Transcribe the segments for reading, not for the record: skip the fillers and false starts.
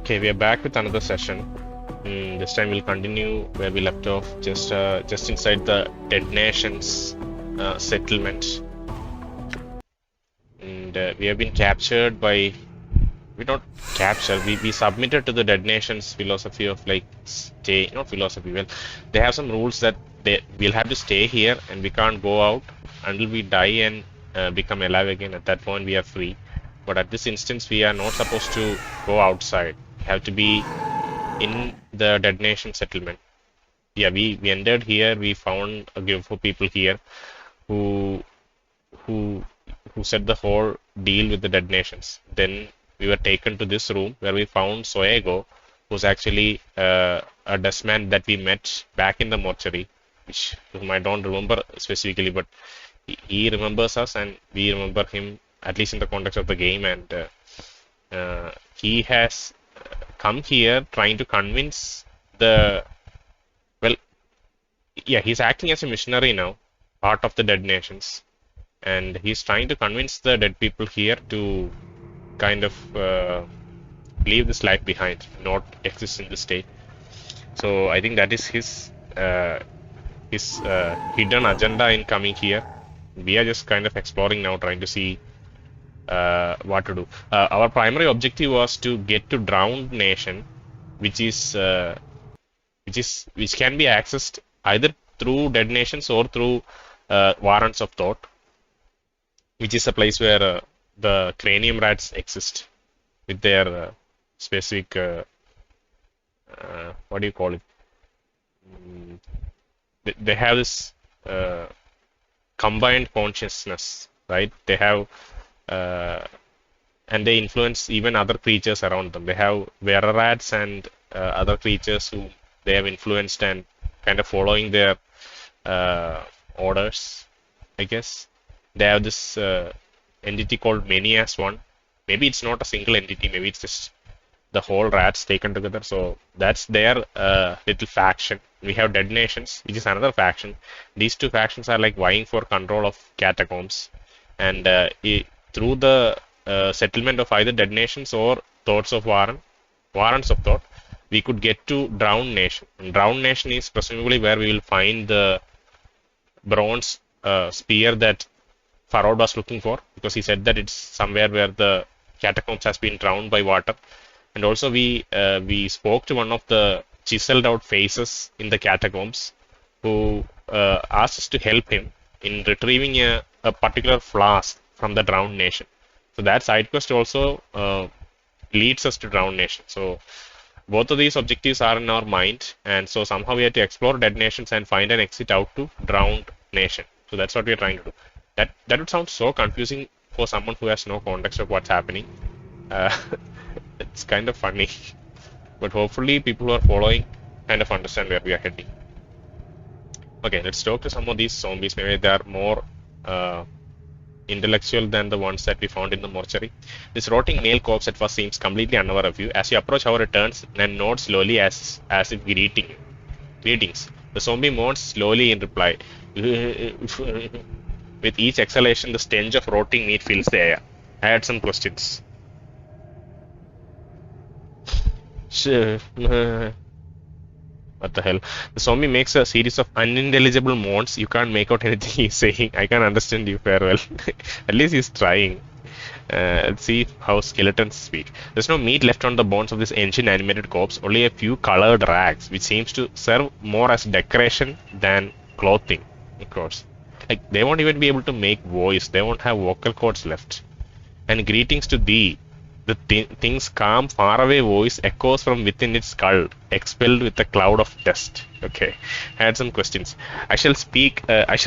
Okay, we are back with another session. This time we'll continue where we left off, just inside the Dead Nations settlement. And we have been captured by. We not captured. We submitted to the Dead Nations philosophy of like stay. Not philosophy. Well, they have some rules that we'll have to stay here and we can't go out until we die and become alive again. At that point, we are free. But at this instance, we are not supposed to go outside. We have to be in the Dead Nation settlement. Yeah, we entered here. We found a group of people here who who set the whole deal with the Dead Nations. Then we were taken to this room where we found Soego, who's actually a dustman that we met back in the mortuary, which whom I don't remember specifically, but he remembers us and we remember him, at least in the context of the game. And he has come here trying to convince the, well, yeah, he's acting as a missionary now, part of the Dead Nations, and he's trying to convince the dead people here to kind of leave this life behind, not exist in this state. So I think that is his hidden agenda in coming here. We are just kind of exploring now, trying to see what to do. Our primary objective was to get to Drowned Nation, which can be accessed either through Dead Nations or through Warrants of Thought, which is a place where the cranium rats exist with their specific what do you call it? They have this combined consciousness, right? They have and they influence even other creatures around them. They have were rats and other creatures who they have influenced and kind of following their orders, I guess. They have this entity called Many as One. Maybe it's not a single entity, maybe it's just the whole rats taken together. So that's their little faction. We have Dead Nations, which is another faction. These two factions are like vying for control of catacombs. And through the settlement of either Dead Nations or Warrants of Thought, we could get to Drowned Nation. And Drowned Nation is presumably where we will find the bronze spear that Pharod was looking for, because he said that it's somewhere where the catacombs has been drowned by water. And also we spoke to one of the chiseled out faces in the catacombs who asked us to help him in retrieving a particular flask from the Drowned Nation. So that side quest also leads us to Drowned Nation. So both of these objectives are in our mind, and so somehow we have to explore Dead Nations and find an exit out to Drowned Nation. So that's what we are trying to do. That would sound so confusing for someone who has no context of what's happening. It's kind of funny, but hopefully people who are following kind of understand where we are heading. Okay, let's talk to some of these zombies. Maybe they are more intellectual than the ones that we found in the mortuary. This rotting male corpse at first seems completely unaware of you. As you approach, however, it turns and nods slowly as if greeting you. Greetings. The zombie moans slowly in reply. With each exhalation, the stench of rotting meat fills the air. I had some questions. What the hell? The zombie makes a series of unintelligible moans. You can't make out anything he's saying. I can't understand you very well. At least he's trying. Let's see how skeletons speak. There's no meat left on the bones of this ancient animated corpse, only a few colored rags, which seems to serve more as decoration than clothing, of course. Like, they won't even be able to make voice. They won't have vocal cords left. And greetings to thee. The thing's calm, faraway voice echoes from within its skull, expelled with a cloud of dust. Okay, I had some questions. I shall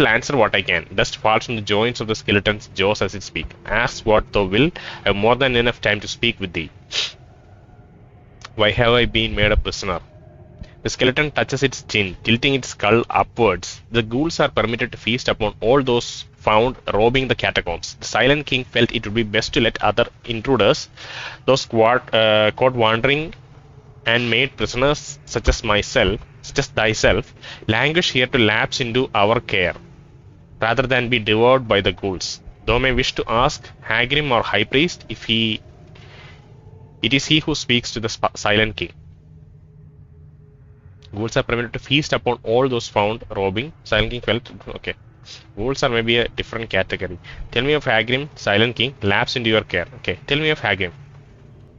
answer what I can. Dust falls from the joints of the skeleton's jaws as it speaks. Ask what thou wilt. I have more than enough time to speak with thee. Why have I been made a prisoner? The skeleton touches its chin, tilting its skull upwards. The ghouls are permitted to feast upon all those found robbing the catacombs. The silent king felt it would be best to let other intruders, those caught wandering and made prisoners such as thyself, languish here to lapse into our care, rather than be devoured by the ghouls. Thou may wish to ask Hargrimm or High Priest if he It is he who speaks to the Silent King. Ghouls are permitted to feast upon all those found robbing. Silent King felt okay. Ghouls are maybe a different category. Tell me of Hargrimm, Silent King, lapse into your care. Okay, tell me of Hargrimm.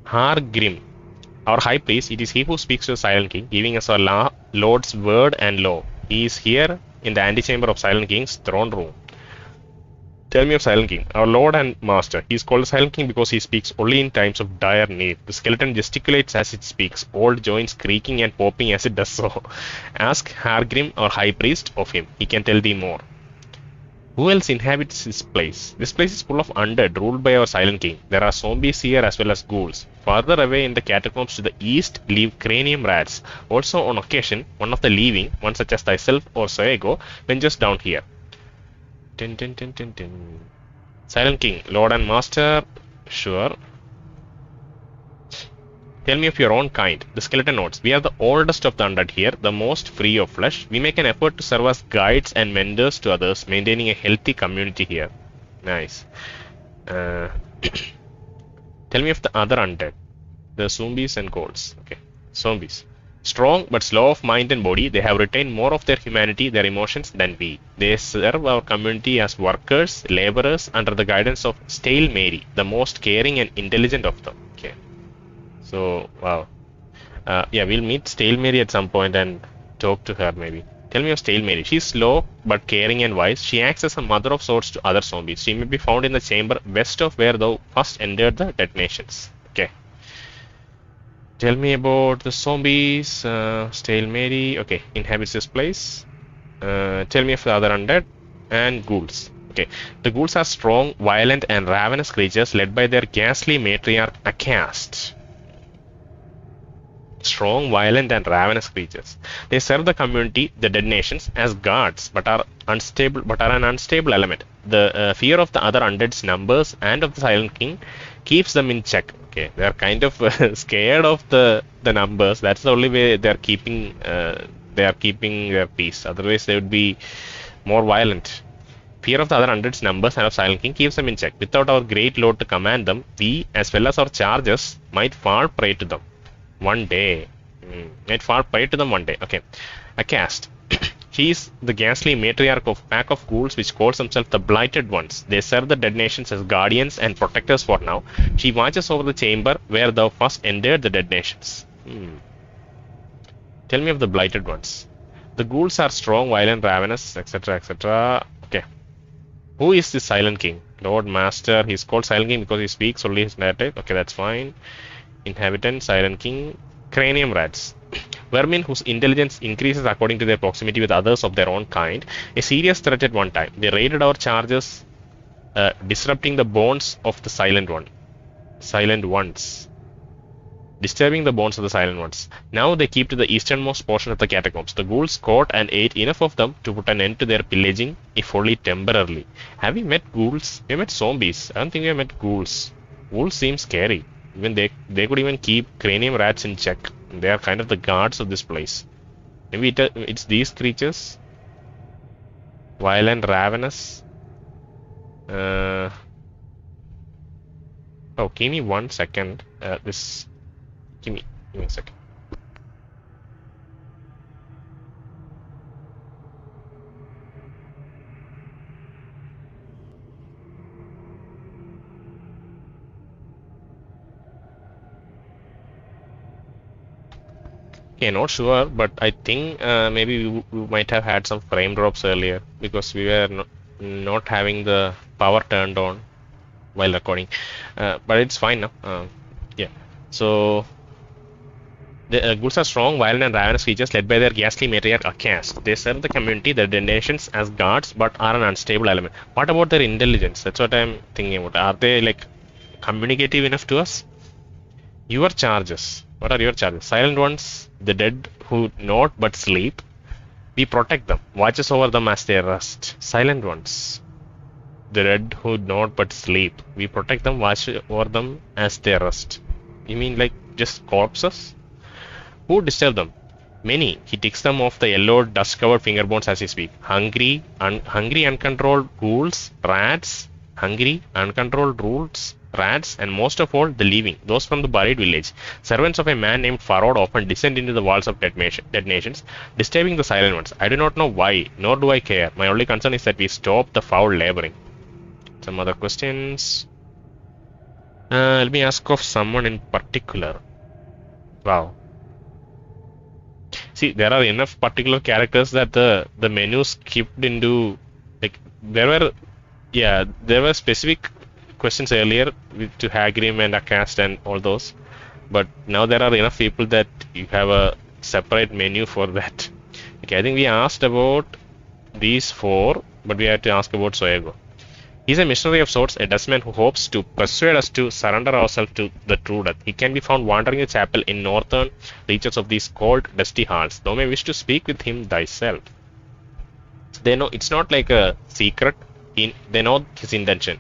Hargrimm, our high priest, it is he who speaks to the Silent King, giving us our Lord's word and law. He is here in the antechamber of Silent King's throne room. Tell me of Silent King, our Lord and Master. He is called the Silent King because he speaks only in times of dire need. The skeleton gesticulates as it speaks, old joints creaking and popping as it does so. Ask Hargrimm, our high priest, of him. He can tell thee more. Who else inhabits this place? This place is full of undead, ruled by our Silent King. There are zombies here as well as ghouls. Farther away in the catacombs to the east live cranium rats. Also on occasion, one of the living, one such as thyself or Soego, ventures down here. Tin, tin, tin, tin, tin. Silent King, Lord and Master, sure. Tell me of your own kind. The skeleton notes. We are the oldest of the undead here, the most free of flesh. We make an effort to serve as guides and mentors to others, maintaining a healthy community here. Nice. Tell me of the other undead. The zombies and ghouls. Okay. Zombies. Strong but slow of mind and body, they have retained more of their humanity, their emotions than we. They serve our community as workers, laborers under the guidance of Stale Mary, the most caring and intelligent of them. Okay. So, wow. Yeah, we'll meet Stale Mary at some point and talk to her maybe. Tell me of Stale Mary. She's slow but caring and wise. She acts as a mother of sorts to other zombies. She may be found in the chamber west of where thou first entered the dead nations. Okay. Tell me about the zombies. Stale Mary. Okay, inhabits this place. Tell me of the other undead and ghouls. Okay, the ghouls are strong, violent, and ravenous creatures led by their ghastly matriarch Akast. Strong, violent, and ravenous creatures. They serve the community, the dead nations, as guards, but are unstable. But are an unstable element. The fear of the other undead's numbers and of the Silent King keeps them in check. Okay, they are kind of scared of the numbers. That's the only way they are keeping their peace. Otherwise, they would be more violent. Fear of the other undead's numbers and of Silent King keeps them in check. Without our great Lord to command them, we, as well as our charges, might fall prey to them. One day. Might fall prey to them one day. Okay. Akast. She is the ghastly matriarch of a pack of ghouls which calls themselves the Blighted Ones. They serve the dead nations as guardians and protectors for now. She watches over the chamber where thou first entered the dead nations. Tell me of the Blighted Ones. The ghouls are strong, violent, ravenous, etc., etc. Okay. Who is the Silent King? Lord Master. He's called Silent King because he speaks only his narrative. Okay, that's fine. Inhabitant, Silent King. Cranium rats. Vermin whose intelligence increases according to their proximity with others of their own kind. A serious threat at one time. They raided our charges, disrupting the bonds of the Silent Ones. Disturbing the bonds of the Silent Ones. Now they keep to the easternmost portion of the catacombs. The ghouls caught and ate enough of them to put an end to their pillaging, if only temporarily. Have we met ghouls? We met zombies. I don't think we have met ghouls. Ghouls seem scary. Even they could even keep cranium rats in check. They are kind of the guards of this place. Maybe it's these creatures. Violent, ravenous. Oh, give me 1 second. Give me a second. Okay, not sure, but I think maybe we might have had some frame drops earlier because we were not having the power turned on while recording. But it's fine now. Yeah. So the ghouls are strong, violent, and ravenous creatures led by their ghastly matriarch Akast. They serve the community, the dead nations, as guards, but are an unstable element. What about their intelligence? That's what I'm thinking about. Are they like communicative enough to us? Your charges. What are your charges? Silent Ones, the dead who not but sleep. We protect them, watches over them as they rest. Silent Ones, the dead who not but sleep. We protect them, watch over them as they rest. You mean like just corpses? Who disturb them? Many. He ticks them off the yellow dust-covered finger bones as he speaks. Hungry, uncontrolled ghouls, rats, hungry, uncontrolled roots, rats, and most of all, the living, those from the buried village. Servants of a man named Pharod often descend into the walls of dead nations, disturbing the silent ones. I do not know why, nor do I care. My only concern is that we stop the foul laboring. Some other questions. Let me ask of someone in particular. Wow. See, there are enough particular characters that the menu skipped into, like, there were specific questions earlier to Hargrimm and Akast and all those, but now there are enough people that you have a separate menu for that. Okay, I think we asked about these four, but we had to ask about Soego. He's a missionary of sorts, a dustman who hopes to persuade us to surrender ourselves to the true death. He can be found wandering the chapel in northern reaches of these cold, dusty halls. Thou may wish to speak with him thyself. They know it's not like a secret. They know his intention,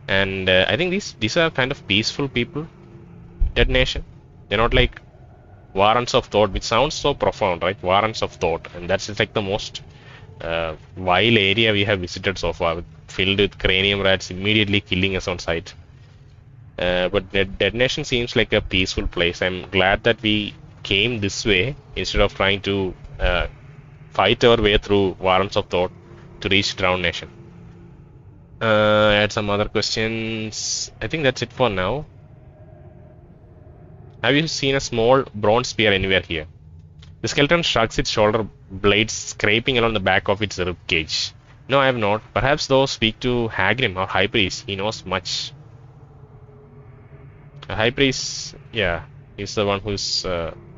and I think these are kind of peaceful people. Dead nation. They're not like warrants of thought, which sounds so profound, right? Warrants of thought, and that's just like the most vile area we have visited so far, filled with cranium rats immediately killing us on sight. But Dead Nation seems like a peaceful place. I'm glad that we came this way instead of trying to fight our way through warrants of thought to reach Drowned Nation. I had some other questions. I think that's it for now. Have you seen a small bronze spear anywhere here? The skeleton shrugs its shoulder blades, scraping along the back of its rib cage. No, I have not. Perhaps though speak to Hargrimm, our high priest. He knows much. A high priest, yeah, he's the one who's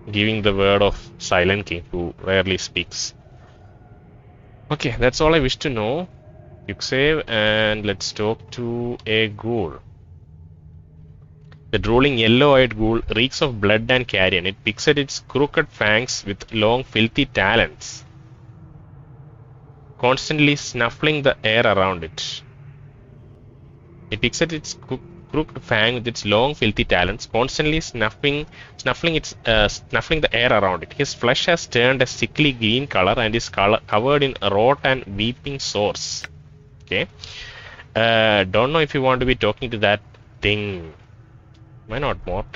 giving the word of Silent King, who rarely speaks. Okay, that's all I wish to know. Quick save, and let's talk to a ghoul. The drooling yellow-eyed ghoul reeks of blood and carrion. It picks at its crooked fangs with long, filthy talons, constantly snuffling the air around it. It picks at its crooked fang with its long, filthy talons, constantly snuffling the air around it. His flesh has turned a sickly green color and is covered in rot and weeping sores. Okay. Don't know if you want to be talking to that thing. Why not Mort?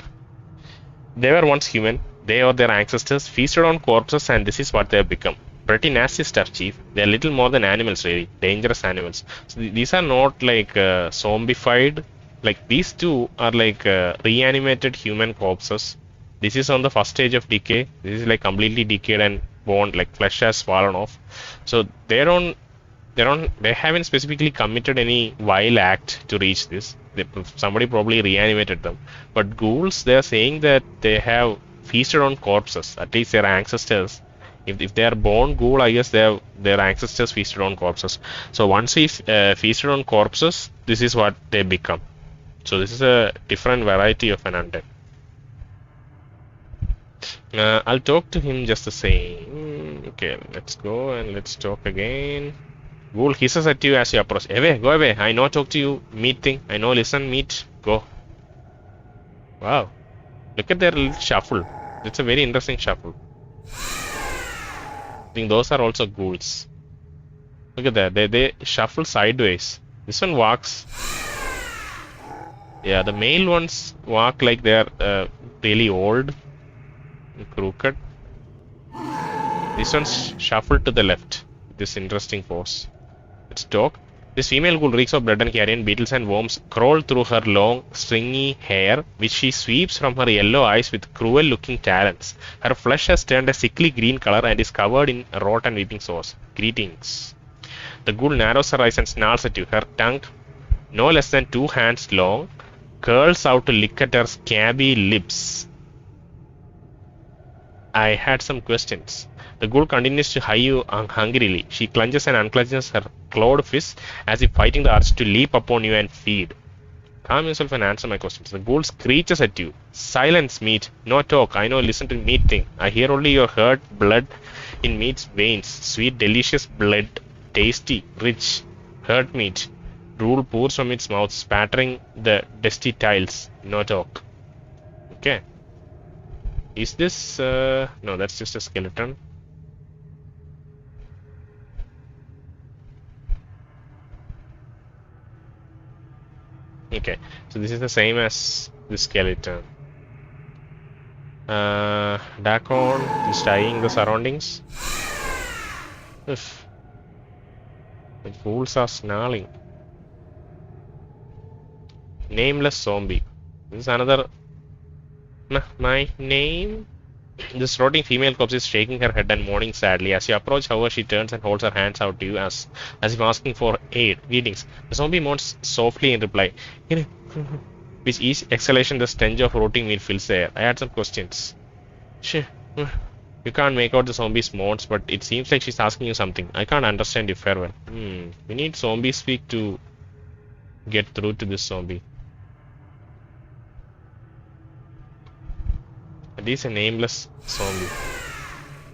They were once human. They or their ancestors feasted on corpses, and this is what they have become. Pretty nasty stuff, Chief. They're little more than animals, really. Dangerous animals. So these are not like zombified. Like, these two are like reanimated human corpses. This is on the first stage of decay. This is like completely decayed and bone, like flesh has fallen off. So they haven't specifically committed any vile act to reach this. Somebody probably reanimated them. But ghouls, they are saying that they have feasted on corpses. At least their ancestors. If they are born ghoul, I guess their ancestors feasted on corpses. So once he feasted on corpses, this is what they become. So this is a different variety of an undead. I'll talk to him just the same. Okay, let's go and let's talk again. Ghoul hisses at you as you approach. Away, go away. I know talk to you. Meet thing. I know listen, meet. Go. Wow. Look at their little shuffle. It's a very interesting shuffle. I think those are also ghouls. Look at that. They shuffle sideways. This one walks. Yeah, the male ones walk like they're really old and crooked. This one's shuffled to the left. This interesting pose. Let's talk. This female ghoul reeks of blood and carrion. Beetles and worms crawl through her long, stringy hair, which she sweeps from her yellow eyes with cruel-looking talons. Her flesh has turned a sickly green color and is covered in rot and weeping sores. Greetings. The ghoul narrows her eyes and snarls at you. Her tongue, no less than 2 hands long, curls out to lick at her scabby lips. I had some questions. The ghoul continues to eye you hungrily. She clutches and unclunches her clawed fists as if fighting the urge to leap upon you and feed. Calm yourself and answer my questions. The ghoul screeches at you. Silence, meat. No talk. I know, listen to meat thing. I hear only your hurt blood in meat's veins. Sweet, delicious blood. Tasty, rich, hurt meat. Drool pours from its mouth, spattering the dusty tiles. No talk. Okay. Is this... no, that's just a skeleton. Okay, so this is the same as the skeleton. Dakon is studying the surroundings. If the fools are snarling. Nameless zombie. This is another. My name. This rotting female corpse is shaking her head and moaning sadly. As you approach, however, she turns and holds her hands out to you as if asking for aid. Greetings. The zombie moans softly in reply. With each exhalation, the stench of rotting meat fills the air. I had some questions. You can't make out the zombie's moans, but it seems like she's asking you something. I can't understand you farewell. We need zombie speak to get through to this zombie. At least a nameless zombie.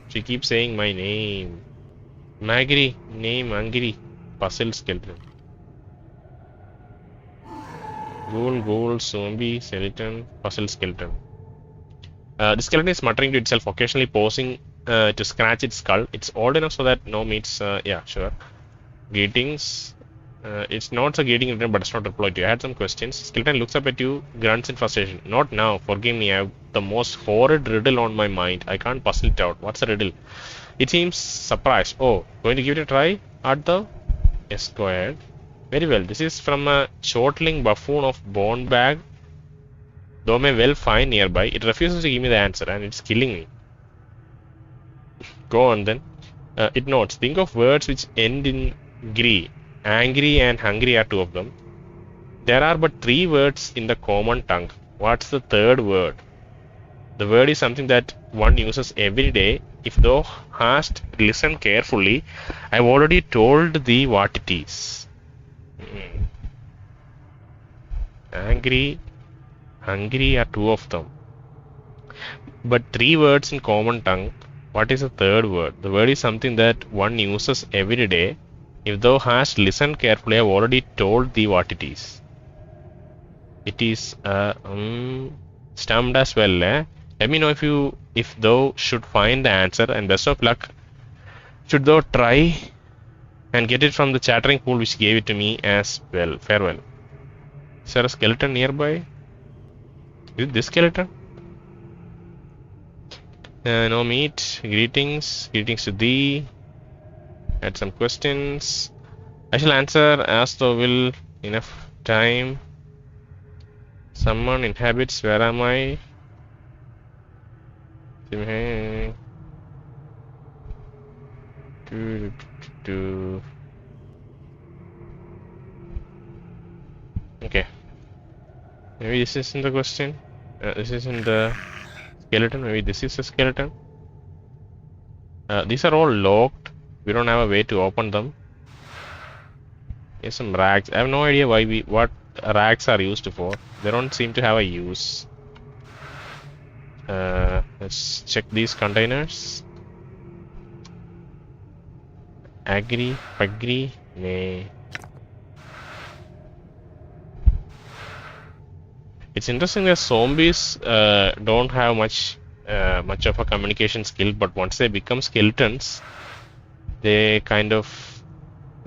She keeps saying my name. Magri, name Angry. Puzzle skeleton. Ghoul, zombie, skeleton, puzzle skeleton. The skeleton is muttering to itself, occasionally pausing to scratch its skull. It's old enough so that no meets. Yeah, sure. Greetings. It's not a greeting written, but it's not replied to you. I had some questions. Skeleton looks up at you, grunts in frustration. Not now. Forgive me. I have the most horrid riddle on my mind. I can't puzzle it out. What's the riddle? It seems surprised. Oh, going to give it a try? Art thou? Yes, go ahead. Very well. This is from a chortling buffoon of bone bag. Though may well find nearby, it refuses to give me the answer, and it's killing me. Go on then. It notes. Think of words which end in "gri." Angry and hungry are two of them. There are but 3 words in the common tongue. What's the third word? The word is something that one uses every day. If thou hast listened carefully, I've already told thee what it is. Angry, hungry are 2 of them. But 3 words in common tongue. What is the third word? The word is something that one uses every day. If thou hast listened carefully, I have already told thee what it is. It is stumped as well. Let me know if thou should find the answer, and best of luck. Should thou try and get it from the chattering pool which gave it to me as well. Farewell. Is there a skeleton nearby? Is it this skeleton? No meat. Greetings. Greetings to thee. Had some questions. I shall answer as thou will. Enough time. Someone inhabits. Where am I? Okay. Maybe this isn't the question. This isn't the skeleton. Maybe this is a skeleton. These are all locked. We don't have a way to open them. Here's some rags. I have no idea what rags are used for. They don't seem to have a use. Let's check these containers. Agri, nay. It's interesting that zombies don't have much of a communication skill, but once they become skeletons, they kind of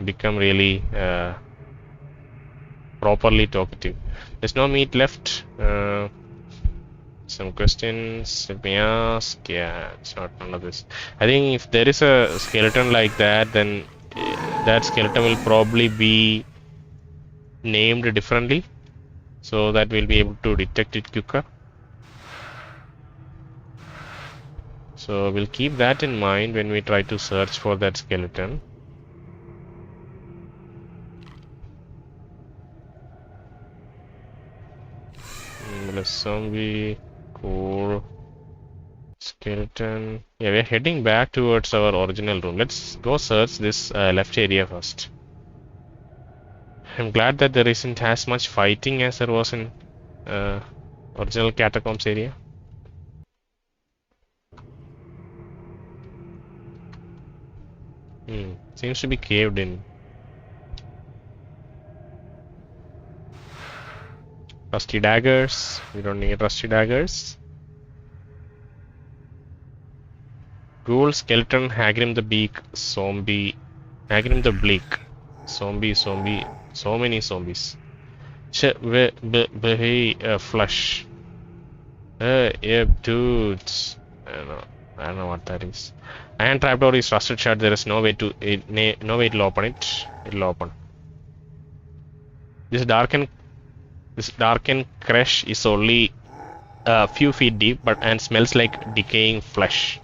become really properly talkative. There's no meat left. Some questions let me ask. Yeah, it's not none of this. I think if there is a skeleton like that, then that skeleton will probably be named differently, so that we'll be able to detect it quicker. So we'll keep that in mind when we try to search for that skeleton. Zombie, cool, skeleton. Yeah, we're heading back towards our original room. Let's go search this left area first. I'm glad that there isn't as much fighting as there was in original catacombs area. Seems to be caved in. Rusty daggers. We don't need rusty daggers. Ghoul, skeleton, Hargrimm the beak, zombie, Hargrimm the bleak, zombie, so many zombies. Flush. Yep, dudes. I don't know what that is. Iron trapdoor is rusted shut. There is no way to no way to open it. It'll open. This darkened crash is only a few feet deep, but and smells like decaying flesh.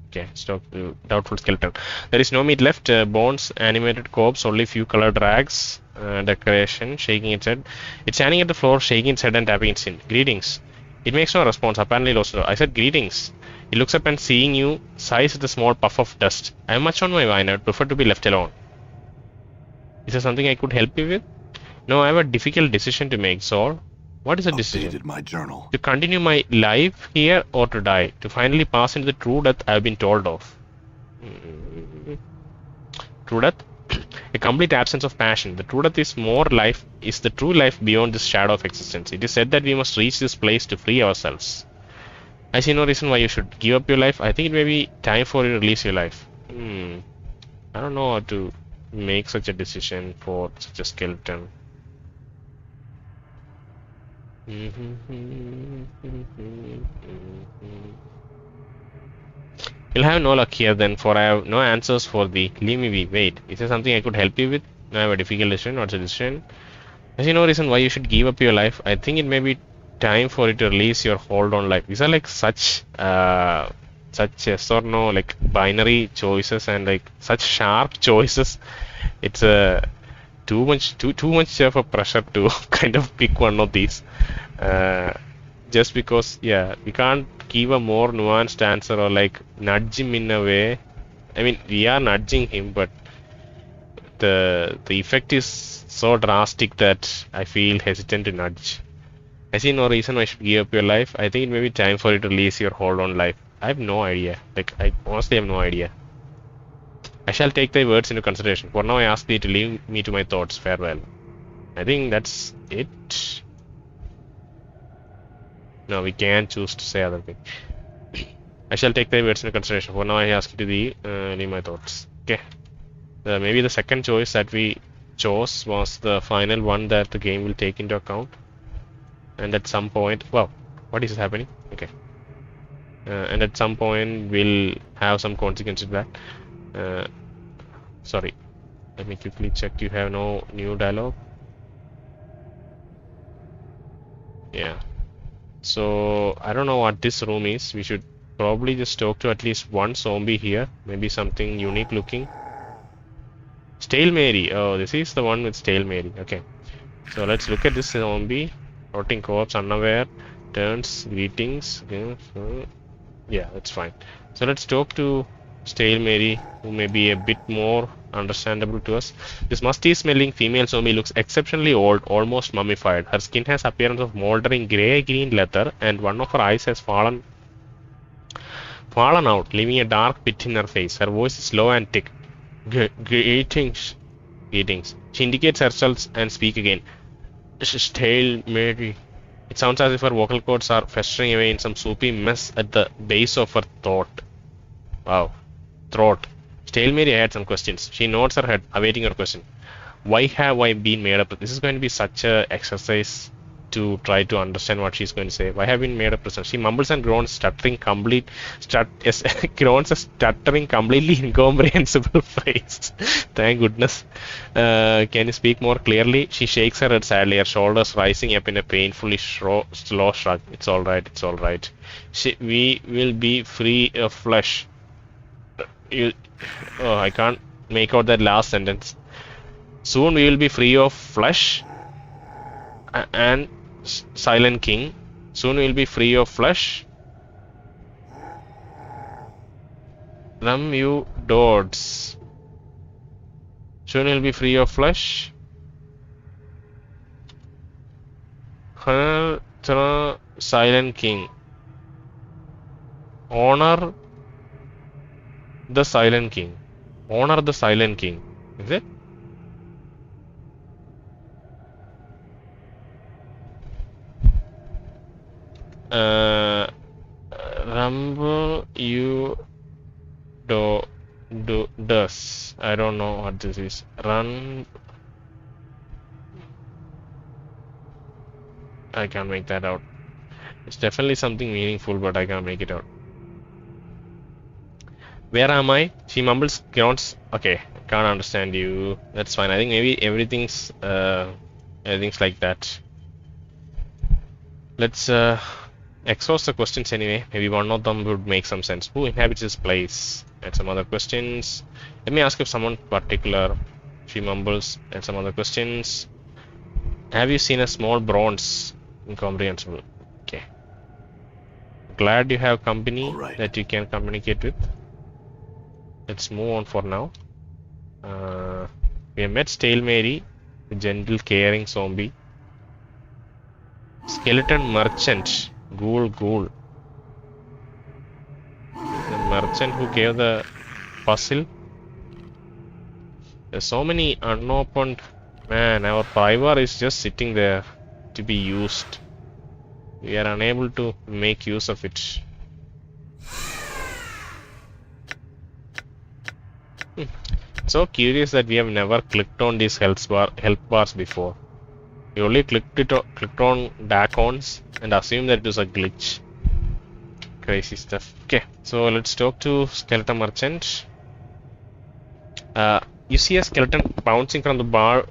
Okay, stop. Doubtful skeleton. There is no meat left. Bones, animated corpse, only few colored rags. Decoration, shaking its head. It's standing at the floor, shaking its head and tapping its chin. Greetings. It makes no response. Apparently lost. I said greetings. It looks up and seeing you, sighs with a small puff of dust. I am much on my mind. I would prefer to be left alone. Is there something I could help you with? No, I have a difficult decision to make, Saul. What is the decision? My journal. To continue my life here or to die? To finally pass into the true death I have been told of. True death? A complete absence of passion. The true death is the true life beyond this shadow of existence. It is said that we must reach this place to free ourselves. I see no reason why you should give up your life. I think it may be time for you to release your life. I don't know how to make such a decision for such a skeleton. You'll have no luck here then, for I have no answers for thee. Leave me be. Wait, is there something I could help you with? No, I have a difficult decision. What's the decision? I see no reason why you should give up your life. I think it may be time for you to release your hold on life. These are like such yes or no, like binary choices and like such sharp choices. It's too much of a pressure to kind of pick one of these. Just because, yeah, we can't give a more nuanced answer or like nudge him in a way. I mean, we are nudging him, but the effect is so drastic that I feel hesitant to nudge. I see no reason why I should give up your life. I think it may be time for you to release your hold on life. I have no idea. Like, I honestly have no idea. I shall take thy words into consideration. For now, I ask thee to leave me to my thoughts. Farewell. I think that's it. No, we can't choose to say other thing. I shall take thy words into consideration. For now, I ask you to leave my thoughts. Okay. Maybe the second choice that we chose was the final one that the game will take into account. And at some point, wow, what is happening? Okay. And at some point, we'll have some consequences to that. Sorry. Let me quickly check. You have no new dialogue. Yeah. So I don't know what this room is. We should probably just talk to at least one zombie here. Maybe something unique looking. Stale Mary. Oh, this is the one with Stale Mary. Okay. So let's look at this zombie. Rotting corpse, unaware, turns, greetings. Okay. So, yeah, that's fine. So let's talk to Stale Mary, who may be a bit more understandable to us. This musty smelling female zombie looks exceptionally old, almost mummified. Her skin has appearance of moldering grey-green leather, and one of her eyes has fallen out, leaving a dark pit in her face. Her voice is low and thick. Greetings. She indicates herself and speaks again. Stale Mary. It sounds as if her vocal cords are festering away in some soupy mess at the base of her throat. Stale Mary had some questions. She nods her head, awaiting her question. Why have I been made up? This is going to be such a exercise to try to understand what she's going to say. Why have I been made a prisoner? She mumbles and groans, groans a stuttering, completely incomprehensible phrase. Thank goodness. Can you speak more clearly? She shakes her head sadly, her shoulders rising up in a painfully slow shrug. It's all right. We will be free of flesh. I can't make out that last sentence. Soon we will be free of flesh and Silent King. Soon we will be free of flesh. You dods. Soon we will be free of flesh. Silent King. Honor the Silent King. Honor the Silent King. Is it? Rumble you does. I don't know what this is. Run. I can't make that out. It's definitely something meaningful, but I can't make it out. Where am I? She mumbles, grunts. Okay, can't understand you. That's fine. I think maybe everything's like that. Let's exhaust the questions anyway. Maybe one of them would make some sense. Who inhabits this place? And some other questions. Let me ask if someone particular. She mumbles. And some other questions. Have you seen a small bronze? Incomprehensible. Okay. Glad you have company that you can communicate with. Let's move on for now. We have met Stale Mary, the gentle, caring zombie. Skeleton merchant, ghoul. The merchant who gave the puzzle. There's so many unopened. Man, our privar is just sitting there to be used. We are unable to make use of it. So curious that we have never clicked on these help bars before. We only clicked on Dacons and assumed that it was a glitch. Crazy stuff. Okay, so let's talk to Skeleton Merchant. You see a skeleton bouncing from the ball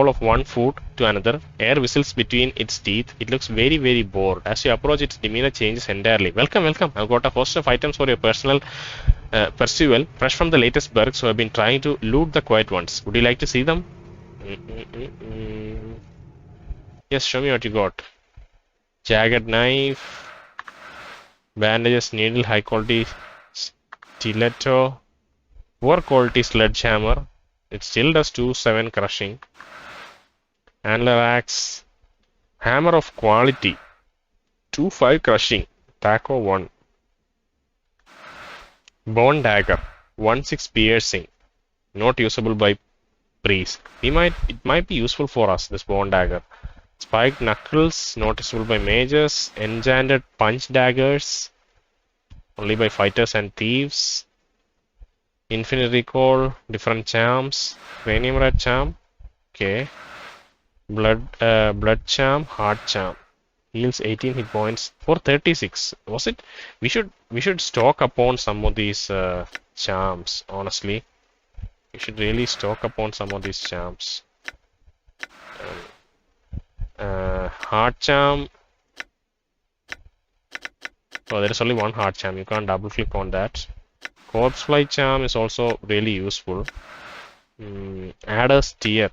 of one foot to another. Air whistles between its teeth. It looks very, very bored. As you approach, its demeanor changes entirely. Welcome. I've got a host of items for your personal pursual, fresh from the latest bergs, so I've been trying to loot the quiet ones. Would you like to see them? Yes, show me what you got. Jagged knife, bandages, needle, high quality stiletto, poor quality sledgehammer. It still does 2-7 crushing. Antler axe, hammer of quality, 2-5 crushing, taco 1. Bone dagger, 1-6 piercing, not usable by priest. It might be useful for us, this bone dagger. Spiked knuckles, not usable by mages. Enchanted punch daggers, only by fighters and thieves. Infinite recall, different charms. Cranium red charm, okay. Blood charm, heart charm. Heals 18 hit points for 36. Was it? We should stock upon some of these charms. Honestly, we should really stock upon some of these charms. Heart charm. Oh, there is only one heart charm. You can't double click on that. Corpse fly charm is also really useful. Adder's tear.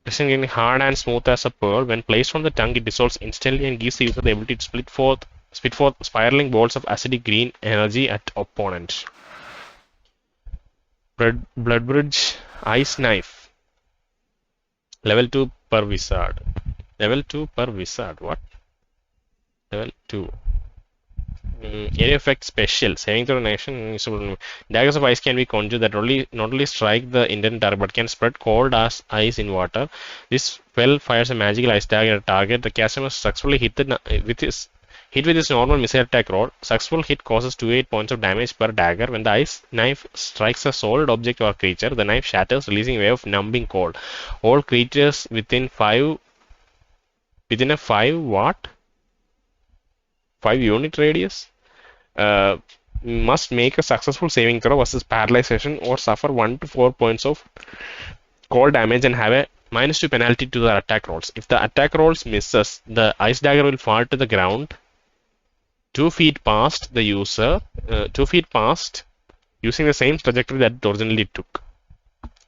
Getting hard and smooth as a pearl. When placed on the tongue, it dissolves instantly and gives the user the ability to spit forth spiraling balls of acidic green energy at opponent. Blood bridge, ice knife. Level 2 per wizard. Level 2 per wizard. What? Level 2. Area effect special. Saving throw nation. Daggers of ice can be conjured that not only strike the intended target but can spread cold as ice in water. This spell fires a magical ice dagger at a target. The caster must successfully hit with his normal missile attack roll. Successful hit causes 2-8 points of damage per dagger. When the ice knife strikes a solid object or creature, the knife shatters, releasing a wave of numbing cold. All creatures within a 5 unit radius must make a successful saving throw versus paralyzation or suffer 1 to 4 points of cold damage and have a -2 penalty to their attack rolls. If the attack rolls misses, the ice dagger will fall to the ground 2 feet past the user, 2 feet past, using the same trajectory that it originally took.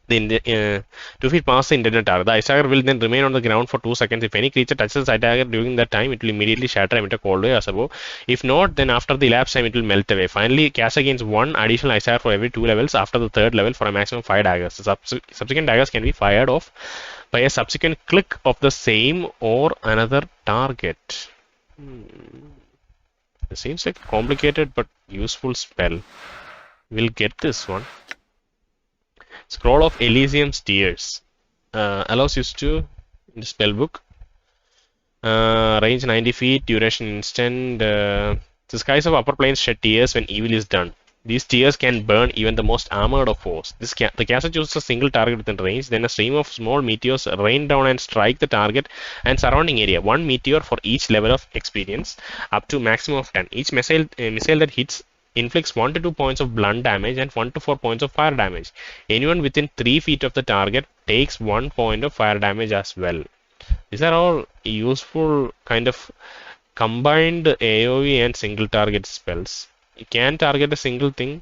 2 feet past the intended target. The ice dagger will then remain on the ground for 2 seconds. If any creature touches the ice dagger during that time, it will immediately shatter and emit a cold wave as above. If not, then after the elapsed time, it will melt away. Finally, cast against 1 additional ice dagger for every 2 levels after the 3rd level for a maximum of 5 daggers. The subsequent daggers can be fired off by a subsequent click of the same or another target. It seems like a complicated but useful spell. We'll get this one. Scroll of Elysium's Tears allows you to, in the spellbook, Range 90 feet, duration instant. The skies of upper planes shed tears when evil is done. These tears can burn even the most armored of foes. The caster chooses a single target within range, then a stream of small meteors rain down and strike the target and surrounding area. One meteor for each level of experience, up to maximum of 10. Each missile that hits inflicts 1 to 2 points of blunt damage and 1 to 4 points of fire damage. Anyone within 3 feet of the target takes 1 point of fire damage as well. These are all useful kind of combined AoE and single target spells. You can target a single thing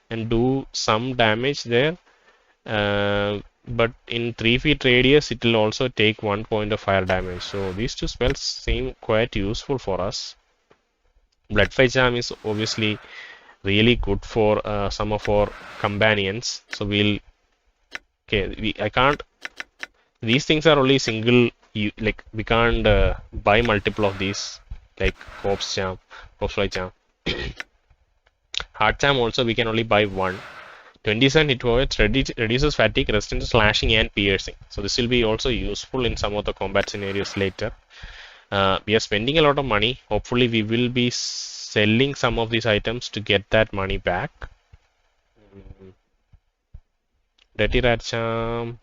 and do some damage there, but in 3 feet radius it will also take 1 point of fire damage. So these two spells seem quite useful for us. Bloodfight Charm is obviously really good for some of our companions. So I can't. These things are only single. Like we can't buy multiple of these, like Corpse Fly Charm. Heart Charm also we can only buy one. 27 hit points reduces fatigue, resistance to slashing and piercing. So this will be also useful in some of the combat scenarios later. We are spending a lot of money. Hopefully we will be selling some of these items to get that money back. Dirty Rat Charm.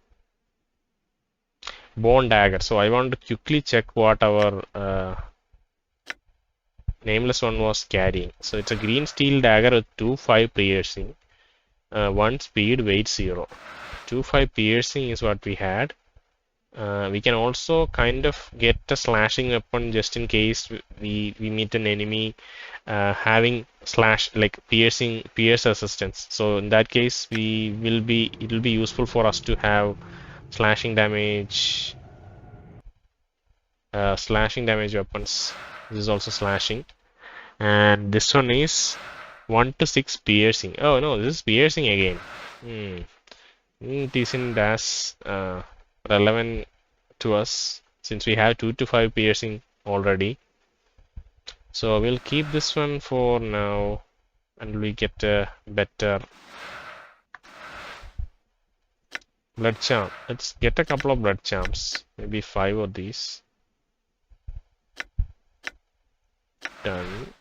Bone Dagger. So I want to quickly check what our nameless one was carrying. So it's a green steel dagger with 2-5 piercing. 1 speed, weight 0. 2-5 piercing is what we had. We can also kind of get a slashing weapon just in case we meet an enemy having pierce resistance. So in that case it will be useful for us to have slashing damage weapons. This is also slashing, and this one is 1 to 6 piercing. Oh no, this is piercing again. It isn't as relevant to us since we have 2 to 5 piercing already. So we'll keep this one for now and we get a better blood charm. Let's get a couple of blood charms, maybe 5 of these. Done.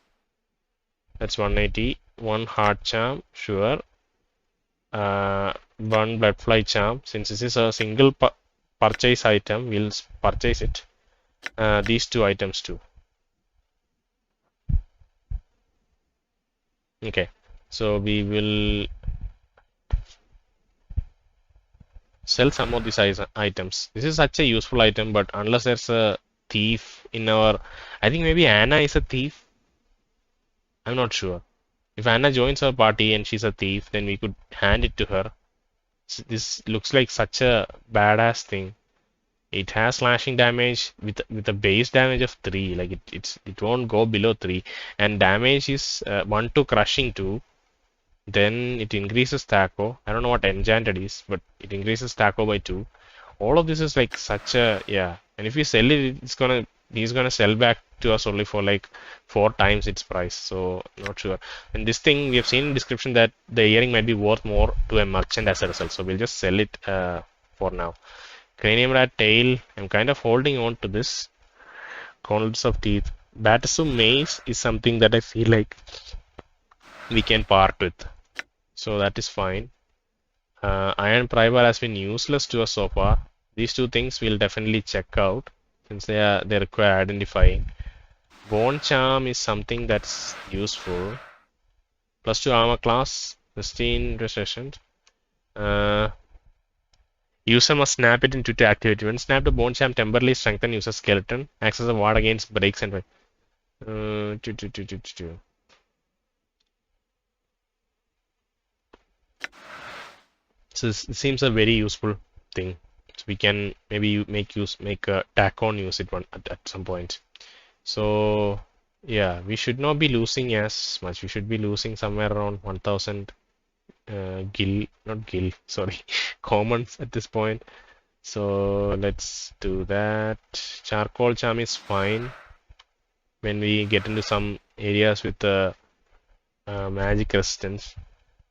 That's 180. 1 heart charm, sure. 1 bloodfly charm. Since this is a single purchase item, we'll purchase it. These 2 items too. Okay, so we will sell some of these items. This is such a useful item, but unless there's a thief in our... I think maybe Anna is a thief. I'm not sure. If Anna joins our party and she's a thief, then we could hand it to her. This looks like such a badass thing. It has slashing damage with a base damage of 3. Like it won't go below 3, and damage is 1 to crushing 2. Then it increases Thaco. I don't know what enchanted is, but it increases Thaco by 2. All of this is like such a And if we sell it, he's gonna sell back to us only for like 4 times its price. So not sure. And this thing we have seen in the description that the earring might be worth more to a merchant as a result. So we'll just sell it for now. Cranium rat tail. I'm kind of holding on to this. Corners of teeth. Batisum mace is something that I feel like we can part with. So that is fine. Iron Primer has been useless to us so far. These 2 things we'll definitely check out since they require identifying. Bone Charm is something that's useful. +2 armor class, pristine resistance. User must snap it into to activate it. When snapped, the Bone Charm temporarily strengthen user's skeleton. Acts as a ward against breaks and So this seems a very useful thing. So we can maybe make a Tacon use it at some point. So yeah, we should not be losing as much. We should be losing somewhere around 1000 commons at this point. So let's do that. Charcoal charm is fine when we get into some areas with the magic resistance.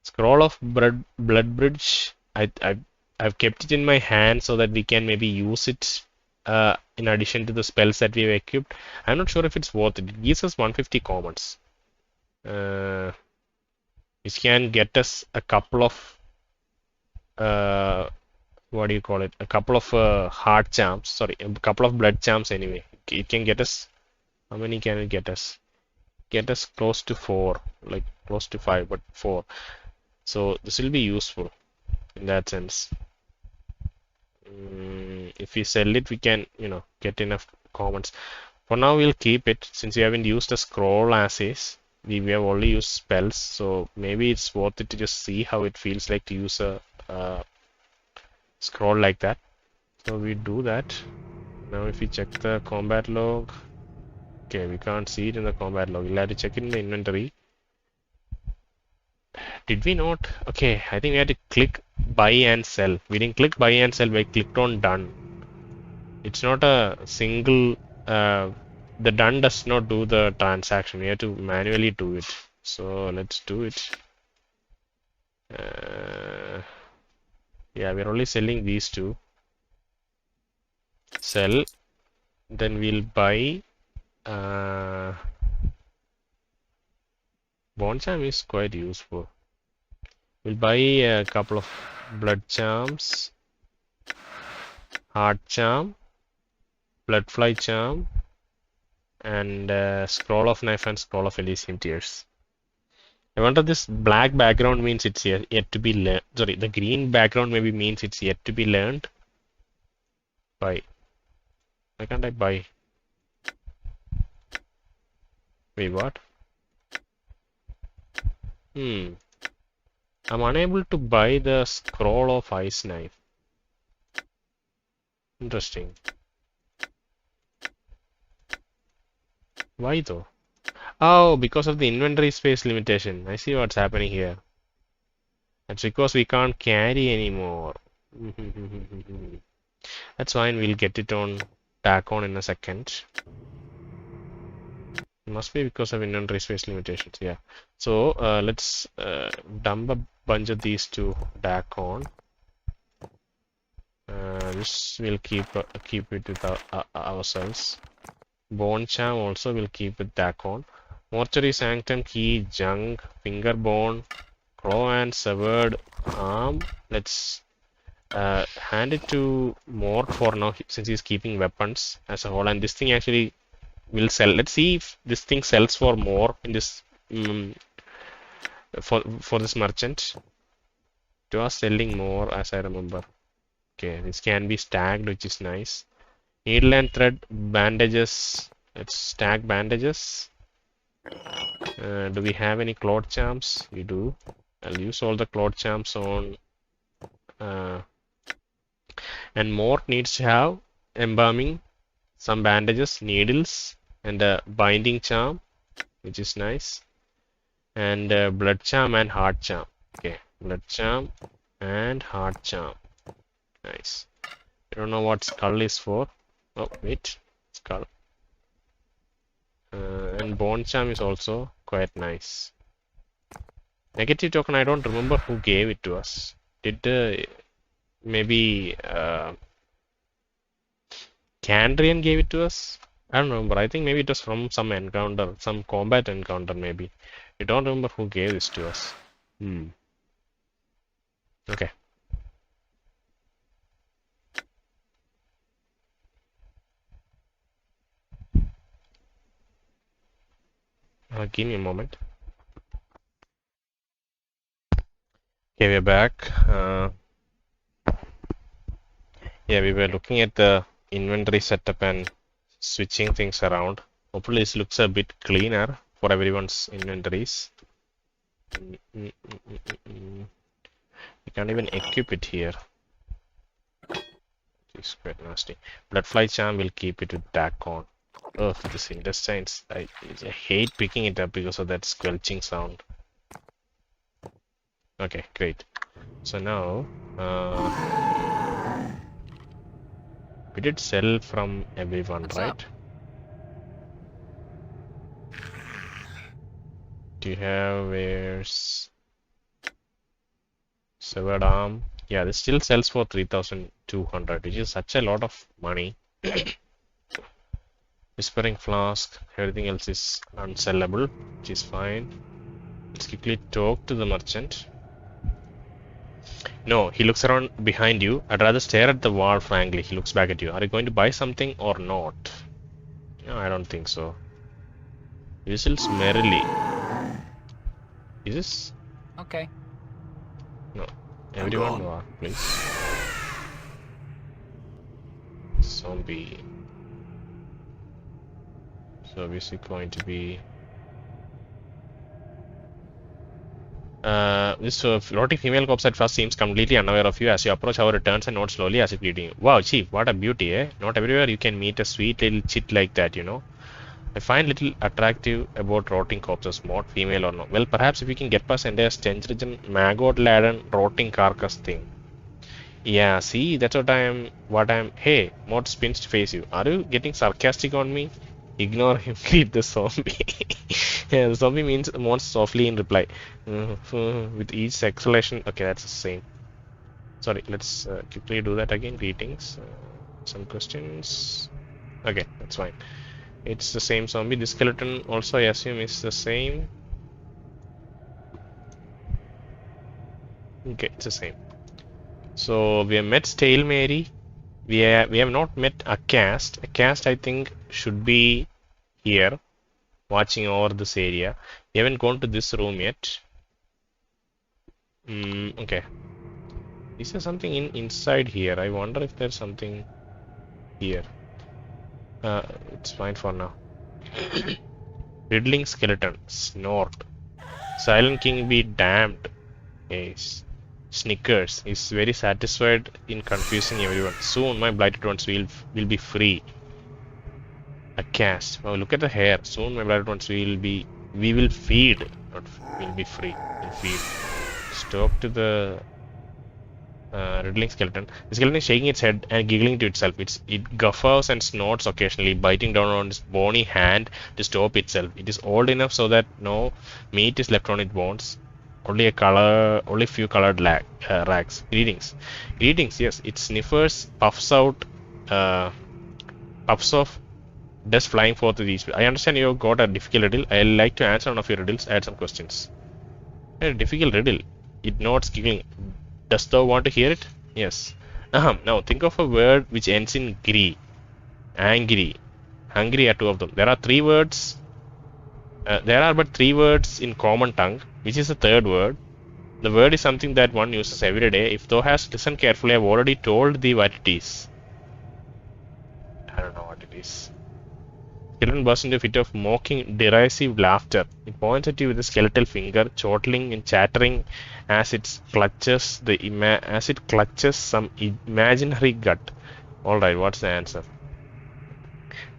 Scroll of Blood Bridge. I've kept it in my hand so that we can maybe use it in addition to the spells that we've equipped. I'm not sure if it's worth it. It gives us 150 commons. This can get us a couple of what do you call it? A couple of heart charms. Sorry, a couple of blood charms anyway. It can get us. How many can it get us? Get us close to 4, like close to 5, but 4. So this will be useful in that sense. If we sell it, we can, get enough commons. For now, we'll keep it since we haven't used a scroll as is. We have only used spells, so maybe it's worth it to just see how it feels like to use a scroll like that. So we do that. Now if we check the combat log, okay, we can't see it in the combat log. We'll have to check it in the inventory. Did we not? Okay, I think we had to click buy and sell. We didn't click buy and sell, we clicked on done. It's not a single, the done does not do the transaction. We have to manually do it. So let's do it. Yeah, we're only selling these two. Sell. Then we'll buy. Bone charm is quite useful. We'll buy a couple of blood charms, heart charm, bloodfly charm, and scroll of knife and scroll of Elysium tears. I wonder this black background means it's yet to be learned. Sorry, the green background maybe means it's yet to be learned. Buy. Why can't I buy? Wait, what? I'm unable to buy the scroll of ice knife. Interesting. Why though? Oh, because of the inventory space limitation. I see what's happening here. That's because we can't carry anymore. That's fine, we'll get it on tack on in a second. Must be because of inventory space limitations, yeah. So let's dump a bunch of these to tack on. This will keep it with ourselves. Bone charm also will keep it tack on. Mortuary sanctum key, junk, finger bone, claw and severed arm. Let's hand it to Mort for now since he's keeping weapons as a whole, and this thing actually will sell. Let's see if this thing sells for more in this for this merchant. It was selling more as I remember. Okay, this can be stacked, which is nice. Needle and thread, bandages. Let's stack bandages. Do we have any cloth charms? We do. I'll use all the cloth charms on. And Mort needs to have embalming, some bandages, needles, and a binding charm, which is nice. And blood charm and heart charm. Okay, blood charm and heart charm. Nice. I don't know what skull is for. Oh, wait. Skull. And bone charm is also quite nice. Negative token, I don't remember who gave it to us. Did maybe Candrian gave it to us? I don't remember. I think maybe it was from some encounter, some combat encounter maybe. I don't remember who gave this to us. Okay. Give me a moment. Okay, we're back. Yeah, we were looking at the inventory setup and switching things around. Hopefully this looks a bit cleaner for everyone's inventories. We can't even equip it here. It's quite nasty. Bloodfly charm will keep it with tack on. Oh, this intestines. I hate picking it up because of that squelching sound. Okay, great. So now we did sell from everyone, What's right? Up? Do you have where's severed arm? Yeah, this still sells for 3,200, which is such a lot of money. Whispering Flask, everything else is unsellable, which is fine. Let's quickly talk to the merchant. No, he looks around behind you. I'd rather stare at the wall, frankly. He looks back at you. Are you going to buy something or not? No, I don't think so. Whistles merrily. Is this? Okay. No. Everyone walk, please. Zombie. So obviously going to be this floating female corpse at first seems completely unaware of you. As you approach, however, it turns and nods slowly as if greeting you. Wow, chief, what a beauty, eh? Not everywhere you can meet a sweet little chit like that, you know. I find little attractive about rotting corpses, not female or no. Well, perhaps if we can get past entire stench-ridden, maggot-laden, rotting carcass thing. Yeah, see, that's what I'm. Hey, mod spins to face you. Are you getting sarcastic on me? Ignore him, greet the zombie. Yeah, the zombie means moans softly in reply. With each exhalation. Okay, that's the same. Sorry, let's quickly do that again. Greetings. Some questions. Okay, that's fine. It's the same zombie. The skeleton also, I assume, is the same. Okay, it's the same. So we have met Stale Mary. We have not met a cast. A cast, I think, should be here, watching over this area. We haven't gone to this room yet. Okay. Is there something inside here? I wonder if there's something here. It's fine for now. Riddling skeleton. Snort. Silent King be damned. Yes. Snickers is very satisfied in confusing everyone. Soon my blighted ones will be free. A cast. Oh, look at the hair. Soon my blighted ones we will feed. Not will be free. Will feed. Let's talk to the riddling skeleton. The skeleton is shaking its head and giggling to itself. It guffers and snorts occasionally, biting down on its bony hand to stop itself. It is old enough so that no meat is left on its bones. Only few colored rags. Greetings. Yes. It sniffers, puffs off dust flying forth to these. I understand you have got a difficult riddle. I'd like to answer one of your riddles. Add some questions. A difficult riddle. It nods, giggling. Dost thou want to hear it? Yes. Now think of a word which ends in "gri." Angry. Hungry are two of them. There are three words. There are but three words in common tongue. Which is the third word? The word is something that one uses every day. If thou hast listened carefully, I've already told thee what it is. I don't know what it is. Skeleton bursts into a fit of mocking, derisive laughter. It points at you with a skeletal finger, chortling and chattering as it clutches some imaginary gut. Alright, what's the answer?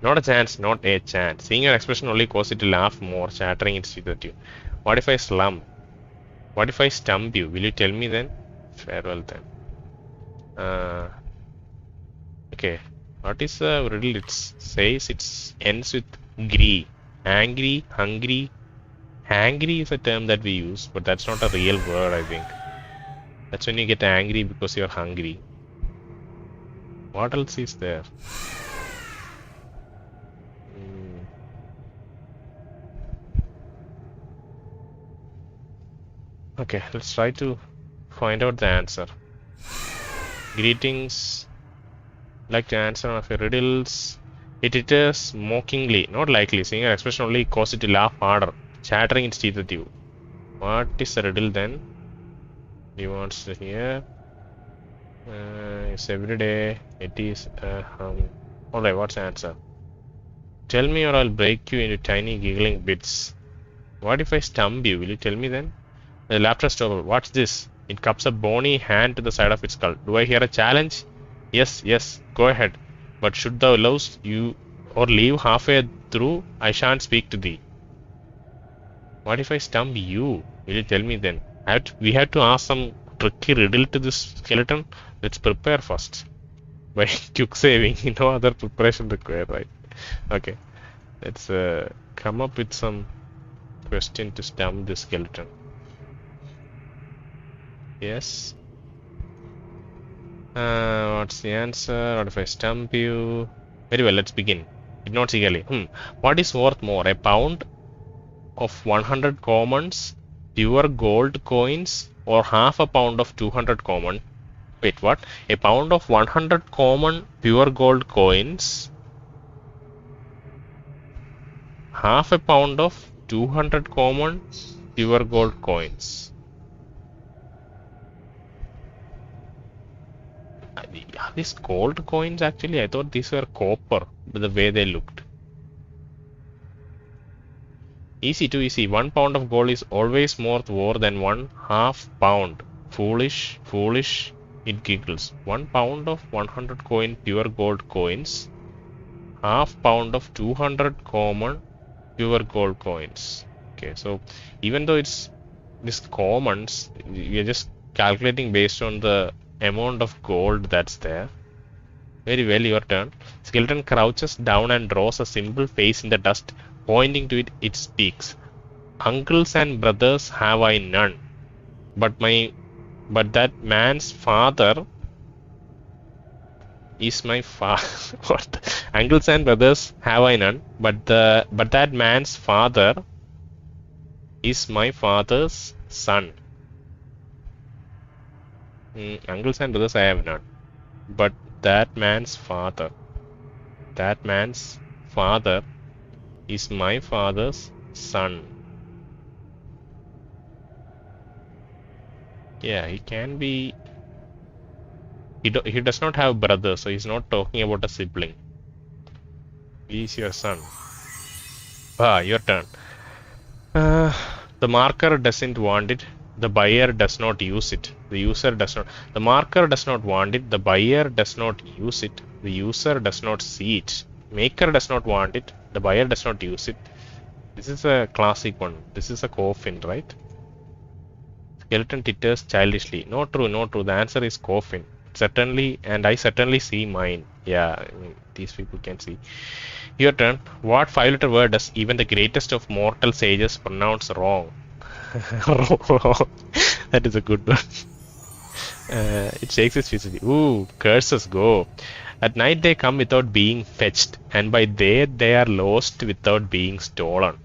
Not a chance, not a chance. Seeing your expression only causes it to laugh more, chattering its teeth at you. What if I slump? What if I stump you? Will you tell me then? Farewell then. Okay. What is the riddle? It says it ends with "gri." Angry, hungry. Hangry is a term that we use, but that's not a real word, I think. That's when you get angry because you're hungry. What else is there? Okay, let's try to find out the answer. Greetings. Like to answer one of your riddles. It titters mockingly, not likely. Seeing your expression only causes it to laugh harder, chattering its teeth at you. What is the riddle then? He wants to hear. It's every day. It is. Alright, what's the answer? Tell me or I'll break you into tiny giggling bits. What if I stump you? Will you tell me then? The laughter stopped. What's this? It cups a bony hand to the side of its skull. Do I hear a challenge? Yes, go ahead. But should thou lose you or leave halfway through, I shan't speak to thee. What if I stump you? Will you tell me then? We have to ask some tricky riddle to this skeleton. Let's prepare first. By quick saving, no other preparation required, right? Okay. Let's come up with some question to stump the skeleton. Yes. What's the answer? What if I stump you? Very well, let's begin. Did not see clearly. What is worth more? A pound of 100 commons, pure gold coins, or half a pound of 200 common? Wait, what? A pound of 100 common pure gold coins, half a pound of 200 common pure gold coins. Are these gold coins actually? I thought these were copper, the way they looked. Easy to easy. 1 pound of gold is always more than 1/2 pound. Foolish, foolish, it giggles. 1 pound of 100 coin pure gold coins, half pound of 200 common pure gold coins. Okay, so even though it's this commons, we are just calculating based on the amount of gold that's there. Very well, your turn. Skeleton crouches down and draws a simple face in the dust. Pointing to it, it speaks. Uncles and brothers have I none, but that man's father is my father. What? Uncles and brothers have I none, but that man's father is my father's son. Uncles and brothers I have none, but that man's father is my father's son. Yeah, he can be. He does not have brother, so he's not talking about a sibling. He is your son. Your turn. The marker doesn't want it. The buyer does not use it. The user does not. The marker does not want it. The buyer does not use it. The user does not see it. Maker does not want it. The buyer does not use it. This is a classic one. This is a coffin, right? Skeleton titters childishly. No true, no true. The answer is coffin. Certainly, and I certainly see mine. Yeah, I mean, these people can see. Your turn. What five-letter word does even the greatest of mortal sages pronounce wrong? Wrong. That is a good one. It shakes its fist. Ooh, curses go. At night they come without being fetched, and by day they are lost without being stolen.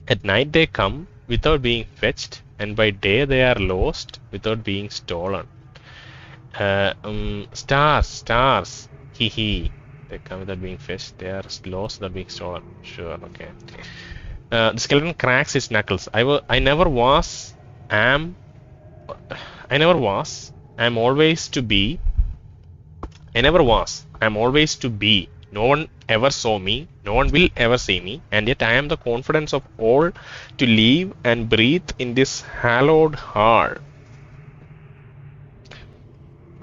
At night they come without being fetched, and by day they are lost without being stolen. Stars. Hee hee. They come without being fetched. They are lost without being stolen. Sure, okay. The skeleton cracks his knuckles. I never was. Am always to be. I never was. I'm always to be. No one ever saw me. No one will ever see me. And yet I am the confidence of all to live and breathe in this hallowed hall.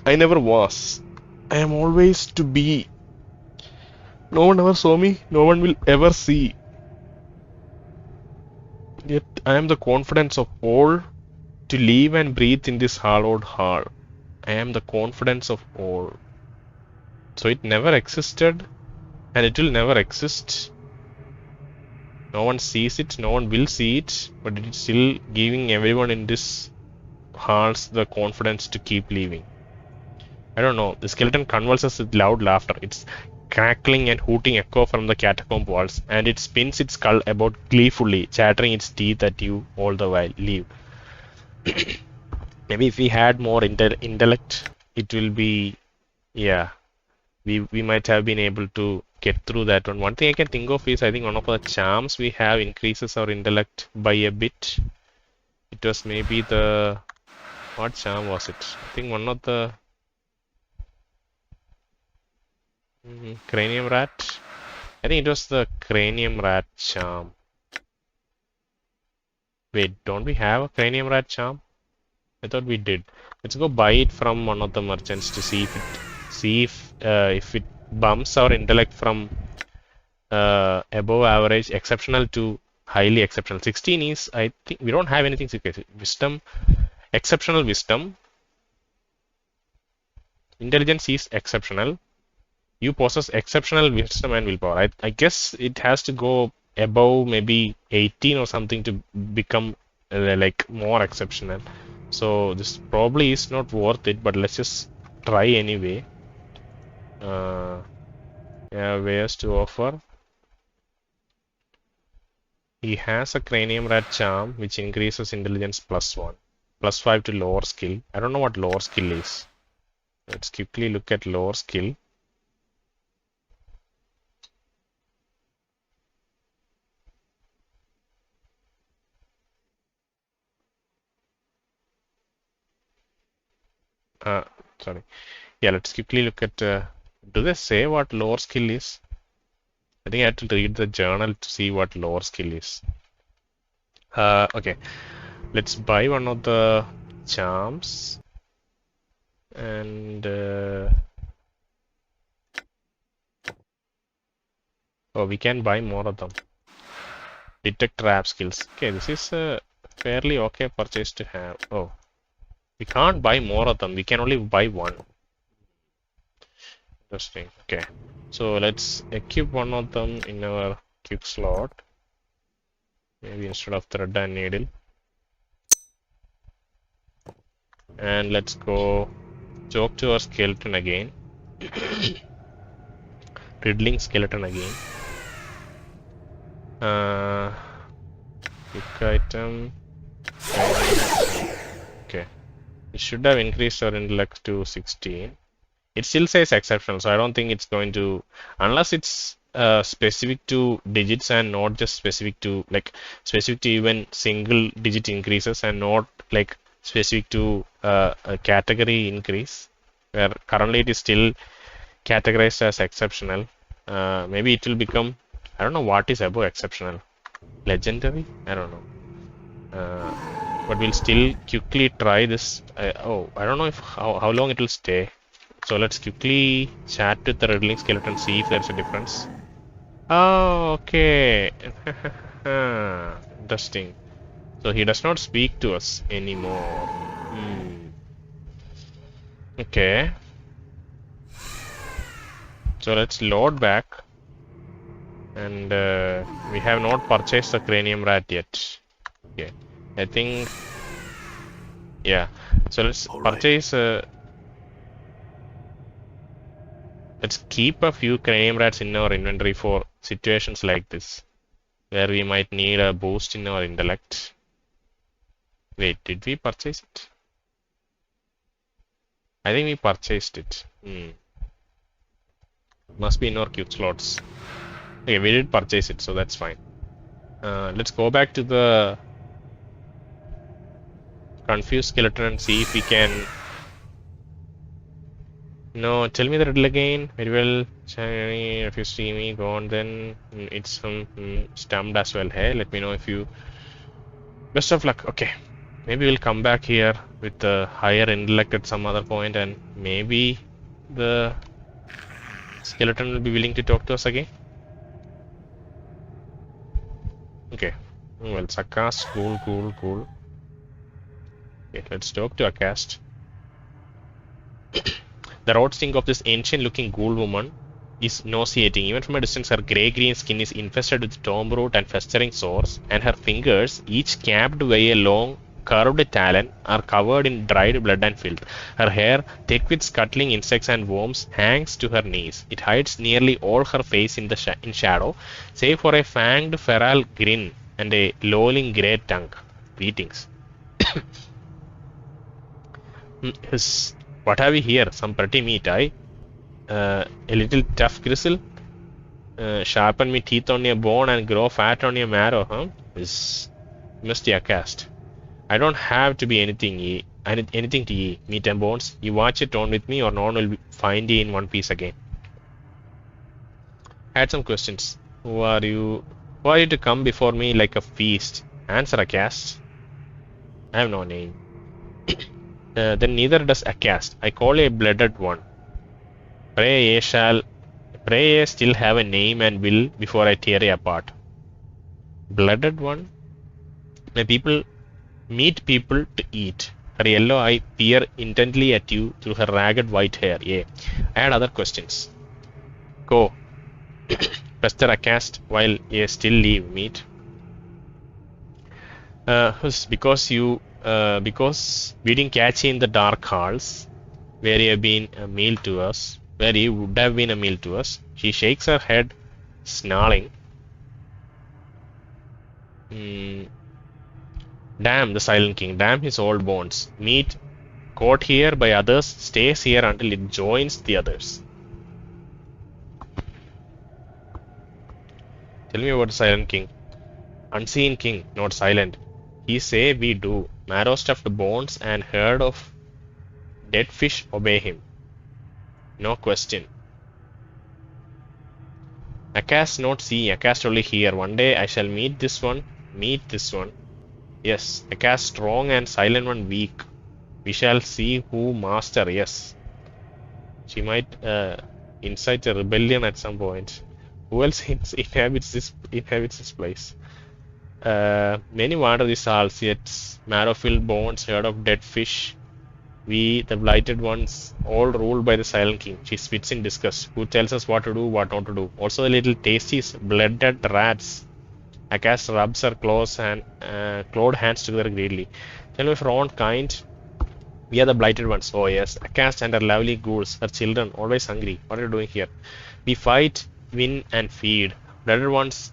I never was. I am always to be. No one ever saw me. No one will ever see. Yet I am the confidence of all to live and breathe in this hallowed hall. I am the confidence of all. So it never existed and it will never exist. No one sees it, no one will see it, but it is still giving everyone in this halls the confidence to keep living. I don't know. The skeleton convulses with loud laughter. Its crackling and hooting echo from the catacomb walls, and it spins its skull about gleefully, chattering its teeth at you all the while. Leave. Maybe if we had more intellect, it will be, yeah, we might have been able to get through that one. One thing I can think of is I think one of the charms we have increases our intellect by a bit. It was maybe the, what charm was it? I think one of the cranium rat. I think it was the cranium rat charm. Wait, don't we have a cranium rat charm? I thought we did. Let's go buy it from one of the merchants to see if it bumps our intellect from above average exceptional to highly exceptional. 16 is, I think we don't have anything secret. Wisdom, exceptional wisdom. Intelligence is exceptional. You possess exceptional wisdom and willpower. I guess it has to go above maybe 18 or something to become like more exceptional. So this probably is not worth it, but let's just try anyway. wares to offer. He has a cranium rat charm which increases intelligence +1, +5 to lower skill. I don't know what lower skill is. Let's quickly look at lower skill. Sorry. Yeah, let's quickly look at. Do they say what lower skill is? I think I had to read the journal to see what lower skill is. Okay, let's buy one of the charms and oh, we can buy more of them. Detect trap skills. Okay, this is a fairly okay purchase to have. Oh, we can't buy more of them. We can only buy one. Interesting. Okay, so let's equip one of them in our quick slot. Maybe instead of thread and needle. And let's go talk to our skeleton again. Riddling skeleton again. Quick item. Okay. It should have increased our intellect to 16. It still says exceptional, so I don't think it's going to, unless it's specific to digits and not just specific to even single digit increases and not like specific to a category increase, where currently it is still categorized as exceptional. Maybe it will become, I don't know what is above exceptional, legendary, I don't know, but we'll still quickly try this. I don't know if how long it will stay. So let's quickly chat with the riddling skeleton, see if there's a difference. Oh, okay. Interesting. So he does not speak to us anymore. Okay. So let's load back. And we have not purchased the cranium rat yet. Okay. I think... Yeah. So let's purchase... Let's keep a few cranium rats in our inventory for situations like this, where we might need a boost in our intellect. Wait, did we purchase it? I think we purchased it. Must be in our queue slots. Okay, we did purchase it, so that's fine. Let's go back to the confused skeleton and see if we can... No, tell me the riddle again. Very well. If you see me, go on then. It's stumped as well. Hey, let me know if you... Best of luck. Okay. Maybe we'll come back here with the higher intellect at some other point, and maybe the skeleton will be willing to talk to us again. Okay. Well, Sakas, cool. Okay, let's talk to Akast. The road stink of this ancient-looking ghoul woman is nauseating. Even from a distance, her grey-green skin is infested with tomb root and festering sores, and her fingers, each capped by a long, curved talon, are covered in dried blood and filth. Her hair, thick with scuttling insects and worms, hangs to her knees. It hides nearly all her face in shadow, save for a fanged feral grin and a lolling grey tongue. Greetings. What have we here? Some pretty meat, a little tough gristle. Sharpen me teeth on your bone and grow fat on your marrow, huh? This must be a cast. I don't have to be anything to ye, meat and bones. You watch it on with me, or no one will find ye in one piece again. I had some questions. Who are you? Who are you to come before me like a feast? Answer, Akast. I have no name. Then neither does Akast. I call a blooded one. Pray ye still have a name and will before I tear ye apart. Blooded one? Meet people to eat. Her yellow eye peer intently at you through her ragged white hair. Yeah. I had other questions. Go. Pester Akast while ye still leave meat. Because we didn't catch you in the dark halls where you have been a meal to us. where he would have been a meal to us. She shakes her head, snarling. Damn the Silent King, damn his old bones. Meat caught here by others stays here until it joins the others. Tell me about the Silent King. Unseen king, not silent. He say we do. Marrow stuffed bones and herd of dead fish obey him. No question. Akast not see, Akast only hear. One day I shall meet this one. Yes, Akast strong and silent one weak. We shall see who master, yes. She might incite a rebellion at some point. Who else inhabits this place? Many wander these halls, yet marrow-filled bones, herd of dead fish. We, the blighted ones, all ruled by the Silent King. She spits in disgust. Who tells us what to do, what not to do? Also the little tasties, blooded rats. Akast rubs her clawed hands together greedily. Tell me of her own kind. We are the blighted ones. Oh yes. Akast and her lovely ghouls, her children, always hungry. What are you doing here? We fight, win, and feed. Blooded ones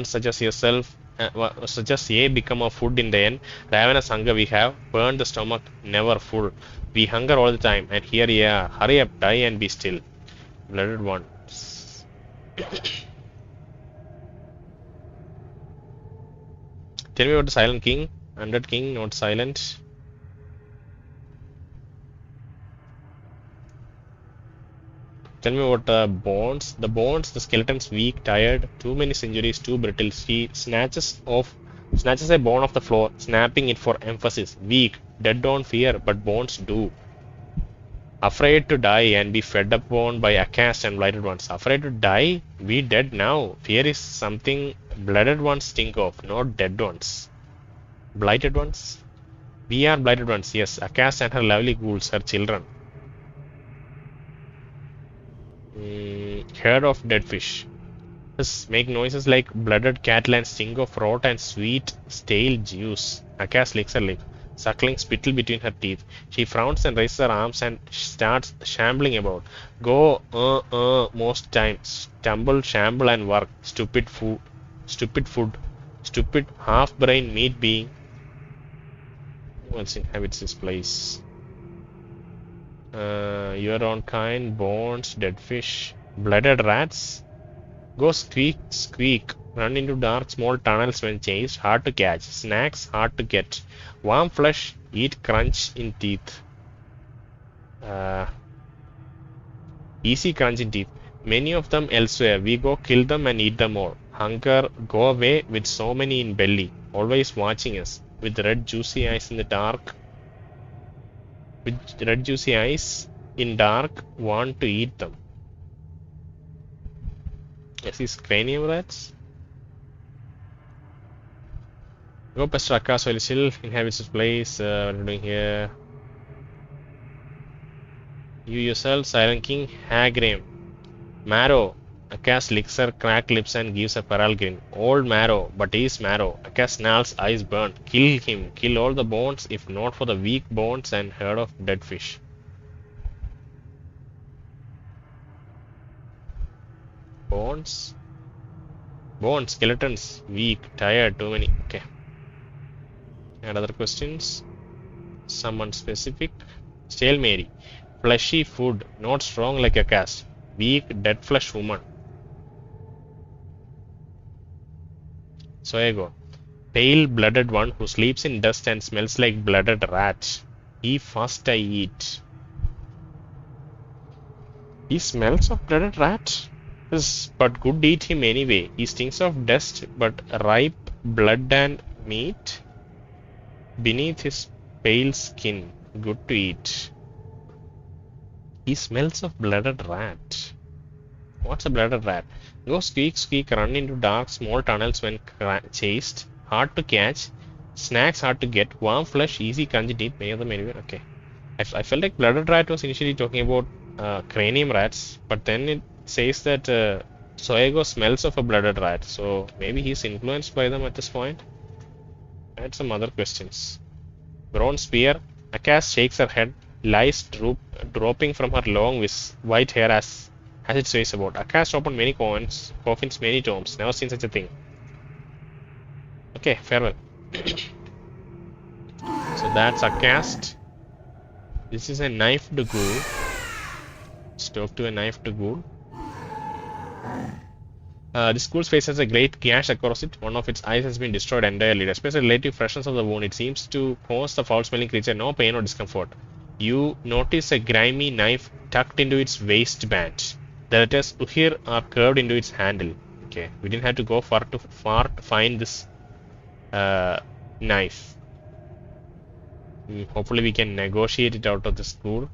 such as yourself, such as ye, become our food in the end. Ravenous hunger we have, burned the stomach, never full. We hunger all the time, and here ye are. Hurry up, die and be still. Blooded ones. Tell me about the Silent King. Undead King, not silent. Tell me about bones. The bones, the skeleton's weak, tired, too many centuries, too brittle. She snatches a bone off the floor, snapping it for emphasis. Weak, dead don't fear, but bones do. Afraid to die and be fed upon by Akast and blighted ones. Afraid to die? We dead now. Fear is something blooded ones think of, not dead ones. Blighted ones? We are blighted ones, yes. Akast and her lovely ghouls, her children. Herd of dead fish. Just make noises like blooded cattle and sting of rot and sweet stale juice. Akast licks her lip, suckling spittle between her teeth. She frowns and raises her arms and starts shambling about. Go, most times. Stumble, shamble, and work. Stupid food. Stupid half-brain meat being. Who else inhabits this place? Your own kind, bones, dead fish, blooded rats. Go squeak, squeak. Run into dark, small tunnels when chased. Hard to catch. Snacks, hard to get. Warm flesh, eat crunch in teeth. Easy crunch in teeth. Many of them elsewhere. We go kill them and eat them all. Hunger, go away with so many in belly. Always watching us. With red juicy eyes in the dark. With red juicy eyes in dark, want to eat them. Yes, these cranium rats. Go past Akast while still inhabits this place. What are you doing here? You yourself, Silent King, Hargrimm. Marrow. Akast licks her cracked lips and gives a feral grin. Old Marrow, but he's Marrow. Akast snarls, eyes burnt. Kill him. Kill all the bones, if not for the weak bones and herd of dead fish. Bones? Bones, skeletons, weak, tired, too many. Okay. And other questions? Someone specific? Stale Mary. Fleshy food, not strong like Akast. Weak, dead flesh woman. Soego. Pale blooded one who sleeps in dust and smells like blooded rat. He first I eat. He smells of blooded rat? Yes, but good eat him anyway. He stinks of dust, but ripe blood and meat beneath his pale skin. Good to eat. He smells of blooded rat. What's a blooded rat? Go squeak, squeak, run into dark, small tunnels when chased. Hard to catch. Snacks hard to get. Warm flesh, easy crunch to eat. Many of them anywhere. Okay. I felt like blooded rat was initially talking about cranium rats, but then it says that Soego smells of a blooded rat. So maybe he's influenced by them at this point. I had some other questions. Bronze spear. Akast shakes her head. lies dropping from her long white hair as it sways about. Akast opened many coffins, many tombs. Never seen such a thing. Okay, farewell. So that's Akast. This is a knifed ghoul. Talk to a knifed ghoul. This ghoul's face has a great gash across it. One of its eyes has been destroyed entirely. Despite the relative freshness of the wound, it seems to cause the foul-smelling creature no pain or discomfort. You notice a grimy knife tucked into its waistband. The letters Uhir are curved into its handle. Okay, we didn't have to go far to find this knife. Hopefully we can negotiate it out of the school,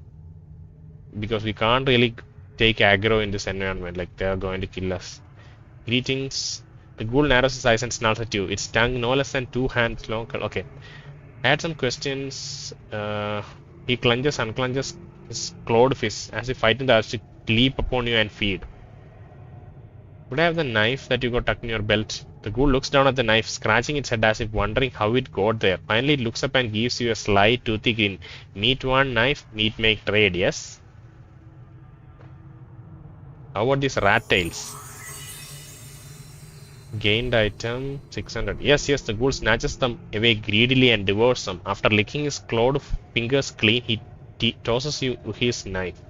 because we can't really take aggro in this environment, like they are going to kill us. Greetings. The ghoul narrows his eyes and snarls at you. Its tongue no less than 2 hands long. Okay. I had some questions. He clunges, unclunges his clawed fist as if fighting the urge to leap upon you and feed. Would I have the knife that you got tucked in your belt? The ghoul looks down at the knife, scratching its head as if wondering how it got there. Finally, it looks up and gives you a sly, toothy grin. Meat one knife, meat make trade, yes? How about these rat tails? Gained item 600. Yes, the ghoul snatches them away greedily and devours them. After licking his clawed fingers clean, he tosses you his knife.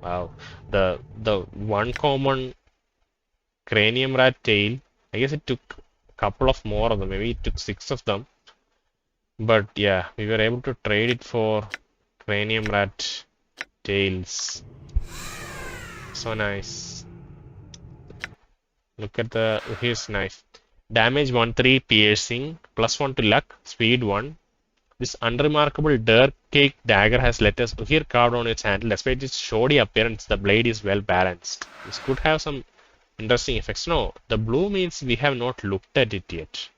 Wow. The one common cranium rat tail, I guess it took a couple of more of them. Maybe it took 6 of them. But yeah, we were able to trade it for cranium rat tails. So nice. Look at his knife. Damage 1-3 piercing, +1 to luck, speed 1. This unremarkable dirt cake dagger has letters here carved on its handle. Despite its shoddy appearance, the blade is well balanced. This could have some interesting effects. No, the blue means we have not looked at it yet.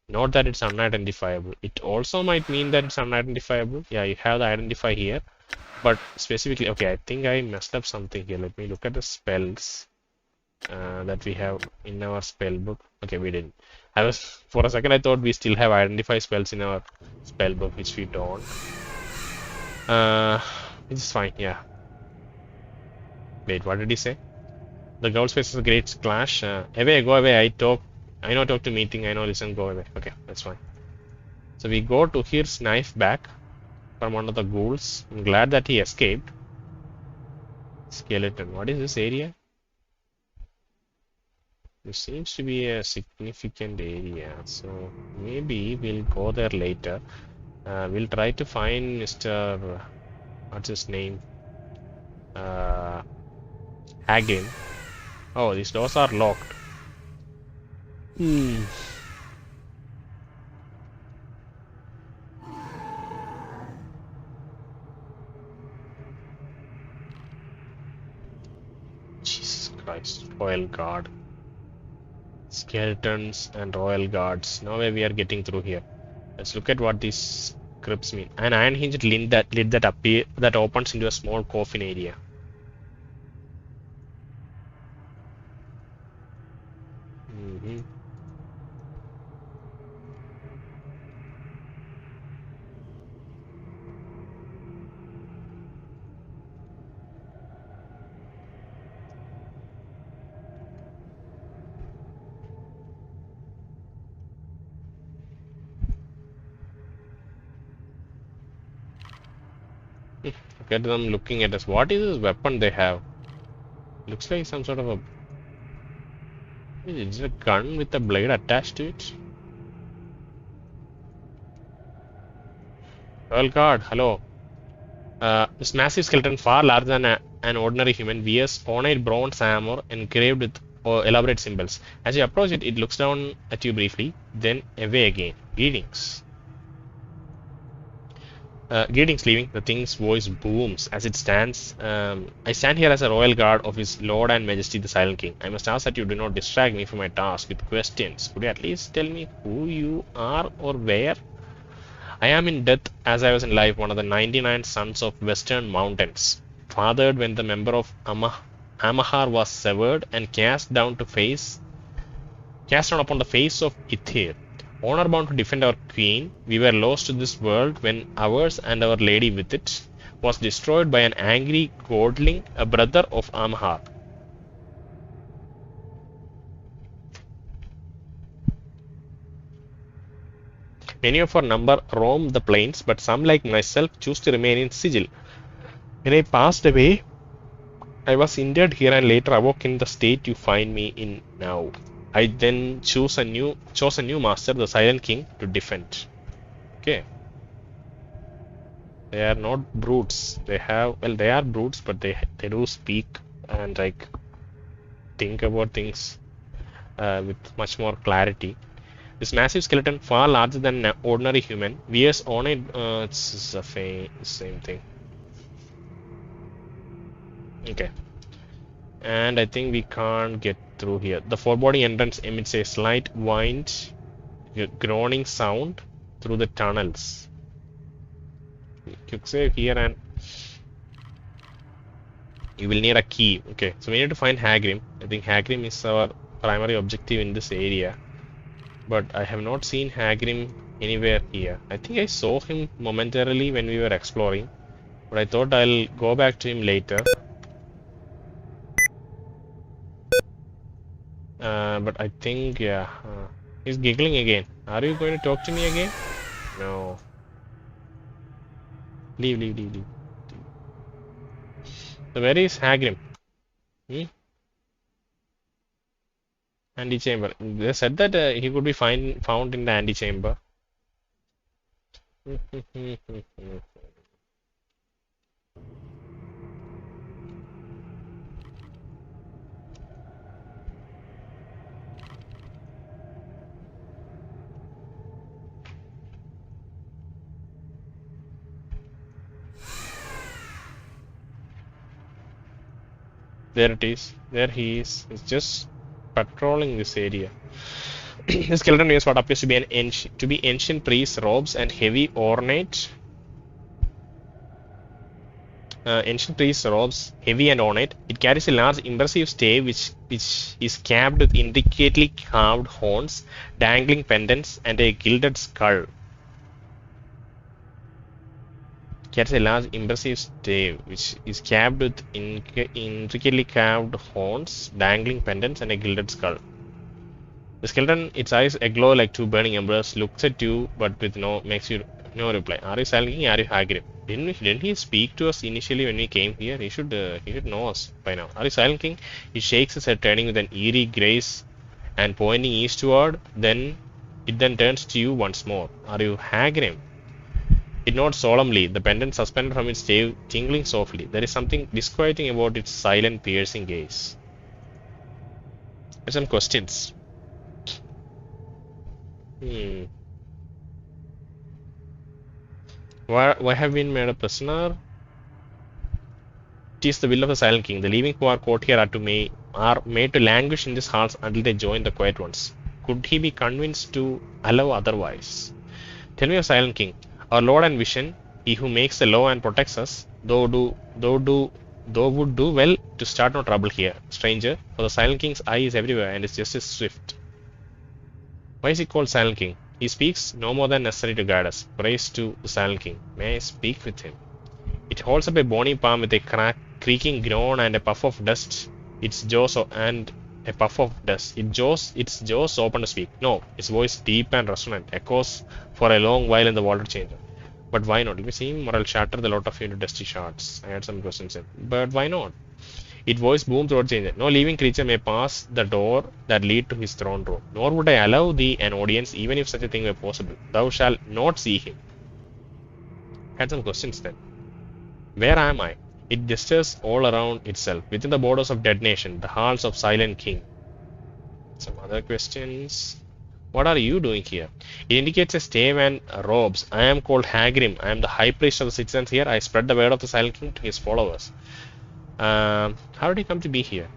Not that it's unidentifiable. It also might mean that it's unidentifiable. Yeah, you have the identify here. But specifically, okay, I think I messed up something here. Let me look at the spells that we have in our spell book. Okay, we didn't. For a second I thought we still have identify spells in our spell book, which we don't. Which is fine, yeah. Wait, what did he say? The ghoul's face is a great clash. Away, go away. I know talk to meeting. I know listen, go away. Okay, that's fine. So we go to his knife back from one of the ghouls. I'm glad that he escaped. Skeleton. What is this area? This seems to be a significant area, so maybe we'll go there later. We'll try to find Mr. What's his name? Hargrimm. Oh, these doors are locked. Jesus Christ, Royal Guard. Skeletons and royal guards. No way we are getting through here. Let's look at what these scripts mean. An iron hinged lid that opens into a small coffin area. Look at them looking at us. What is this weapon they have? Looks like some sort of a... Is it a gun with a blade attached to it? Royal Guard, hello. This massive skeleton, far larger than an ordinary human, wears ornate bronze armor engraved with elaborate symbols. As you approach it, it looks down at you briefly, then away again. Greetings. Greetings, leaving. The thing's voice booms as it stands. I stand here as a royal guard of His Lord and Majesty the Silent King. I must ask that you do not distract me from my task with questions. Could you at least tell me who you are or where? I am in death as I was in life, one of the 99 sons of Western Mountains, fathered when the member of Amahar was severed and cast down upon the face of Ithir. Honor bound to defend our queen, we were lost to this world when ours and our lady with it was destroyed by an angry godling, a brother of Amhar. Many of our number roam the plains, but some, like myself, choose to remain in sigil. When I passed away, I was interred here and later awoke in the state you find me in now. I then chose a new master, the Silent King, to defend. Okay. They are not brutes. They are brutes, but they do speak and like think about things with much more clarity. This massive skeleton, far larger than an ordinary human, wears on it. It's the same thing. Okay. And I think we can't get through here. The foreboding entrance emits a slight whined, groaning sound through the tunnels. Quick save here and you will need a key. Okay, so we need to find Hargrimm. I think Hargrimm is our primary objective in this area. But I have not seen Hargrimm anywhere here. I think I saw him momentarily when we were exploring. But I thought I'll go back to him later. But I think, yeah, he's giggling again. Are you going to talk to me again? No. Leave. So where is Hargrimm? Antechamber. They said that he could be found in the antechamber. There it is. There he is. He's just patrolling this area. The skeleton wears what appears to be ancient priest's robes and heavy ornate. Ancient priest's robes, heavy and ornate. It carries a large, impressive stave which is capped with intricately carved horns, dangling pendants, and a gilded skull. Carries a large, impressive stave which is capped with intricately carved horns, dangling pendants, and a gilded skull. The skeleton, its eyes aglow like two burning embers, looks at you but makes you no reply. Are you Silent King? Are you Hargrimm? Didn't he speak to us initially when we came here? He should know us by now. Are you Silent King? He shakes his head, turning with an eerie grace and pointing eastward. It then turns to you once more. Are you Hargrimm? It nods solemnly, the pendant suspended from its stave tingling softly. There is something disquieting about its silent, piercing gaze. There's some questions. Why have we been made a prisoner? It is the will of the Silent King. The living who are caught here are made to languish in these halls until they join the quiet ones. Could he be convinced to allow otherwise? Tell me, O Silent King, our Lord and Vision, he who makes the law and protects us, though would do well to start no trouble here, stranger, for the Silent King's eye is everywhere and his justice swift. Why is he called Silent King? He speaks no more than necessary to guide us. Praise to the Silent King. May I speak with him? It holds up a bony palm with a creaking groan and a puff of dust. Its jaws open to speak. No, its voice deep and resonant, echoes for a long while in the water chamber. But why not? Let me see. Or I'll shatter the lot of you into dusty shards. I had some questions in. But why not? Its voice boomed throughout the chamber. No living creature may pass the door that lead to his throne room. Nor would I allow thee an audience, even if such a thing were possible. Thou shalt not see him. I had some questions then. Where am I? It gestures all around itself, within the borders of Dead Nation, the halls of Silent King. Some other questions. What are you doing here? It indicates a stave and robes. I am called Hargrimm. I am the high priest of the citizens here. I spread the word of the Silent King to his followers. How did he come to be here?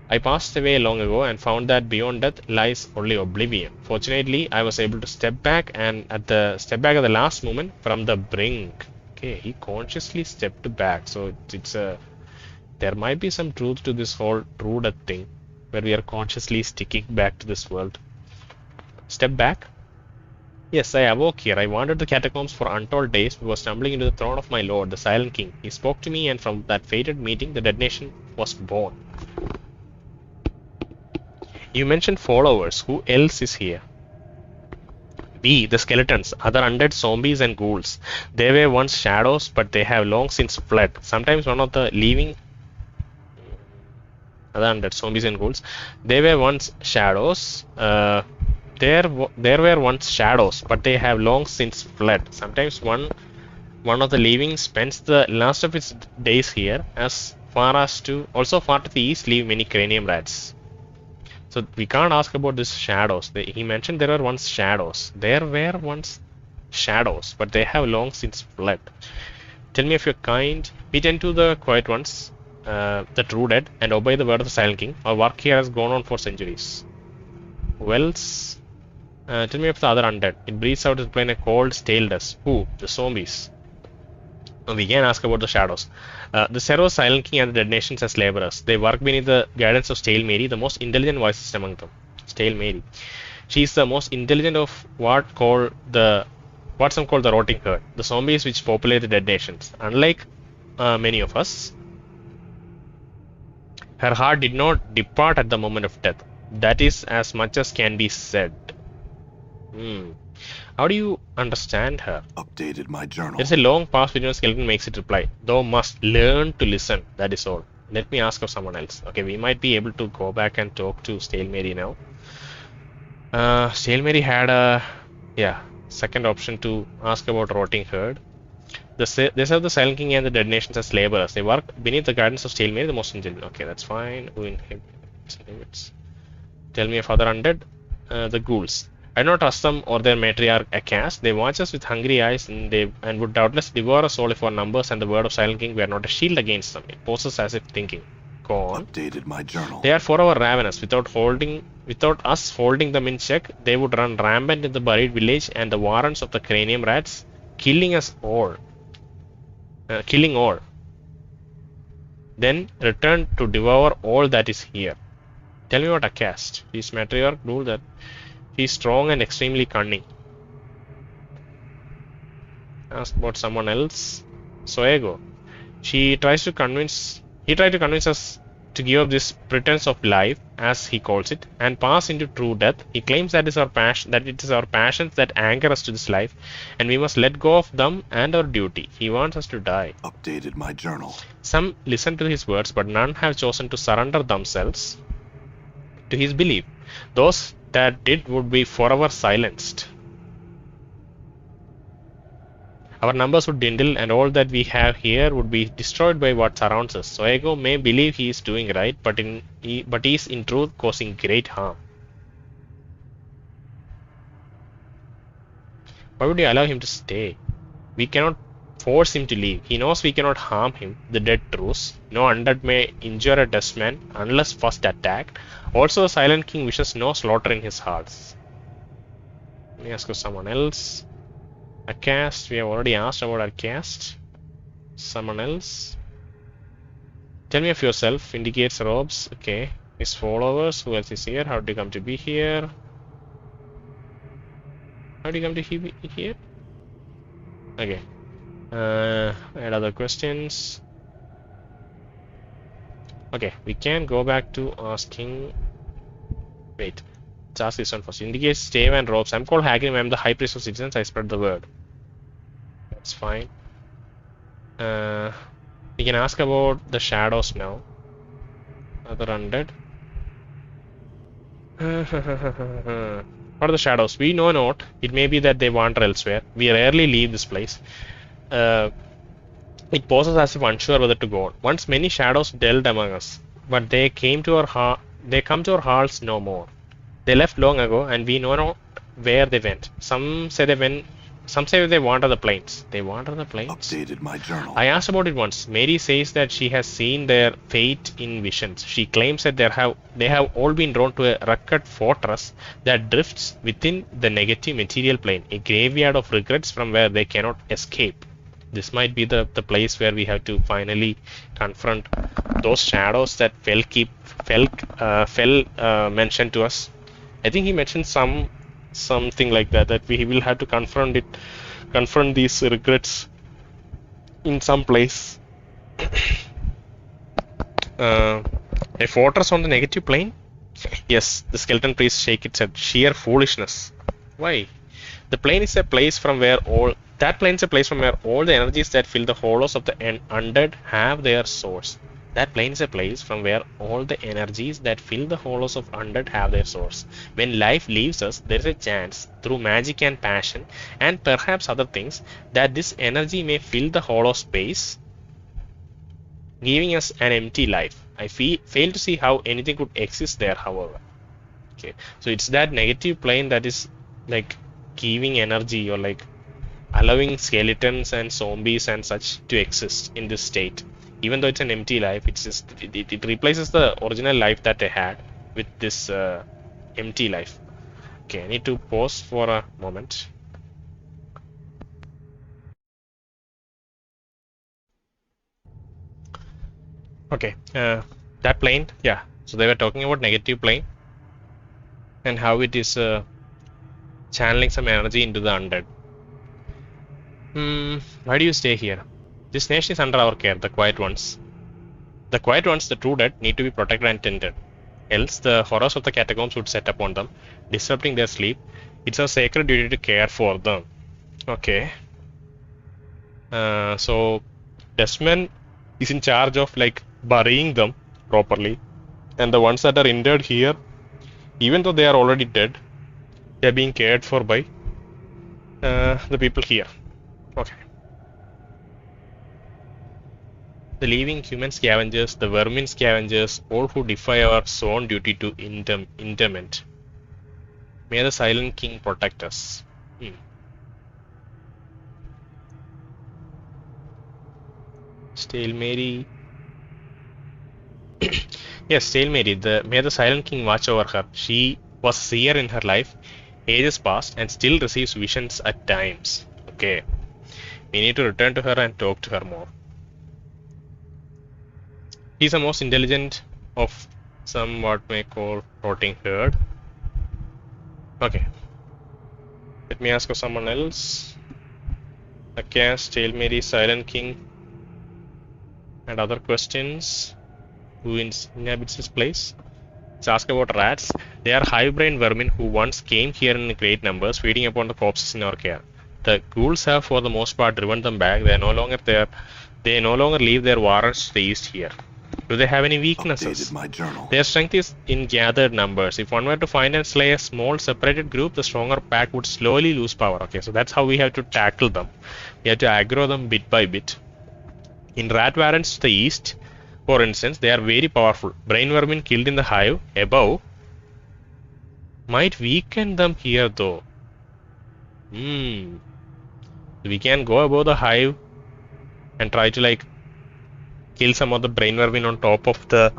I passed away long ago and found that beyond death lies only oblivion. Fortunately, I was able to step back at the last moment from the brink. Okay, he consciously stepped back. So there might be some truth to this whole true death thing, where we are consciously sticking back to this world. Step back. Yes, I awoke here. I wandered the catacombs for untold days before stumbling into the throne of my lord, the Silent King. He spoke to me, and from that fated meeting, the dead nation was born. You mentioned followers. Who else is here? We, the skeletons, other undead zombies and ghouls. They were once shadows, but they have long since fled. Sometimes one of the leaving other undead zombies and ghouls. They were once shadows. There were once shadows, but they have long since fled. Sometimes one of the living spends the last of its days here, as far as to also far to the east live many cranium rats. So we can't ask about these shadows. He mentioned there were once shadows. There were once shadows, but they have long since fled. Tell me if you're kind. We tend to the quiet ones, the true dead, and obey the word of the Silent King. Our work here has gone on for centuries. Wells, tell me of the other undead. It breathes out its plane a cold, stale dust. Who? The zombies. We can ask about the shadows. The Zero Silent King and the Dead Nations as laborers. They work beneath the guidance of Stale Mary, the most intelligent wisest among them. Stale Mary. She is the most intelligent of what some call the rotting herd, the zombies which populate the Dead Nations. Unlike many of us, her heart did not depart at the moment of death. That is as much as can be said. How do you understand her? Updated my journal. There's a long pause between a skeleton makes it reply. Thou must learn to listen. That is all. Let me ask of someone else. Okay, we might be able to go back and talk to Stale Mary now. Stale Mary had a second option to ask about rotting herd. They serve the Silent King and the Dead Nations as laborers. They work beneath the guidance of Stale Mary, the most intelligent. Okay, that's fine. Who inhibits? Tell me of other undead. The ghouls. I do not trust them or their matriarch Akas. They watch us with hungry eyes and would doubtless devour us all if our numbers and the word of Silent King were not a shield against them. It poses as if thinking. Go on. Updated my journal. They are forever ravenous. Without us holding them in check, they would run rampant in the buried village and the warrens of the cranium rats, killing us all. Killing all. Then return to devour all that is here. Tell me what Akas. His matriarch rule that he is strong and extremely cunning. Ask about someone else. Soego. He tried to convince us to give up this pretense of life, as he calls it, and pass into true death. He claims that it is our passions that anchor us to this life, and we must let go of them and our duty. He wants us to die. Updated my journal. Some listen to his words, but none have chosen to surrender themselves to his belief. Those that did would be forever silenced. Our numbers would dwindle, and all that we have here would be destroyed by what surrounds us. Soego may believe he is doing right, but he is in truth causing great harm. Why would you allow him to stay? We cannot force him to leave. He knows we cannot harm him. The dead truce. No undead may injure a dustman unless first attacked. Also, the Silent King wishes no slaughter in his hearts. Let me ask you someone else. Akas, we have already asked about Akas. Someone else. Tell me of yourself. Indicates robes. Okay. His followers. Who else is here? How did you come to be here? How did you come to be here? Okay. And other questions. Okay, we can go back to asking. Wait, let's ask this one first. Indicates stave and ropes. I'm called Hargrimm. I'm the high priest of citizens. I spread the word. That's fine. We can ask about the shadows now. Other undead. What are the shadows? We know not. It may be that they wander elsewhere. We rarely leave this place. It poses as if unsure whether to go on. Once many shadows dwelled among us, but they come to our halls no more. They left long ago, and we know not where they went. Some say they wander the plains. They wander the plains? Updated my journal. I asked about it once. Mary says that she has seen their fate in visions. She claims that they have all been drawn to a rugged fortress that drifts within the negative material plane, a graveyard of regrets from where they cannot escape. This might be the place where we have to finally confront those shadows that fell mentioned to us. I think he mentioned some something like that. That we will have to confront these regrets in some place. A fortress on the negative plane? Yes, the skeleton priest shake its head. Sheer foolishness. Why? The plane is a place from where all that plane is a place from where all the energies that fill the hollows of the undead have their source. That plane is a place from where all the energies that fill the hollows of undead have their source. When life leaves us, there is a chance, through magic and passion, and perhaps other things, that this energy may fill the hollow space, giving us an empty life. I fail to see how anything could exist there, however. Okay, so it's that negative plane that is like giving energy or like allowing skeletons and zombies and such to exist in this state. Even though it's an empty life, it's just it replaces the original life that they had with this empty life. Okay, I need to pause for a moment. Okay, that plane, yeah. So they were talking about negative plane and how it is channeling some energy into the undead. Why do you stay here? This nation is under our care, the quiet ones. The quiet ones, the true dead, need to be protected and tended. Else, the horrors of the catacombs would set upon them, disrupting their sleep. It's our sacred duty to care for them. Okay. So, Desmond is in charge of like burying them properly. And the ones that are interred here, even though they are already dead, they're being cared for by the people here. Okay. The living human scavengers, the vermin scavengers, all who defy our sworn duty to interment. May the Silent King protect us. Stale Mary. Yes, Stale Mary. May the Silent King watch over her. She was a seer in her life, ages past, and still receives visions at times. Okay. We need to return to her and talk to her more. He's the most intelligent of some what may call rotting herd. Okay. Let me ask of someone else. Okay, Stale Mary, Silent King, and other questions. Who inhabits this place? Let's ask about rats. They are hive-brained vermin who once came here in great numbers, feeding upon the corpses in our care. The ghouls have, for the most part, driven them back. They are no longer there. They no longer leave their warrants to the east here. Do they have any weaknesses? Their strength is in gathered numbers. If one were to find and slay a small separated group, the stronger pack would slowly lose power. Okay, so that's how we have to tackle them. We have to aggro them bit by bit. In rat warrants to the east, for instance, they are very powerful. Brain vermin killed in the hive above might weaken them here though. We can go above the hive and try to like kill some of the brain vermin on top of the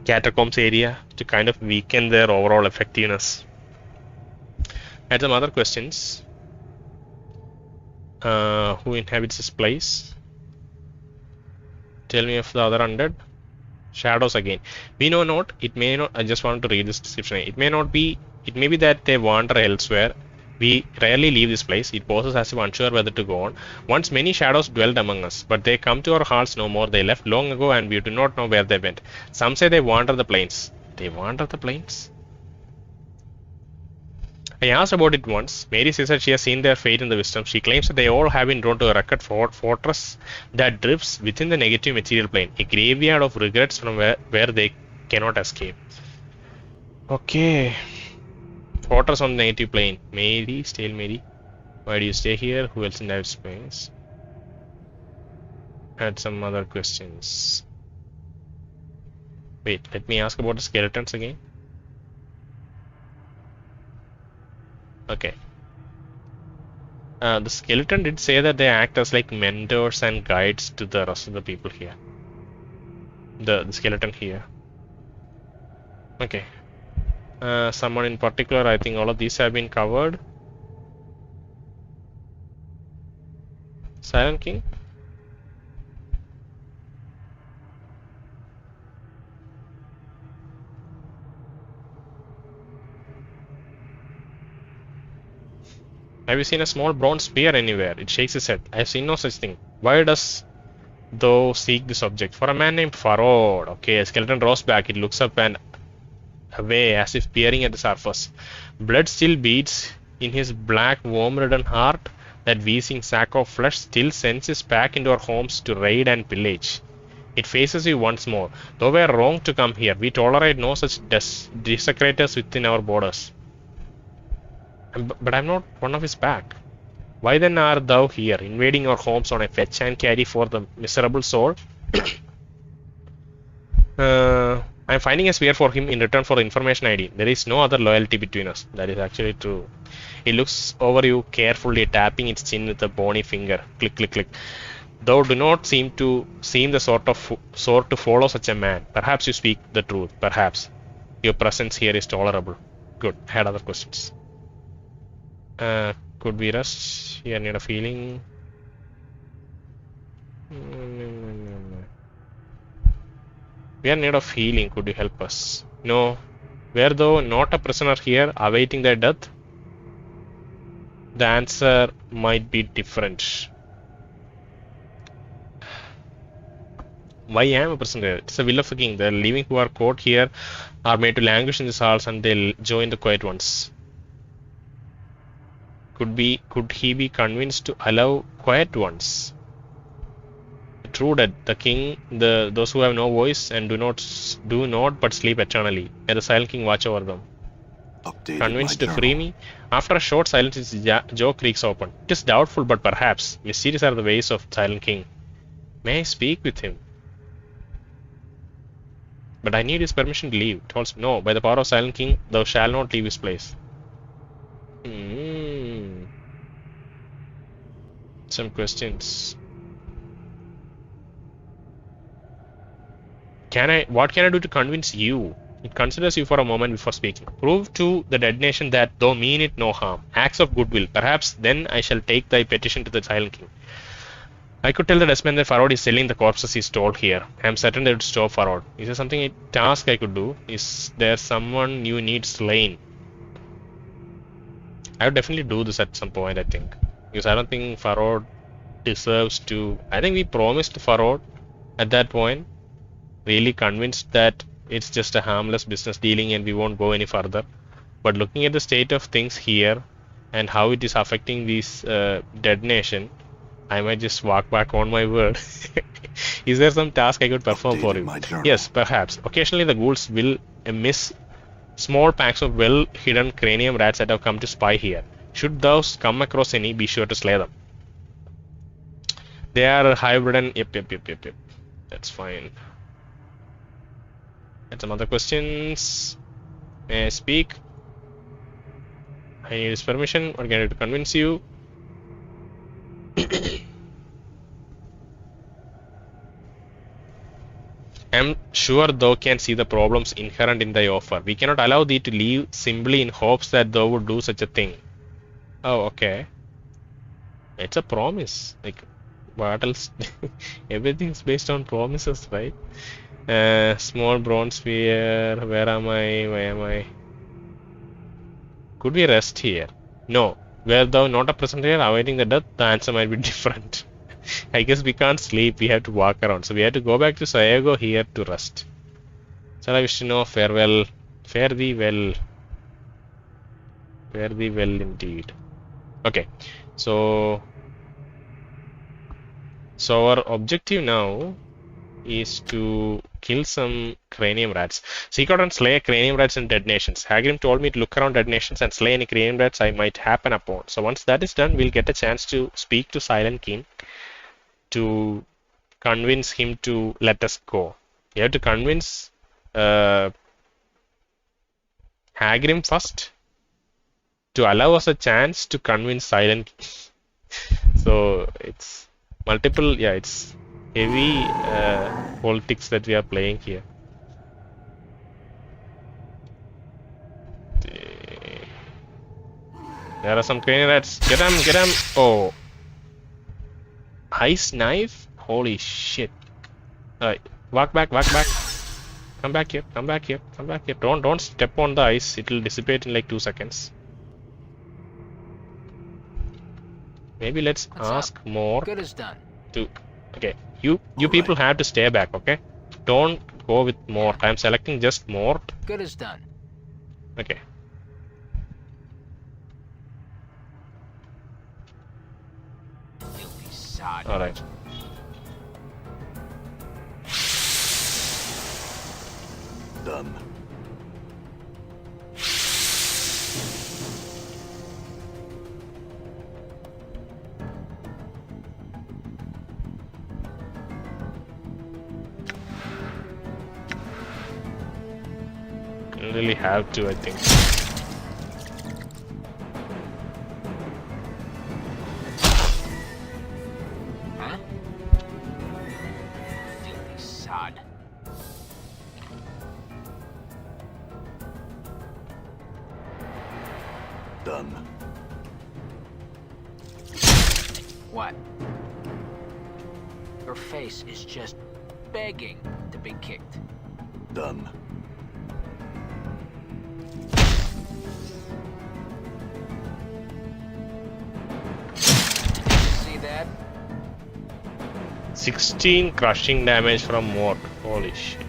catacombs area to kind of weaken their overall effectiveness. And some other questions. Who inhabits this place? Tell me of the other undead. Shadows again. We know not. It may not. I just wanted to read this description. It may not be. It may be that they wander elsewhere. We rarely leave this place. It poses as if unsure whether to go on. Once many shadows dwelled among us, but they come to our hearts no more. They left long ago, and we do not know where they went. Some say they wander the plains. They wander the plains? I asked about it once. Mary says that she has seen their fate in the wisdom. She claims that they all have been drawn to a rugged fortress that drifts within the negative material plane, a graveyard of regrets from where they cannot escape. Okay. Fortress on the negative plane. Mary, Stale Mary. Why do you stay here? Who else in that space? Had some other questions. Wait, let me ask about the skeletons again. Okay. The skeleton did say that they act as like mentors and guides to the rest of the people here. The skeleton here. Okay. Someone in particular, I think all of these have been covered. Silent King? Have you seen a small bronze spear anywhere? It shakes its head. I have seen no such thing. Why does thou seek this object? For a man named Pharod. Okay, a skeleton draws back. It looks up and away as if peering at the surface. Blood still beats in his black, worm-ridden heart. That wheezing sack of flesh still sends his pack into our homes to raid and pillage. It faces you once more. Though we are wrong to come here, we tolerate no such desecrators within our borders. But I'm not one of his pack. Why then art thou here, invading our homes on a fetch and carry for the miserable soul? I'm finding a spear for him in return for the information ID. There is no other loyalty between us. That is actually true. He looks over you carefully, tapping its chin with a bony finger. Click, click, click. Thou do not seem the sort to follow such a man. Perhaps you speak the truth. Perhaps your presence here is tolerable. Good. I had other questions. Could we rest? Here need a feeling. We are in need of healing. Could you help us? No. Were thou not a prisoner here, awaiting thy death? The answer might be different. Why am I a prisoner here? It's the will of the king. The living who are caught here are made to languish in this halls, and they'll join the quiet ones. Could he be convinced to allow quiet ones? True that the king, those who have no voice and do not but sleep eternally. May the silent king watch over them. Convinced to free me? After a short silence, his jaw creaks open. It is doubtful, but perhaps. Mysterious are the ways of silent king. May I speak with him? But I need his permission to leave. It holds no. By the power of silent king, thou shalt not leave his place. Some questions. What can I do to convince you? It considers you for a moment before speaking. Prove to the dead nation that thou mean it no harm. Acts of goodwill. Perhaps then I shall take thy petition to the silent king. I could tell the dustman that Pharod is selling the corpses he stole here. I am certain they would stop Pharod. Is there something a task I could do? Is there someone you need slain? I would definitely do this at some point, I think. Because I don't think Pharod deserves to... I think we promised Pharod at that point. Really convinced that it's just a harmless business dealing and we won't go any further. But looking at the state of things here and how it is affecting this dead nation, I might just walk back on my word. Is there some task I could perform for him? Yes, perhaps. Occasionally the ghouls will miss small packs of well-hidden cranium rats that have come to spy here. Should those come across any, be sure to slay them. They are hybrid and... Yep. That's fine. And some other questions. May I speak? I need his permission. What can I do to convince you? I'm sure thou can see the problems inherent in thy offer. We cannot allow thee to leave simply in hopes that thou would do such a thing. Oh, okay. It's a promise. Like, what else? Everything's based on promises, right? Small bronze sphere. Where am I? Where am I? Could we rest here? No. Were thou not a prisoner here awaiting the death? The answer might be different. I guess we can't sleep. We have to walk around. So we have to go back to Soego here to rest. Shall I wish to know farewell? Fare thee well. Fare thee well indeed. Okay. So our objective now is to kill some cranium rats. Seek out and slay cranium rats in dead nations. Hargrimm told me to look around dead nations and slay any cranium rats I might happen upon. So once that is done, we'll get a chance to speak to Silent King to convince him to let us go. You have to convince Hargrimm first to allow us a chance to convince Silent King. So it's multiple, yeah, it's heavy politics that we are playing here. There are some cranium rats. Get them! Oh, ice knife! Holy shit! Walk back! Come back here! Don't step on the ice. It will dissipate in like 2 seconds. Maybe let's What's ask up? more Good as done. to. Okay, you All people right. have to stay back. Okay, don't go with more. Yeah. I'm selecting just more. Good as done. Okay. Filthy sod. All right. Done. You really have to, I think. Huh? Filthy sod. Done. What? Your face is just begging to be kicked. Done. See that? 16 crushing damage from Mort. Holy shit.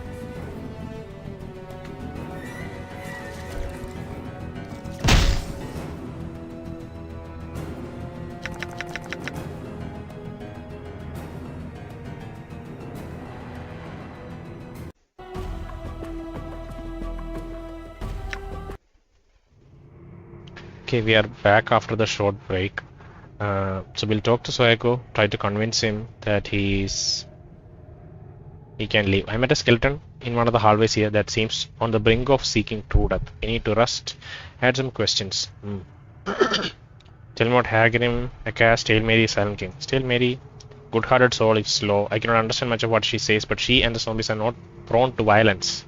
Okay, we are back after the short break. So we'll talk to Soego, try to convince him that he can leave. I met a skeleton in one of the hallways here that seems on the brink of seeking true death. We need to rest. I had some questions. Tell me about Hargrimm, Akas, Tail Mary, Silent King. Tail Mary, good-hearted soul if slow. I cannot understand much of what she says, but she and the zombies are not prone to violence.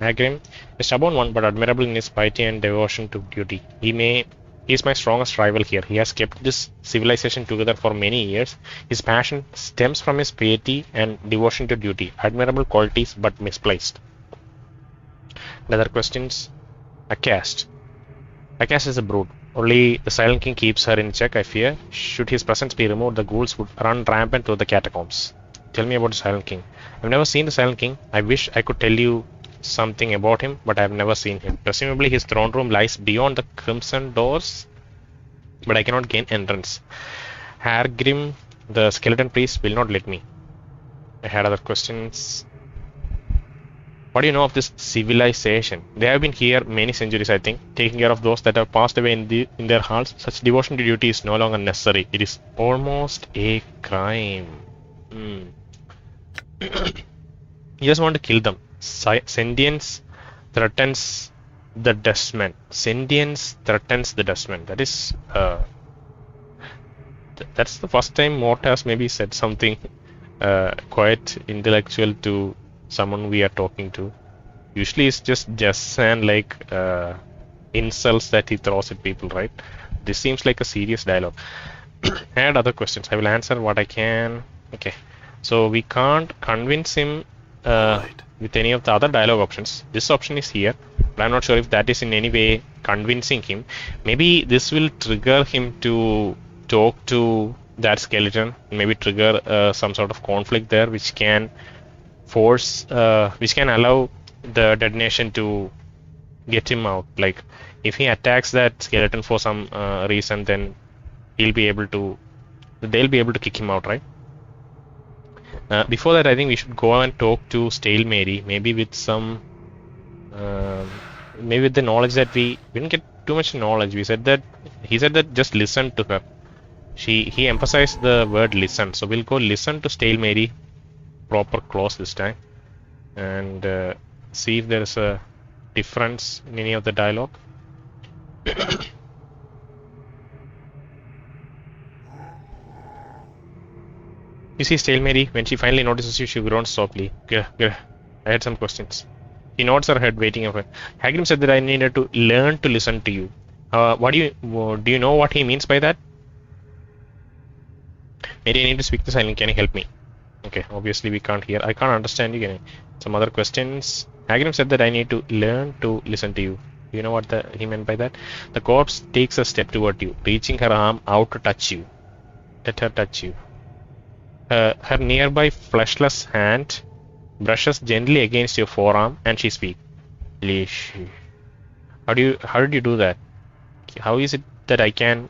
Hargrimm, a stubborn one, but admirable in his piety and devotion to duty. He is my strongest rival here. He has kept this civilization together for many years. His passion stems from his piety and devotion to duty. Admirable qualities, but misplaced. And other questions? Akas is a brood. Only the Silent King keeps her in check, I fear. Should his presence be removed, the ghouls would run rampant through the catacombs. Tell me about the Silent King. I've never seen the Silent King. I wish I could tell you something about him, but I've never seen him. Presumably his throne room lies beyond the crimson doors, but I cannot gain entrance. Hargrimm, the skeleton priest, will not let me. I had other questions. What do you know of this civilization? They have been here many centuries, I think, taking care of those that have passed away in their halls. Such devotion to duty is no longer necessary. It is almost a crime. You just want to kill them. Sentience threatens the dustman. Sentience threatens the dustman. That is, that's the first time Mort has maybe said something quite intellectual to someone we are talking to. Usually it's just and like insults that he throws at people, right? This seems like a serious dialogue. I had other questions. I will answer what I can. Okay, so we can't convince him Right. with any of the other dialogue options. This option is here, but I'm not sure if that is in any way convincing him. Maybe this will trigger him to talk to that skeleton, maybe trigger some sort of conflict there, which can allow the detonation to get him out. Like if he attacks that skeleton for some reason, then they'll be able to kick him out, right? Before that, I think we should go and talk to Stale Mary, maybe with some, maybe with the knowledge that we didn't get too much knowledge. He said that just listen to her. He emphasized the word listen, so we'll go listen to Stale Mary, proper close this time, and see if there is a difference in any of the dialogue. You see, Stale Mary, when she finally notices you, she groans softly. I had some questions. She nods her head, waiting for her. Hargrimm said that I needed to learn to listen to you. Do you know what he means by that? Mary, I need to speak to Silent. Can you help me? Okay, obviously we can't hear. I can't understand you. Some other questions. Hargrimm said that I need to learn to listen to you. You know what he meant by that? The corpse takes a step toward you, reaching her arm out to touch you. Let her touch you. Her nearby fleshless hand brushes gently against your forearm, and she speaks. Leash. How did you do that? How is it that I can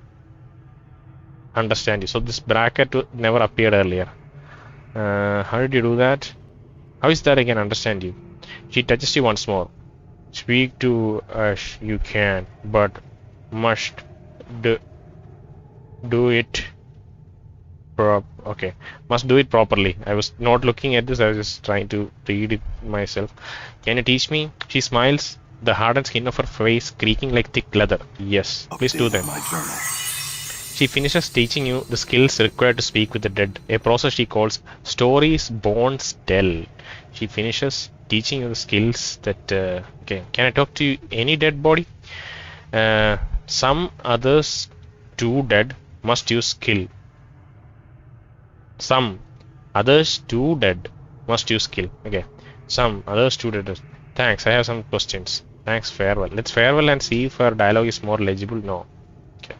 understand you? So this bracket never appeared earlier. How did you do that? How is that I can understand you? She touches you once more. Speak to us you can, but must do it okay. Must do it properly. I was not looking at this, I was just trying to read it myself. Can you teach me? She smiles, the hardened skin of her face creaking like thick leather. Yes, please do them. My journal. She finishes teaching you the skills required to speak with the dead, a process she calls stories bones tell. She finishes teaching you the skills that okay. Can I talk to any dead body? Some others too dead must use skill. Some others too dead must use skill. Okay. Some others too dead. Thanks. I have some questions. Thanks. Farewell. Let's farewell and see if our dialogue is more legible. No. Okay.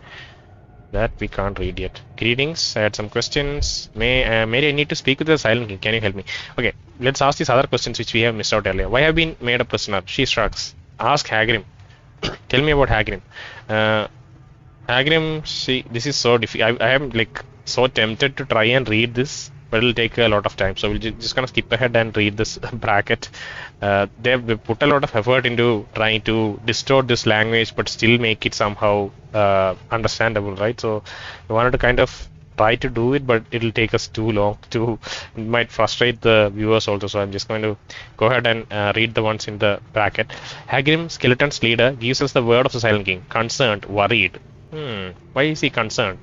That we can't read yet. Greetings. I had some questions. Mary, I need to speak with the Silent King. Can you help me? Okay. Let's ask these other questions which we have missed out earlier. Why have been made a prisoner? She shrugs. Ask Hargrimm. Tell me about Hargrimm. Hargrimm, see, this is so difficult. I am like so tempted to try and read this, but it'll take a lot of time. So we'll just gonna skip ahead and read this bracket. They've put a lot of effort into trying to distort this language, but still make it somehow understandable, right? So we wanted to kind of try to do it, but it'll take us too long. It might frustrate the viewers also. So I'm just going to go ahead and read the ones in the bracket. Hargrimm, Skeleton's leader, gives us the word of the Silent King. Concerned, worried. Why is he concerned?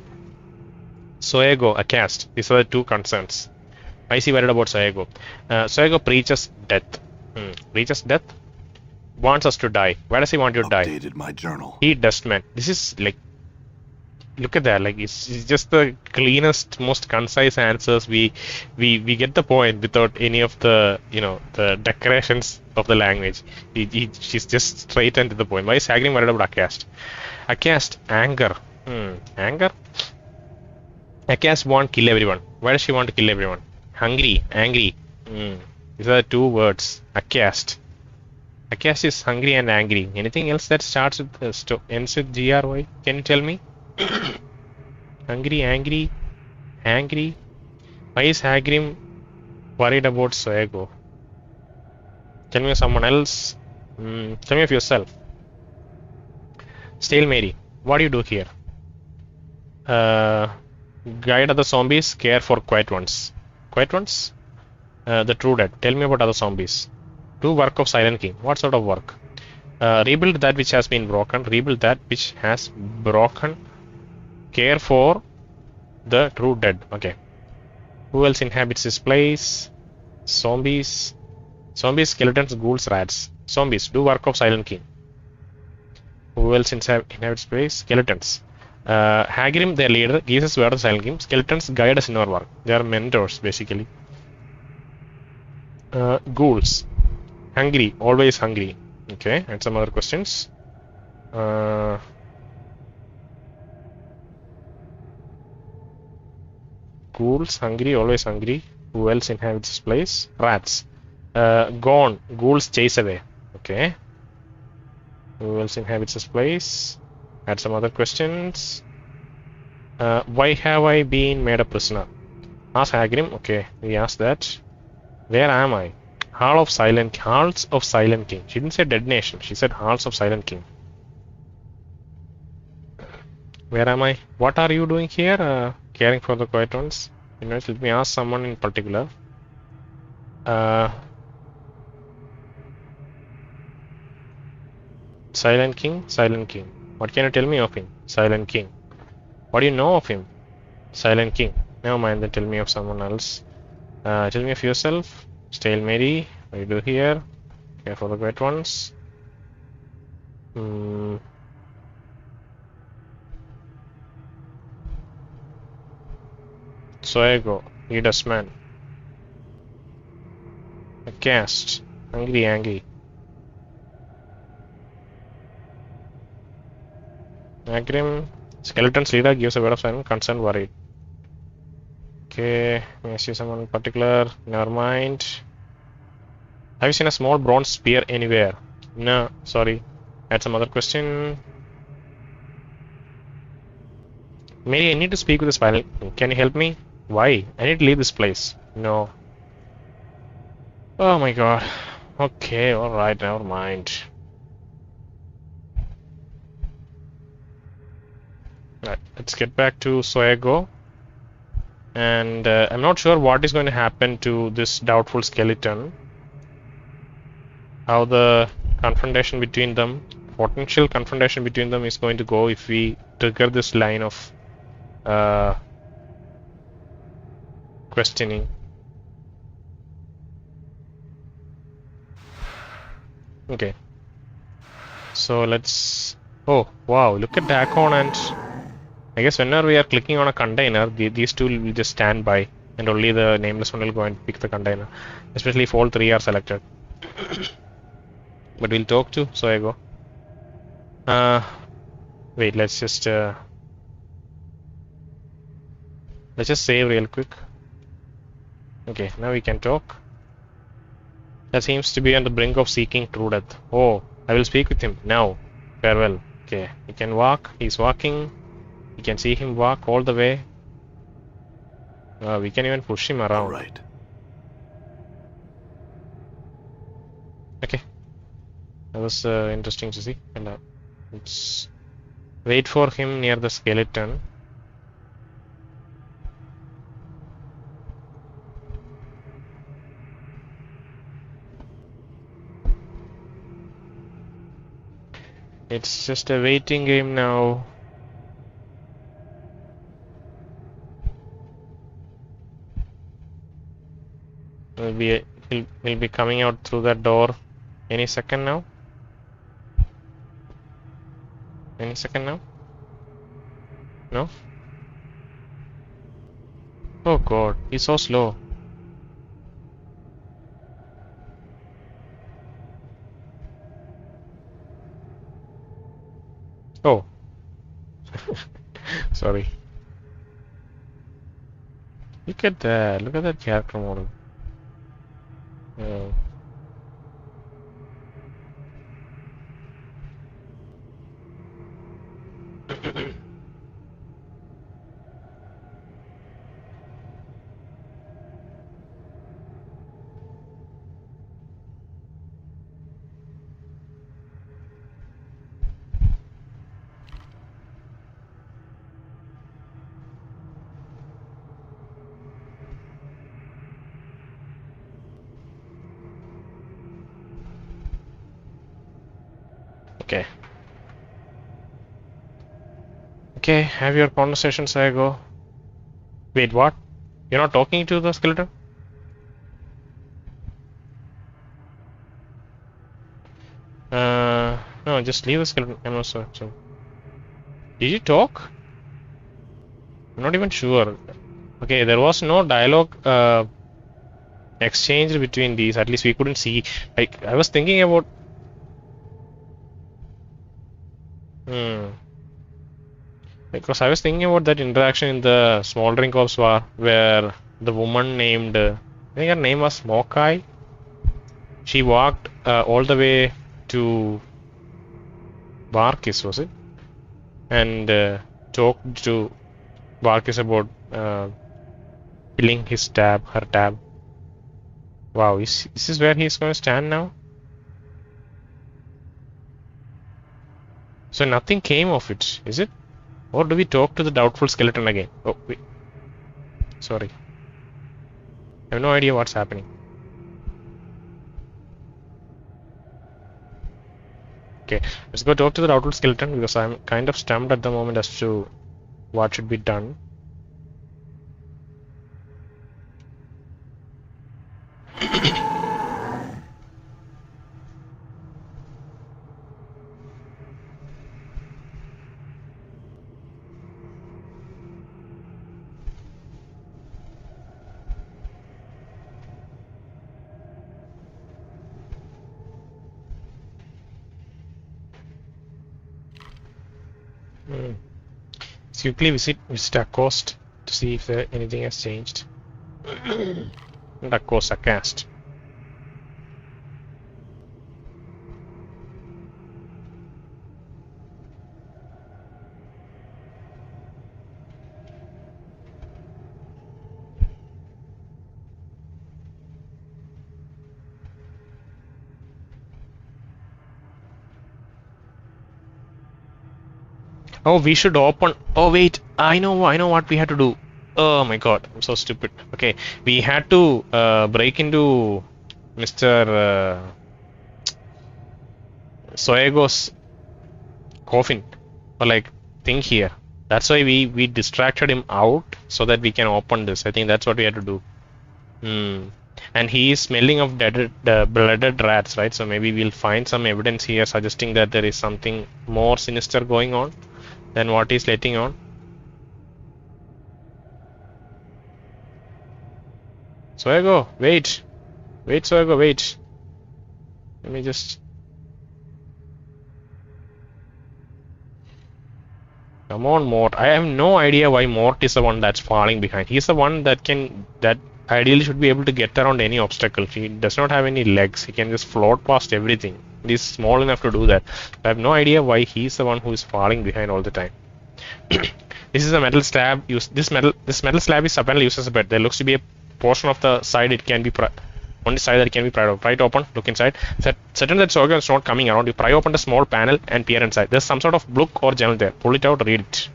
Soego, a caste. These are the two concerns. Why is he worried about Soego? Soego preaches death. Preaches death? Wants us to die. Why does he want you to die? Updated my journal. He dustman. This is like, look at that. Like it's just the cleanest, most concise answers. We get the point without any of the the decorations of the language. She's just straight and to the point. Why is Hargrimm worried about Akast? Akast, anger. Anger. Akast won't kill everyone. Why does she want to kill everyone? Hungry, angry. These are the two words. Akast. Akast is hungry and angry. Anything else that starts with ends with GRY? Can you tell me? Hungry, angry, angry. Why is Hargrimm worried about Soego? Tell me of someone else. Tell me of yourself. Stale Mary, what do you do here? Guide other zombies, care for quiet ones. Quiet ones? The true dead. Tell me about other zombies. Do work of Silent King. What sort of work? Rebuild that which has been broken. Rebuild that which has broken. Care for the true dead. Okay. Who else inhabits this place? Zombies. Zombies, skeletons, ghouls, rats. Zombies. Do work of Silent King. Who else inhabits place? Skeletons. Hargrimm, their leader, gives us word of Silent King. Skeletons guide us in our work. They are mentors, basically. Ghouls. Hungry. Always hungry. Okay, and some other questions. Ghouls, hungry, always hungry. Who else inhabits this place? Rats. Gone. Ghouls chase away. Okay. Who else inhabits this place? Had some other questions. Why have I been made a prisoner? Ask Hargrimm. Okay, we asked that. Where am I? Halls of Silent King. She didn't say Dead Nation. She said Halls of Silent King. Where am I? What are you doing here? Caring for the quiet ones. Let me ask someone in particular. Silent King. What can you tell me of him? Silent King. What do you know of him? Silent King. Never mind, then tell me of someone else. Tell me of yourself. Stale Mary. What do you do here? Care for the quiet ones. Soego. Leaders man. A cast. Angry. Hargrimm, skeleton's leader gives a word of silence, concerned, worried. Okay, may I see someone in particular? Never mind. Have you seen a small bronze spear anywhere? No, sorry. Had some other question. Mary, I need to speak with this panel. Can you help me? Why? I need to leave this place. No. Oh my god. Okay, alright, never mind. Right, let's get back to Soego. And I'm not sure what is going to happen to this doubtful skeleton. How the confrontation between them, potential confrontation between them is going to go if we trigger this line of questioning. Okay. So let's... Oh, wow, look at the icon, and I guess whenever we are clicking on a container, these two will just stand by and only the nameless one will go and pick the container. Especially if all three are selected. But we'll talk to Soego. Wait, let's just save real quick. Okay, now we can talk. That seems to be on the brink of seeking true death. Oh, I will speak with him now. Farewell. Okay, he can walk. He's walking. You can see him walk all the way. We can even push him around. All right. Okay, that was interesting to see. And let's wait for him near the skeleton. It's just a waiting game now. He'll be coming out through that door any second now. Any second now? No? Oh god, he's so slow. Oh. Sorry. Look at that. Look at that character model. Oh. Okay. Okay, have your conversation, Soego. Wait, what? You're not talking to the skeleton? No, just leave the skeleton. I'm not sure. So, did you talk? I'm not even sure. Okay, there was no dialogue exchanged between these. At least we couldn't see. Like, I was thinking about. Because I was thinking about that interaction in the Smoldering Corpse War where the woman named, I think her name was Mokai. She walked all the way to Barkis, was it? And talked to Barkis about filling his tab, her tab. Wow, is this where he's going to stand now? So nothing came of it, is it? Or do we talk to the doubtful skeleton again? Oh, wait. Sorry. I have no idea what's happening. Okay, let's go talk to the doubtful skeleton because I'm kind of stumped at the moment as to what should be done. Hmm. Let's quickly visit Accost to see if anything has changed. Not Accost, Acast. Oh, we should open. Oh wait, I know what we had to do. Oh my god, I'm so stupid. Okay, we had to break into Mr. Soego's coffin or like thing here. That's why we distracted him out so that we can open this. I think that's what we had to do. Hmm. And he is smelling of blooded rats, right? So maybe we'll find some evidence here suggesting that there is something more sinister going on than what he's letting on. Soego, wait. Wait, Soego, wait. Let me just... Come on, Mort. I have no idea why Mort is the one that's falling behind. He's the one that ideally should be able to get around any obstacle. He does not have any legs. He can just float past everything. He's small enough to do that. I have no idea why he's the one who is falling behind all the time. This is a metal slab. This metal slab is apparently used as a bed. There looks to be a portion of the side it can be on the side that it can be pried open. Pry it open, look inside. Certain that Soego is not coming around. You pry open the small panel and peer inside. There's some sort of book or journal there. Pull it out, read it.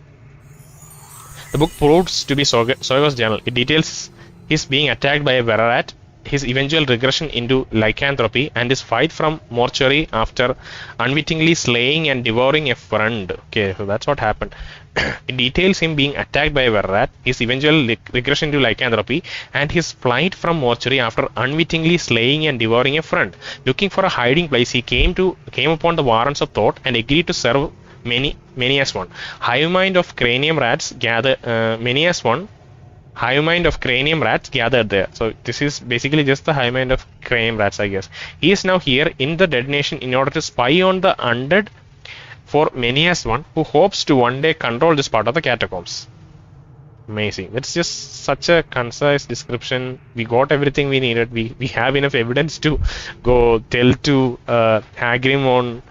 The book proves to be Soego's journal. It details his being attacked by a Verat, his eventual regression into lycanthropy, and his fight from mortuary after unwittingly slaying and devouring a friend. Okay, so that's what happened. It details him being attacked by a Verat, his eventual regression to lycanthropy, and his flight from mortuary after unwittingly slaying and devouring a friend. Looking for a hiding place, he came upon the warrants of thought and agreed to serve many as one. Hive mind of cranium rats gather many as one. Hive mind of cranium rats gathered there. So this is basically just the hive mind of cranium rats, I guess. He is now here in the dead nation in order to spy on the undead for many as one who hopes to one day control this part of the catacombs. Amazing. That's just such a concise description. We got everything we needed. We have enough evidence to go tell to Hargrimm on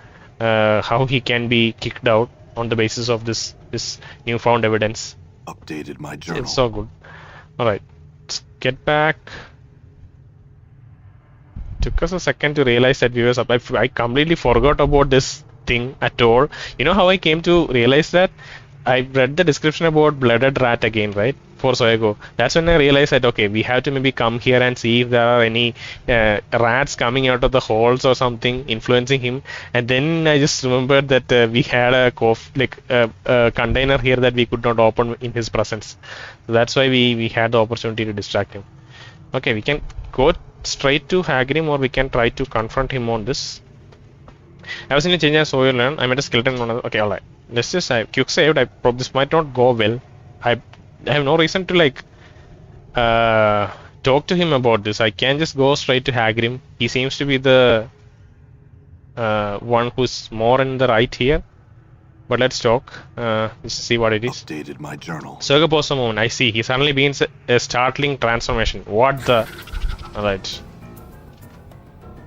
how he can be kicked out on the basis of this newfound evidence. Updated my journal. It's so good. Alright, let's get back. Took us a second to realize that we were I completely forgot about this thing at all. You know how I came to realize that? I read the description about blooded rat again, right? For Soego. That's when I realized that, okay, we have to maybe come here and see if there are any rats coming out of the holes or something influencing him. And then I just remembered that we had a container here that we could not open in his presence. So that's why we had the opportunity to distract him. Okay, we can go straight to Hargrimm, or we can try to confront him on this. I was in a change as Soeo learn. I met a skeleton on okay, alright. Let's just quick saved. This might not go well. I have no reason to talk to him about this. I can just go straight to Hargrimm. He seems to be the one who's more in the right here. But let's talk. Let's see what it is. Updated my journal. Soego paused a moment. I see. He suddenly begins a startling transformation. What the? Alright.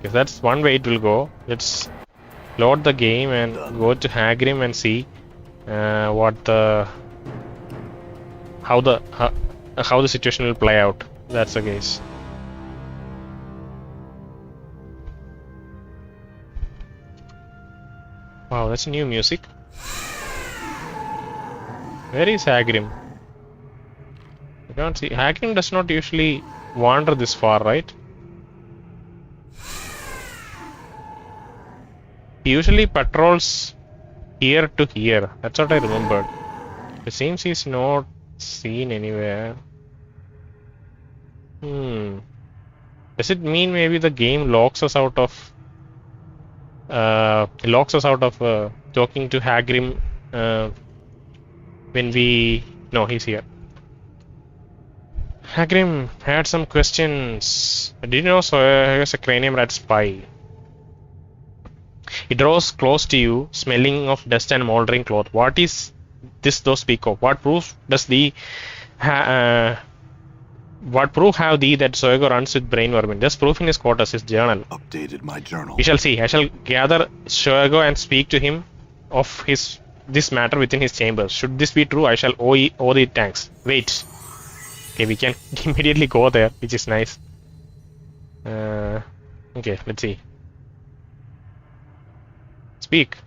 If that's one way it will go. Let's load the game and go to Hargrimm and see how the situation will play out. That's the case. Wow, that's new music. Where is Hargrimm? I can't see. Hargrimm does not usually wander this far, right? He usually patrols here to here. That's what I remembered. It seems he's not seen anywhere. Does it mean maybe the game locks us out of talking to Hargrimm when we... No, he's here. Hargrimm had some questions. Did you know Soego is a cranium rat spy? He draws close to you, smelling of dust and moldering cloth. What is this thou speak of? What proof does thee what proof have thee that Soego runs with brain vermin? Just proof in his quarters, his journal. Updated my journal. We shall see. I shall gather Soego and speak to him of this matter within his chambers. Should this be true, I shall owe thee thanks. Wait. Okay, we can immediately go there, which is nice. Okay, let's see. Speak.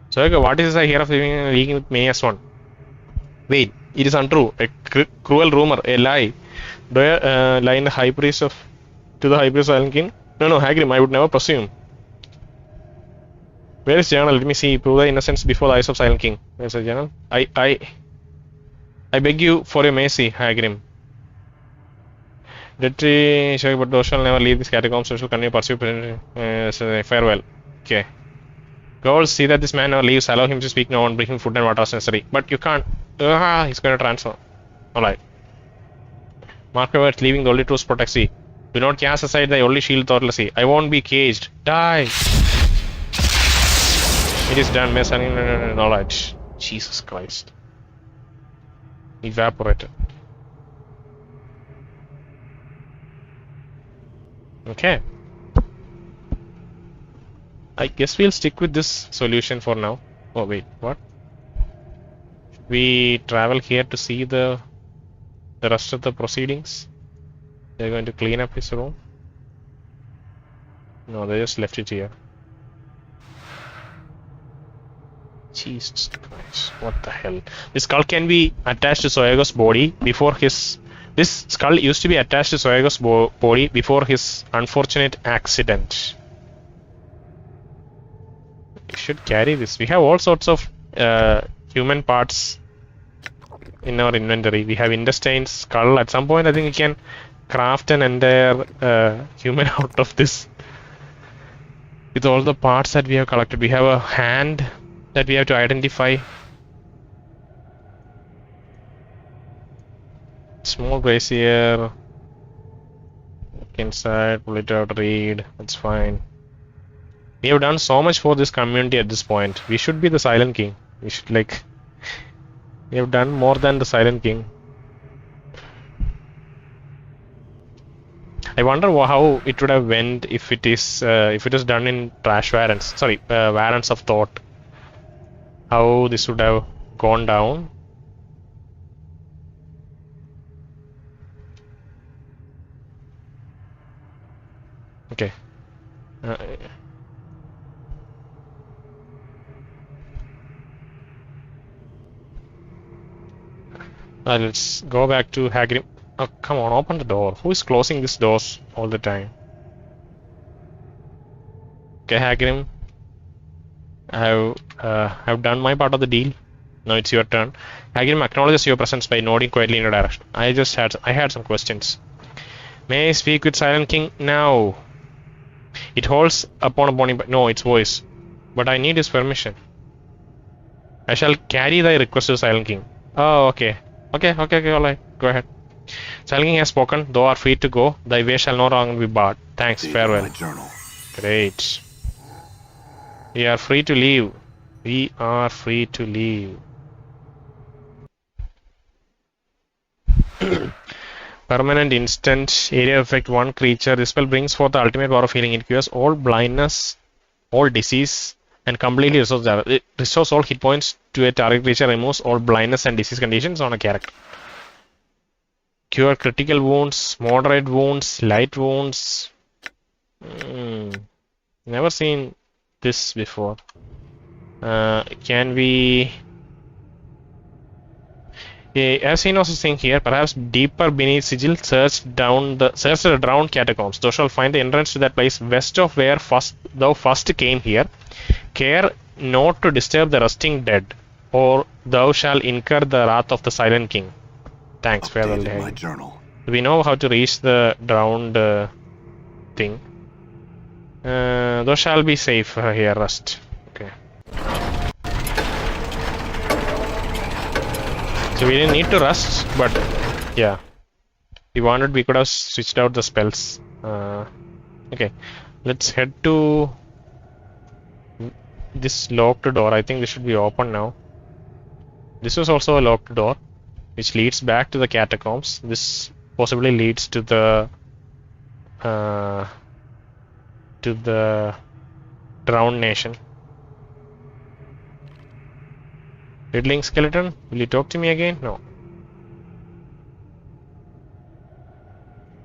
Soego, what is I hear of living with Manias 1? Wait, it is untrue. A cruel rumor, a lie. Do I lie in the high priest to the high priest of Silent King? No, Hargrimm, I would never presume. Where is journal? Let me see. Prove the innocence before the eyes of Silent King. Where's the journal? I beg you for your mercy, Hargrimm. But thou shalt never leave this catacombs, so shall continue to pursue. Farewell. Okay. Girls, see that this man never leaves. Allow him to speak no one, bring him food and water as necessary. But you can't. He's going to transfer. Alright. Mark my words, leaving the only truth protects thee. Do not cast aside thy only shield thoughtlessly. I won't be caged. Die! It is done, miss. Alright. Jesus Christ. Evaporated. Okay. I guess we'll stick with this solution for now. Oh wait, what? We travel here to see the rest of the proceedings. They're going to clean up his room. No, they just left it here. Jesus Christ, what the hell? This skull can be attached to Soego's body before his... This skull used to be attached to Soego's body before his unfortunate accident. We should carry this. We have all sorts of human parts in our inventory. We have intestines, skull. At some point I think we can craft an entire human out of this. With all the parts that we have collected. We have a hand that we have to identify. Small brazier. Inside, pull it out, read. That's fine. We have done so much for this community at this point. We should be the Silent King. We should we have done more than the Silent King. I wonder how it would have went if it is done in trash variants. Sorry, variants of thought. How this would have gone down. Okay. Let's go back to Hargrimm. Oh, come on, open the door. Who is closing these doors all the time? Okay, Hargrimm. I have done my part of the deal. Now it's your turn. Hargrimm acknowledges your presence by nodding quietly in your direction. I had some questions. May I speak with Silent King now? It holds upon a bony, no, its voice. But I need his permission. I shall carry thy request to Silent King. Oh, okay. Okay, alright. Go ahead. Silent King has spoken. Thou art free to go. Thy way shall no longer be barred. Thanks, farewell. My journal. Great. We are free to leave. We are free to leave. Permanent instant area effect 1 creature. This spell brings forth the ultimate power of healing. It cures all blindness, all disease, and completely restores damage. It restores all hit points to a target creature, removes all blindness and disease conditions on a character. Cure critical wounds, moderate wounds, light wounds. Never seen this before. Can we... I've seen also thing here. Perhaps deeper beneath sigil, search the drowned catacombs. Thou shalt find the entrance to that place west of where thou first came here. Care not to disturb the rusting dead, or thou shalt incur the wrath of the Silent King. Thanks, farewell. My journal. We know how to reach the drowned thing. Thou shalt be safe here, rust. Okay. So we didn't need to rust, but yeah. We could have switched out the spells. Okay. Let's head to this locked door. I think this should be open now. This was also a locked door, which leads back to the catacombs. This possibly leads to the drowned nation. Riddling skeleton, will you talk to me again? No.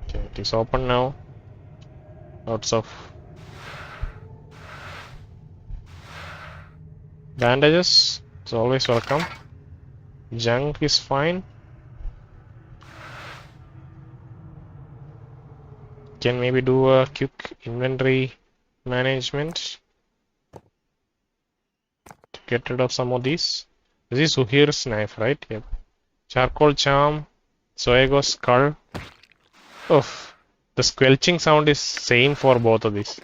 Okay, it is open now. Lots of bandages. It's always welcome. Junk is fine. Can maybe do a quick inventory management to get rid of some of these. This is Suhir's knife, right? Yep. Charcoal charm, Soego skull. Oof. The squelching sound is same for both of these.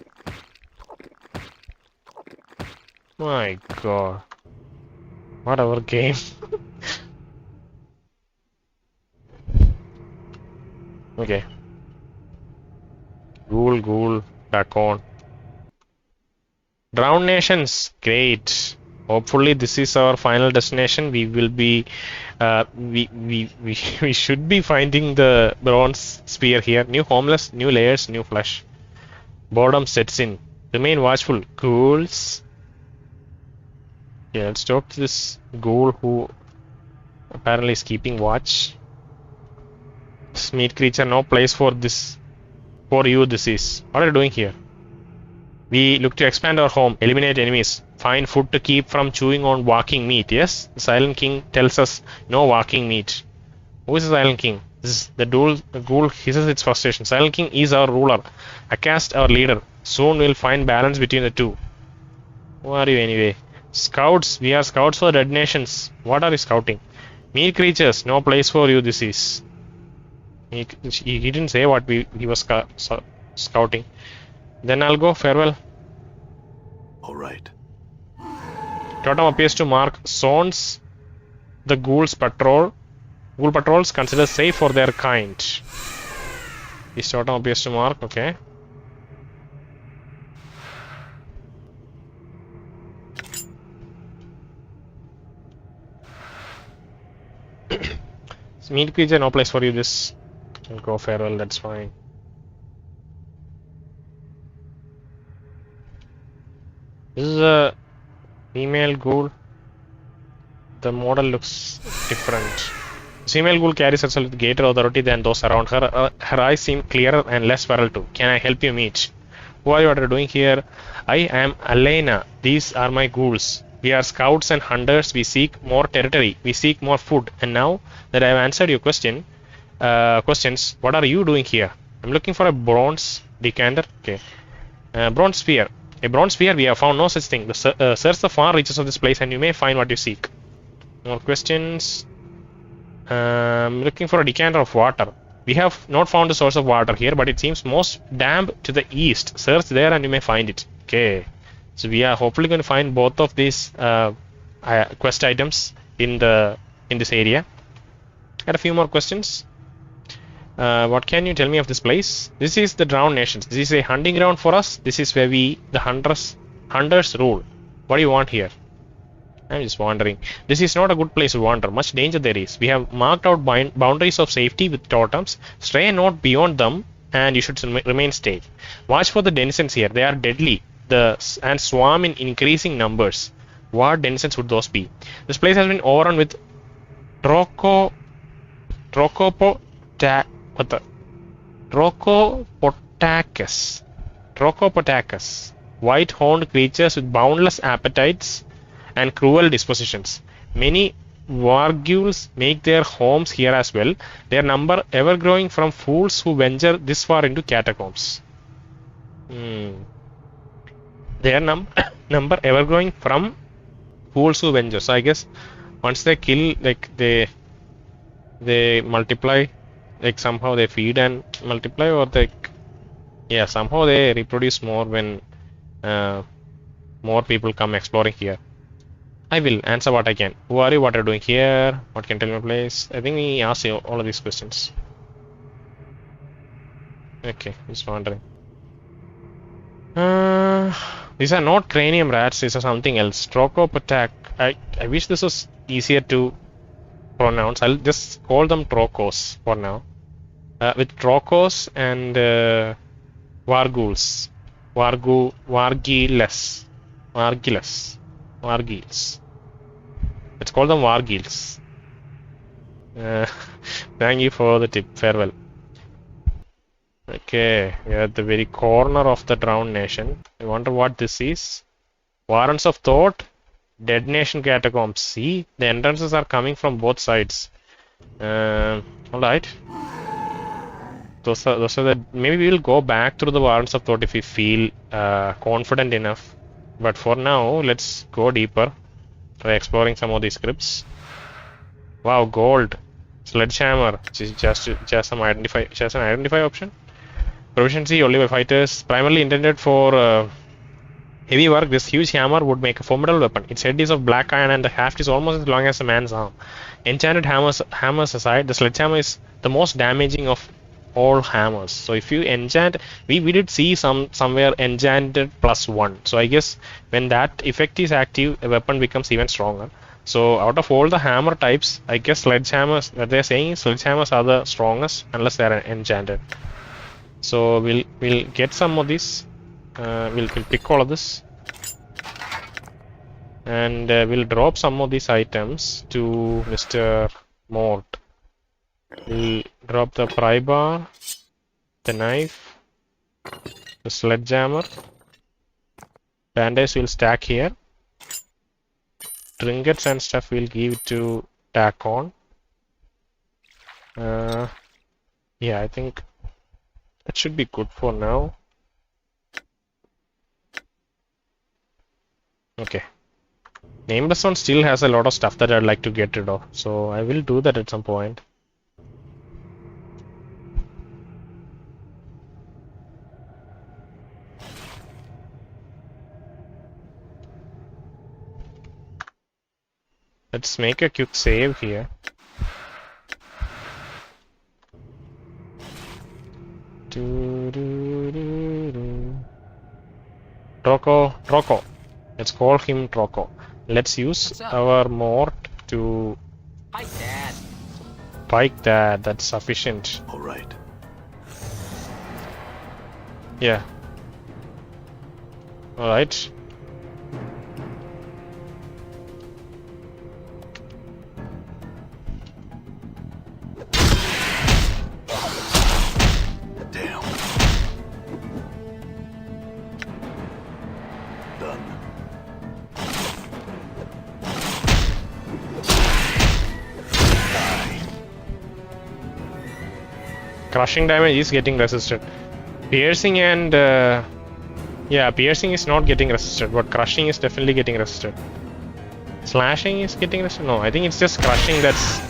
My god. What our game. Okay. Ghoul, back on. Drowned nations, great. Hopefully this is our final destination. We will be we should be finding the bronze spear here. New homeless, new layers, new flesh. Boredom sets in. Remain watchful. Ghouls. Yeah, let's talk to this ghoul who apparently is keeping watch. This meat creature, no place for this. For you this is. What are you doing here? We look to expand our home, eliminate enemies, find food to keep from chewing on walking meat. Yes, the Silent King tells us no walking meat. Who is the Silent King? This is the ghoul hisses its frustration. Silent King is our ruler, Akast our leader. Soon we'll find balance between the two. Who are you anyway? Scouts, we are scouts for dead nations. What are you scouting? Meat creatures, no place for you this is. He didn't say what he was scouting. Then I'll go. Farewell. All right. Totem appears to mark zones the ghoul patrols consider safe for their kind. This totem appears to mark, okay. Meat creature, no place for you. This can go. Farewell, that's fine. This is a female ghoul. The model looks different. The female ghoul carries herself with greater authority than those around her. Her eyes seem clearer and less feral too. Can I help you, meet? Who are you? What are you doing here? I am Elena. These are my ghouls. We are scouts and hunters. We seek more territory. We seek more food. And now that I have answered your questions, what are you doing here? I'm looking for a bronze decanter. Okay. Bronze spear. A bronze spear, we have found no such thing. Search the far reaches of this place and you may find what you seek. More questions. Looking for a decanter of water. We have not found the source of water here, but it seems most damp to the east. Search there and you may find it. Okay. So we are hopefully going to find both of these quest items in this area. Got a few more questions. What can you tell me of this place? This is the Drowned Nations. This is a hunting ground for us. This is where the hunters rule. What do you want here? I'm just wondering. This is not a good place to wander. Much danger there is. We have marked out boundaries of safety with totems. Stray not beyond them, and you should remain safe. Watch for the denizens here. They are deadly. And swarm in increasing numbers. What denizens would those be? This place has been overrun with Trocopotacus, white-horned creatures with boundless appetites and cruel dispositions. Many Wargules make their homes here as well, their number ever growing from fools who venture this far into catacombs. Their number ever growing from fools who venture. So I guess once they kill, like they multiply, like somehow they feed and multiply, or somehow they reproduce more when more people come exploring here. I will answer what I can. Who are you? What are you doing here? What can you tell me place? I think we asked you all of these questions. Okay, just wondering. These are not cranium rats. These are something else. Trocopotac. I wish this was easier to pronouns. I'll just call them Trokos for now. With Trokos and Varguls. Vargiles. Vargils. Let's call them Vargils. Thank you for the tip. Farewell. Okay, we are at the very corner of the drowned nation. I wonder what this is. Warrants of Thought, Dead Nation Catacombs. See, the entrances are coming from both sides. Alright. Those are the. Maybe we will go back through the Warrants of Thought if we feel confident enough. But for now, let's go deeper. Try exploring some of these scripts. Wow, gold. Sledgehammer. Just some identify option. Proficiency only by fighters. Primarily intended for heavy work, this huge hammer would make a formidable weapon. Its head is of black iron and the haft is almost as long as a man's arm. Enchanted hammers aside, the sledgehammer is the most damaging of all hammers. So if you enchant, we did see somewhere enchanted +1. So I guess when that effect is active, a weapon becomes even stronger. So out of all the hammer types, I guess sledgehammers, what they're saying is sledgehammers are the strongest unless they are enchanted. So we'll get some of these. We'll pick all of this. And we'll drop some of these items to Mr. Mort. We'll drop the pry bar, the knife, the sledgehammer. Band-aids will stack here. Trinkets and stuff we'll give it to Tacon. Yeah, I think that should be good for now. Okay. Nameless one still has a lot of stuff that I'd like to get rid of, so I will do that at some point. Let's make a quick save here. Troko. Let's call him Troko. Let's use our Mort to pike that. That's sufficient. All right. Yeah. All right. Damn. Done. Crushing damage is getting resisted. Piercing and yeah, piercing is not getting resisted, but crushing is definitely getting resisted. Slashing is getting resisted. No, I think it's just crushing that's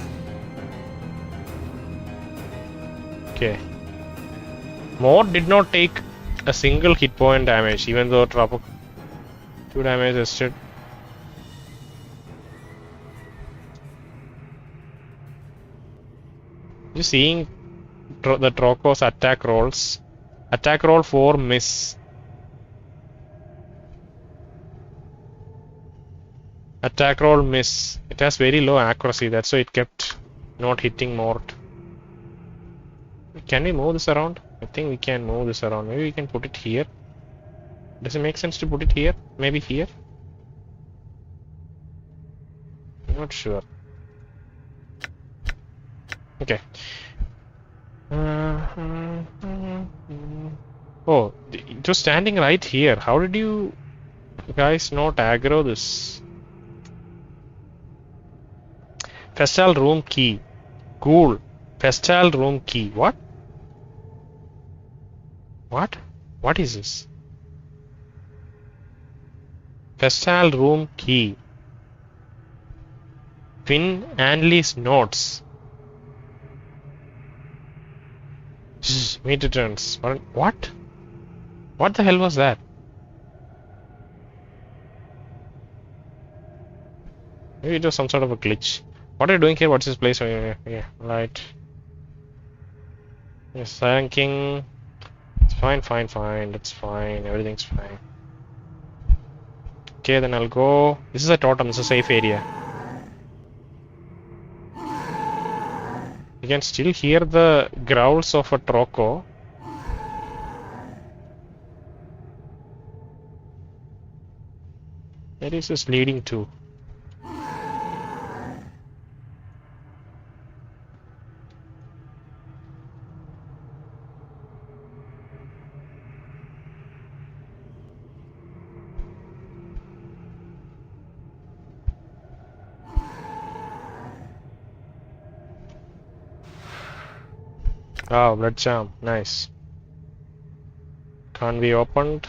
okay. Mort did not take a single hit point damage, even though drop 2 damage resisted. Just seeing the Troko's attack rolls. Attack roll 4 miss. Attack roll miss. It has very low accuracy, that's why it kept not hitting Mort. Can we move this around? I think we can move this around. Maybe we can put it here. Does it make sense to put it here? Maybe here? I'm not sure. Okay. Oh, it was standing right here. How did you guys not aggro this? Festal room key. Cool. Festal room key. What? What? What is this? Festal room key. Finn Anley's notes. Meet returns. What? What the hell was that? Maybe it was some sort of a glitch. What are you doing here? What's this place? Yeah, right. Yes, Silent King. It's fine. That's fine. Everything's fine. Okay, then I'll go. This is a totem. This is a safe area. You can still hear the growls of a Troco. Where is this leading to? Oh, blood charm. Nice. Can't be opened.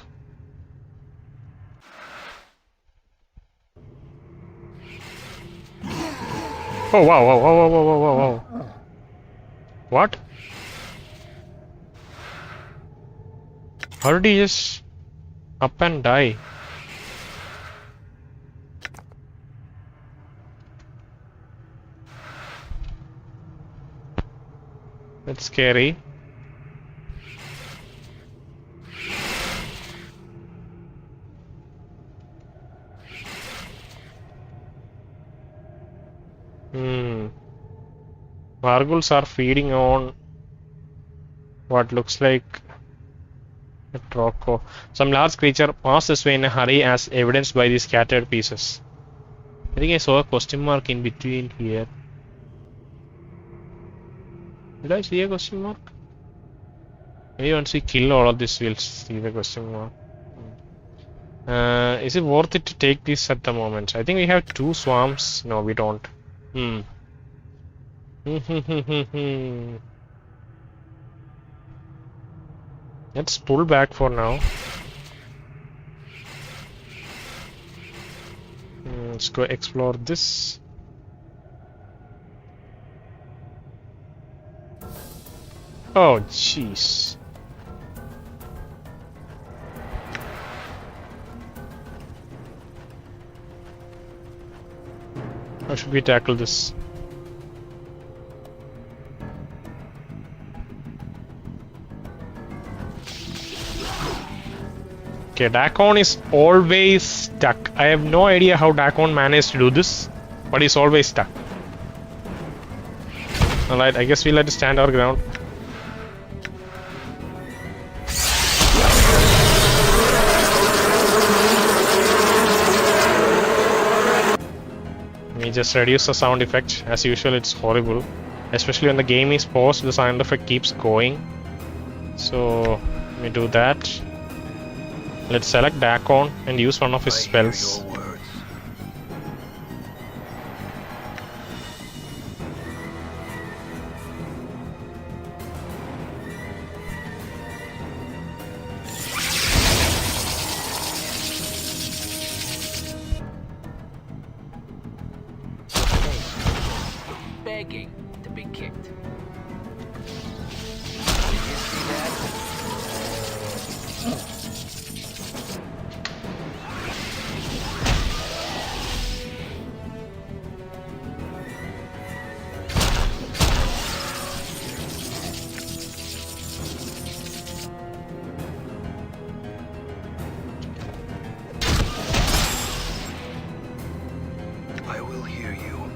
Oh, wow, wow, wow, wow, wow, wow, wow. What? How did he just up and die? That's scary. Varguls are feeding on what looks like a Troco. Some large creature passed this way in a hurry as evidenced by these scattered pieces. I think I saw a question mark in between here. Did I see a question mark? Maybe once we kill all of this, we'll see the question mark. Is it worth it to take this at the moment? I think we have 2 swarms. No, we don't. Let's pull back for now. Let's go explore this. Oh, jeez. How should we tackle this? Okay, Dakon is always stuck. I have no idea how Dakon managed to do this, but he's always stuck. Alright, I guess we'll have to stand our ground. Let me just reduce the sound effect. As usual, it's horrible. Especially when the game is paused, the sound effect keeps going. So, let me do that. Let's select Dakon and use one of his spells. Begging to be kicked. Did you see that? I will hear you.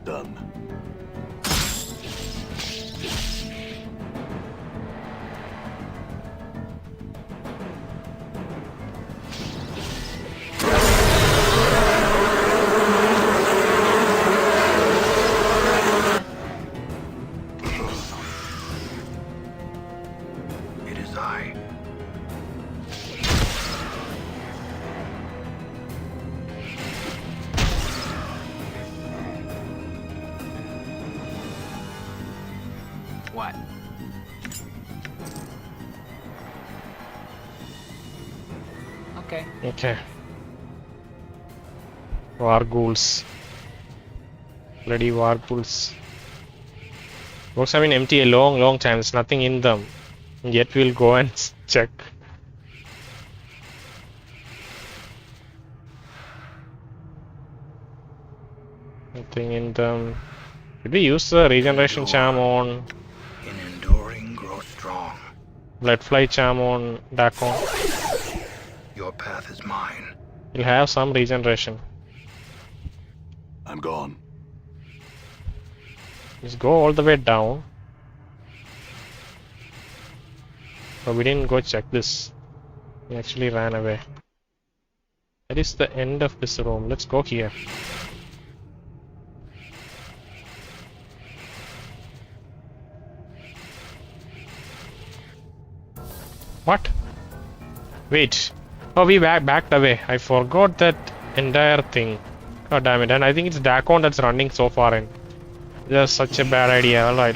Done. It is I. What? Okay. Okay. Varguls. Bloody Varguls. Books have been empty a long time. There's nothing in them. And yet we'll go and check. nothing in them. Did we use the regeneration charm on In enduring, grow strong. Bloodfly charm on Dakon? Your path is mine. We'll have some regeneration. I'm gone. Let's go all the way down. Oh, we didn't go check this. We actually ran away. That is the end of this room. Let's go here. What? Wait. Oh, we backed away. I forgot that entire thing. God damn it. And I think it's Dakon that's running so far in. Just such a bad idea. Alright.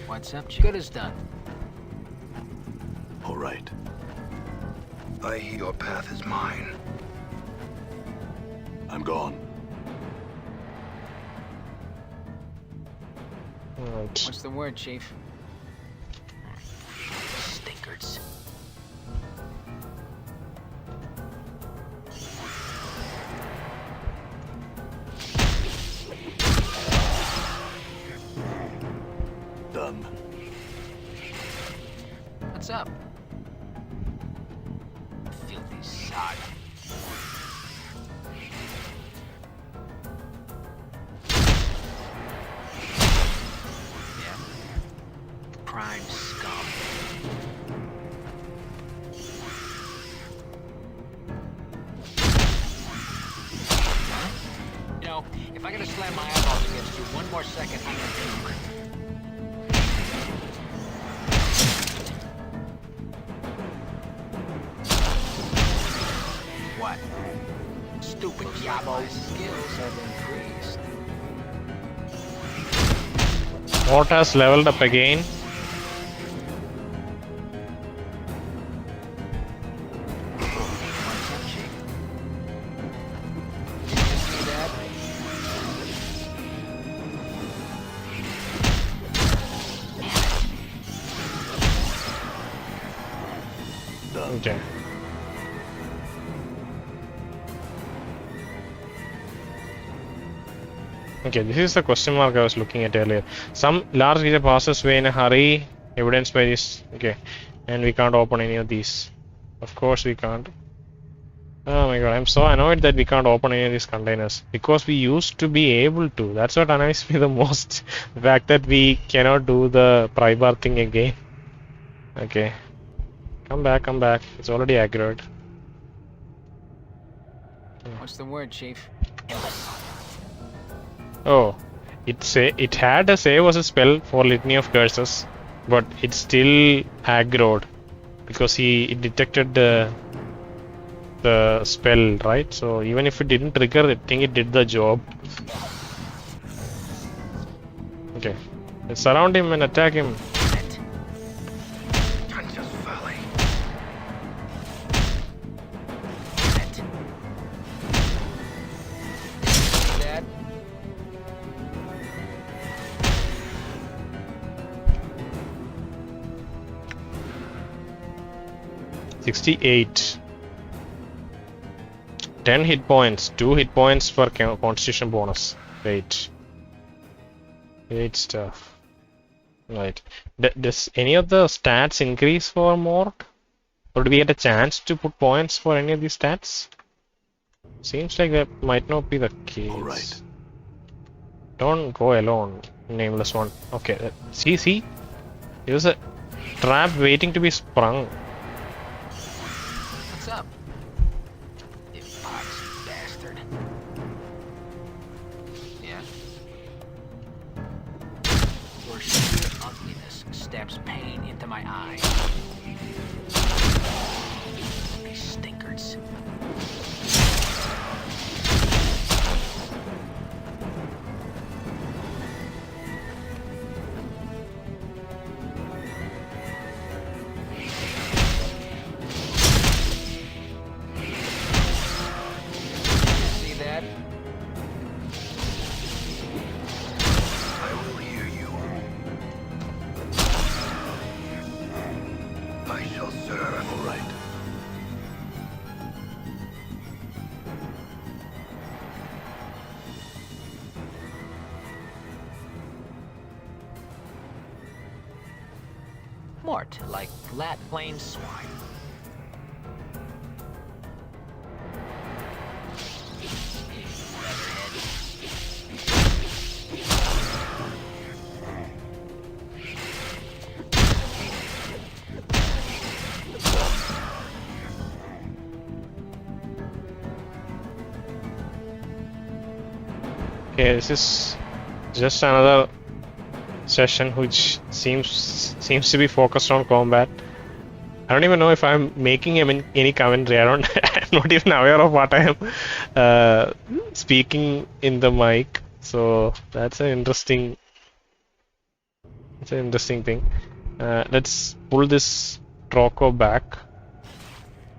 What's up, Chief? Good as done. All right. Your path is mine. I'm gone. Alright. What's the word, Chief? Stinkers. Done. What's up? Filthy sod. Yeah. Prime scum. You know, if I gotta slam my eyeballs against you one more second, I'm gonna puke. What? Stupid Diablo. My skills have increased. What has leveled up again? What's up, Chief? Did you see that? Done. Okay. Okay, this is the question mark I was looking at earlier. Some large creature passes way in a hurry, evidenced by this. Okay, and we can't open any of these. Of course we can't. Oh my god, I'm so annoyed that we can't open any of these containers. Because we used to be able to. That's what annoys me the most. The fact that we cannot do the pry bar thing again. Okay. Come back. It's already aggroed. What's the word, Chief? Oh, it had a save as a spell for Litany of Curses, but it's still aggroed because it detected the spell, right? So even if it didn't trigger, I think it did the job. Okay, let's surround him and attack him. Just folly. Dad? 68. 10 hit points, 2 hit points for constitution bonus. Great stuff. Right. Does any of the stats increase for Mork? Or do we get a chance to put points for any of these stats? Seems like that might not be the case. All right. Don't go alone, nameless one. Okay, see? There's a trap waiting to be sprung. What's up? You foxy bastard. Yeah? Your sheer ugliness stabs pain into my eye. These stinkers. See that? I will hear you. I shall serve. All right. Mort, like lat plain swine. Okay, this is just another session which seems to be focused on combat. I don't even know if I'm making any commentary. I'm not even aware of what I am speaking in the mic. So that's an interesting thing. Let's pull this Troco back.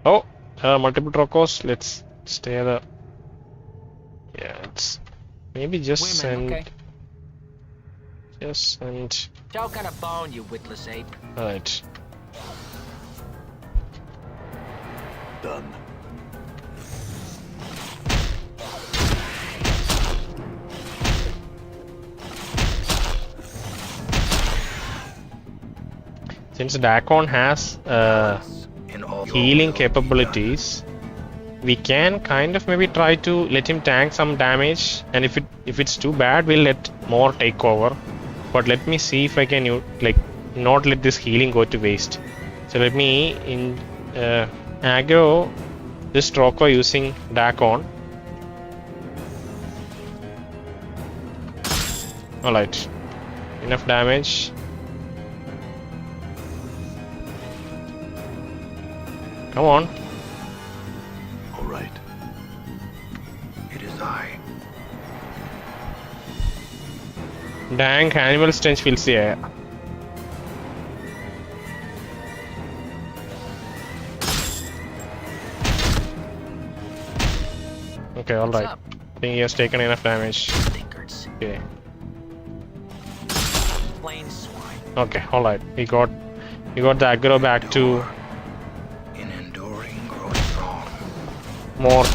Oh, multiple Trocos. Let's stay the. Yeah, it's maybe just Women, send. okay? Just send. Chow kind of bone, you witless ape. Alright. Done. Since Dakon has In all healing your capabilities, we can kind of maybe try to let him tank some damage, and if it's too bad, we'll let more take over. But let me see if I can not let this healing go to waste. So let me aggro this Troco using Dakon. Alright, enough damage. Come on. All right. It is I. Dank animal stench fills the air. Okay, alright. up? I think he has taken enough damage. Stinkers. Okay. Plain swine. Okay, alright. We got the aggro back to In enduring, grow strong. Mort.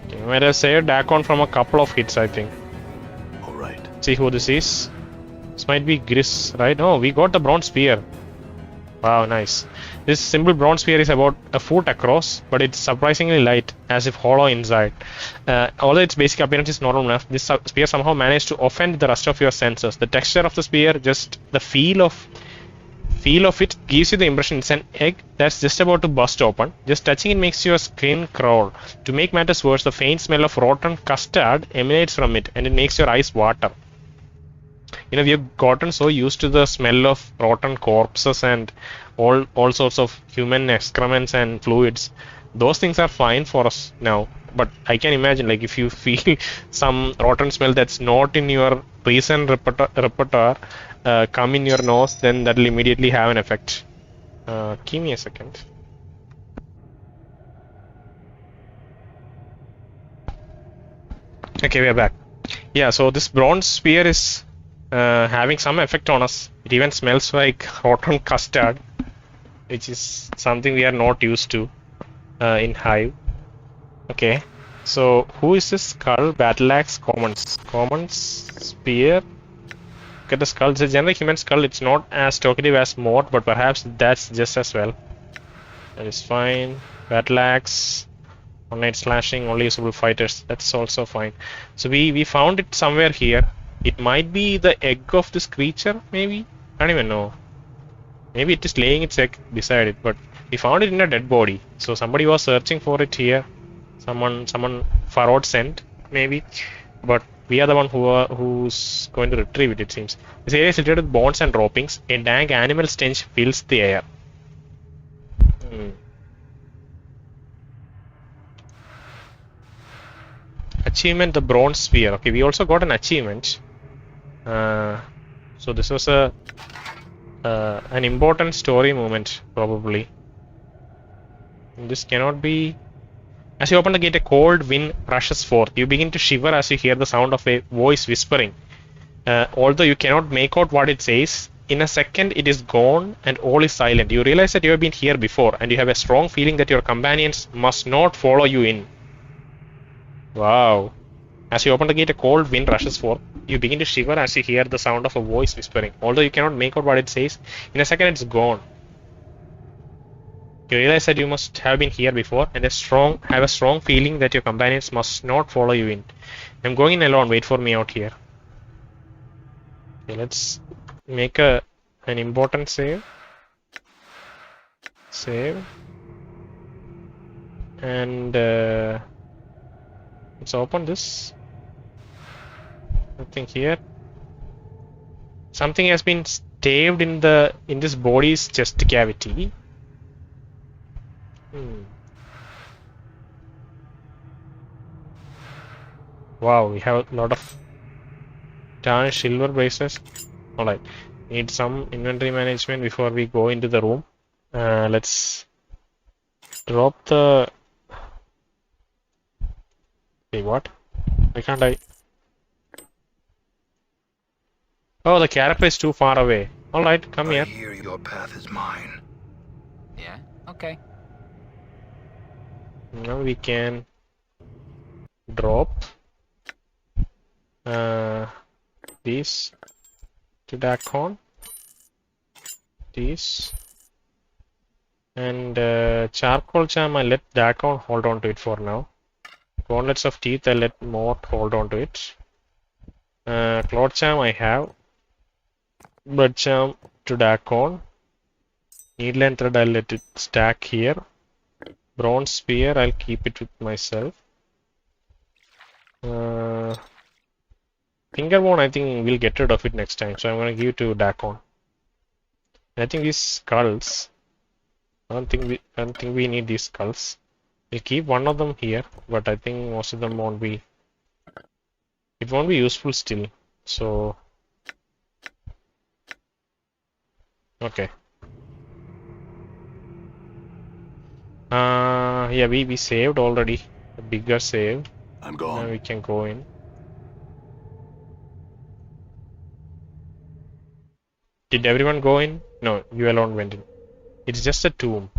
Okay, we might have saved Dakon from a couple of hits, I think. All right. See who this is. This might be Gris, right? Oh, we got the bronze spear. Wow, nice. This simple bronze spear is about a foot across, but it's surprisingly light, as if hollow inside. Although its basic appearance is normal enough, this spear somehow managed to offend the rest of your senses. The texture of the spear, just the feel of it, gives you the impression it's an egg that's just about to burst open. Just touching it makes your skin crawl. To make matters worse, the faint smell of rotten custard emanates from it, and it makes your eyes water. You know, we have gotten so used to the smell of rotten corpses and all sorts of human excrements and fluids. Those things are fine for us now. But I can imagine, like, if you feel some rotten smell that's not in your recent repertoire come in your nose, then that will immediately have an effect. Give me a second. Okay, we are back. Yeah, so this bronze spear is having some effect on us. It even smells like rotten custard, which is something we are not used to in Hive. Okay, so who is this skull? Battle axe, commons, spear. Look at the skull. It's a generic human skull. It's not as talkative as Mort, but perhaps that's just as well. That is fine. Battle axe, one-night slashing, only usable fighters. That's also fine. So we found it somewhere here. It might be the egg of this creature, maybe? I don't even know. Maybe it is laying its egg beside it, but we found it in a dead body. So somebody was searching for it here. Someone Pharod sent, maybe. But we are the one who's going to retrieve it, it seems. This area is littered with bones and droppings. A dank animal stench fills the air. Achievement, the bronze spear. Okay, we also got an achievement. So this was an important story moment, probably. This cannot be. As you open the gate, a cold wind rushes forth. You begin to shiver as you hear the sound of a voice whispering. Although you cannot make out what it says, in a second it is gone and all is silent. You realize that you have been here before, and you have a strong feeling that your companions must not follow you in. Wow. As you open the gate, a cold wind rushes forth. You begin to shiver as you hear the sound of a voice whispering. Although you cannot make out what it says, in a second it's gone. You realize that you must have been here before, and have a strong feeling that your companions must not follow you in. I'm going in alone. Wait for me out here. Okay, let's make an important save. Save. And let's open this. Nothing here. Something has been staved in this body's chest cavity. Wow, we have a lot of tarnished silver bracelets. Alright, need some inventory management before we go into the room. Let's drop the... Wait, what? Why can't I? Oh, the character is too far away. Alright, come here. I hear your path is mine. Yeah, okay. Now we can drop these to Dakon, these, and charcoal charm. I'll let Dakon hold on to it for now. Gauntlets of teeth, I'll let Mort hold on to it. Cloth charm I have. Blood charm to Dakon. Needle and thread I'll let it stack here. Bronze spear, I'll keep it with myself. Fingerbone, I think we'll get rid of it next time, so I'm going to give it to Dakon. I think these skulls, I don't think we need these skulls. We'll keep one of them here, but I think most of them won't be. It won't be useful still. So, okay. Yeah, we saved already. A bigger save. I'm Now gone. we can go in. Did everyone go in? No, you alone went in. It's just a tomb.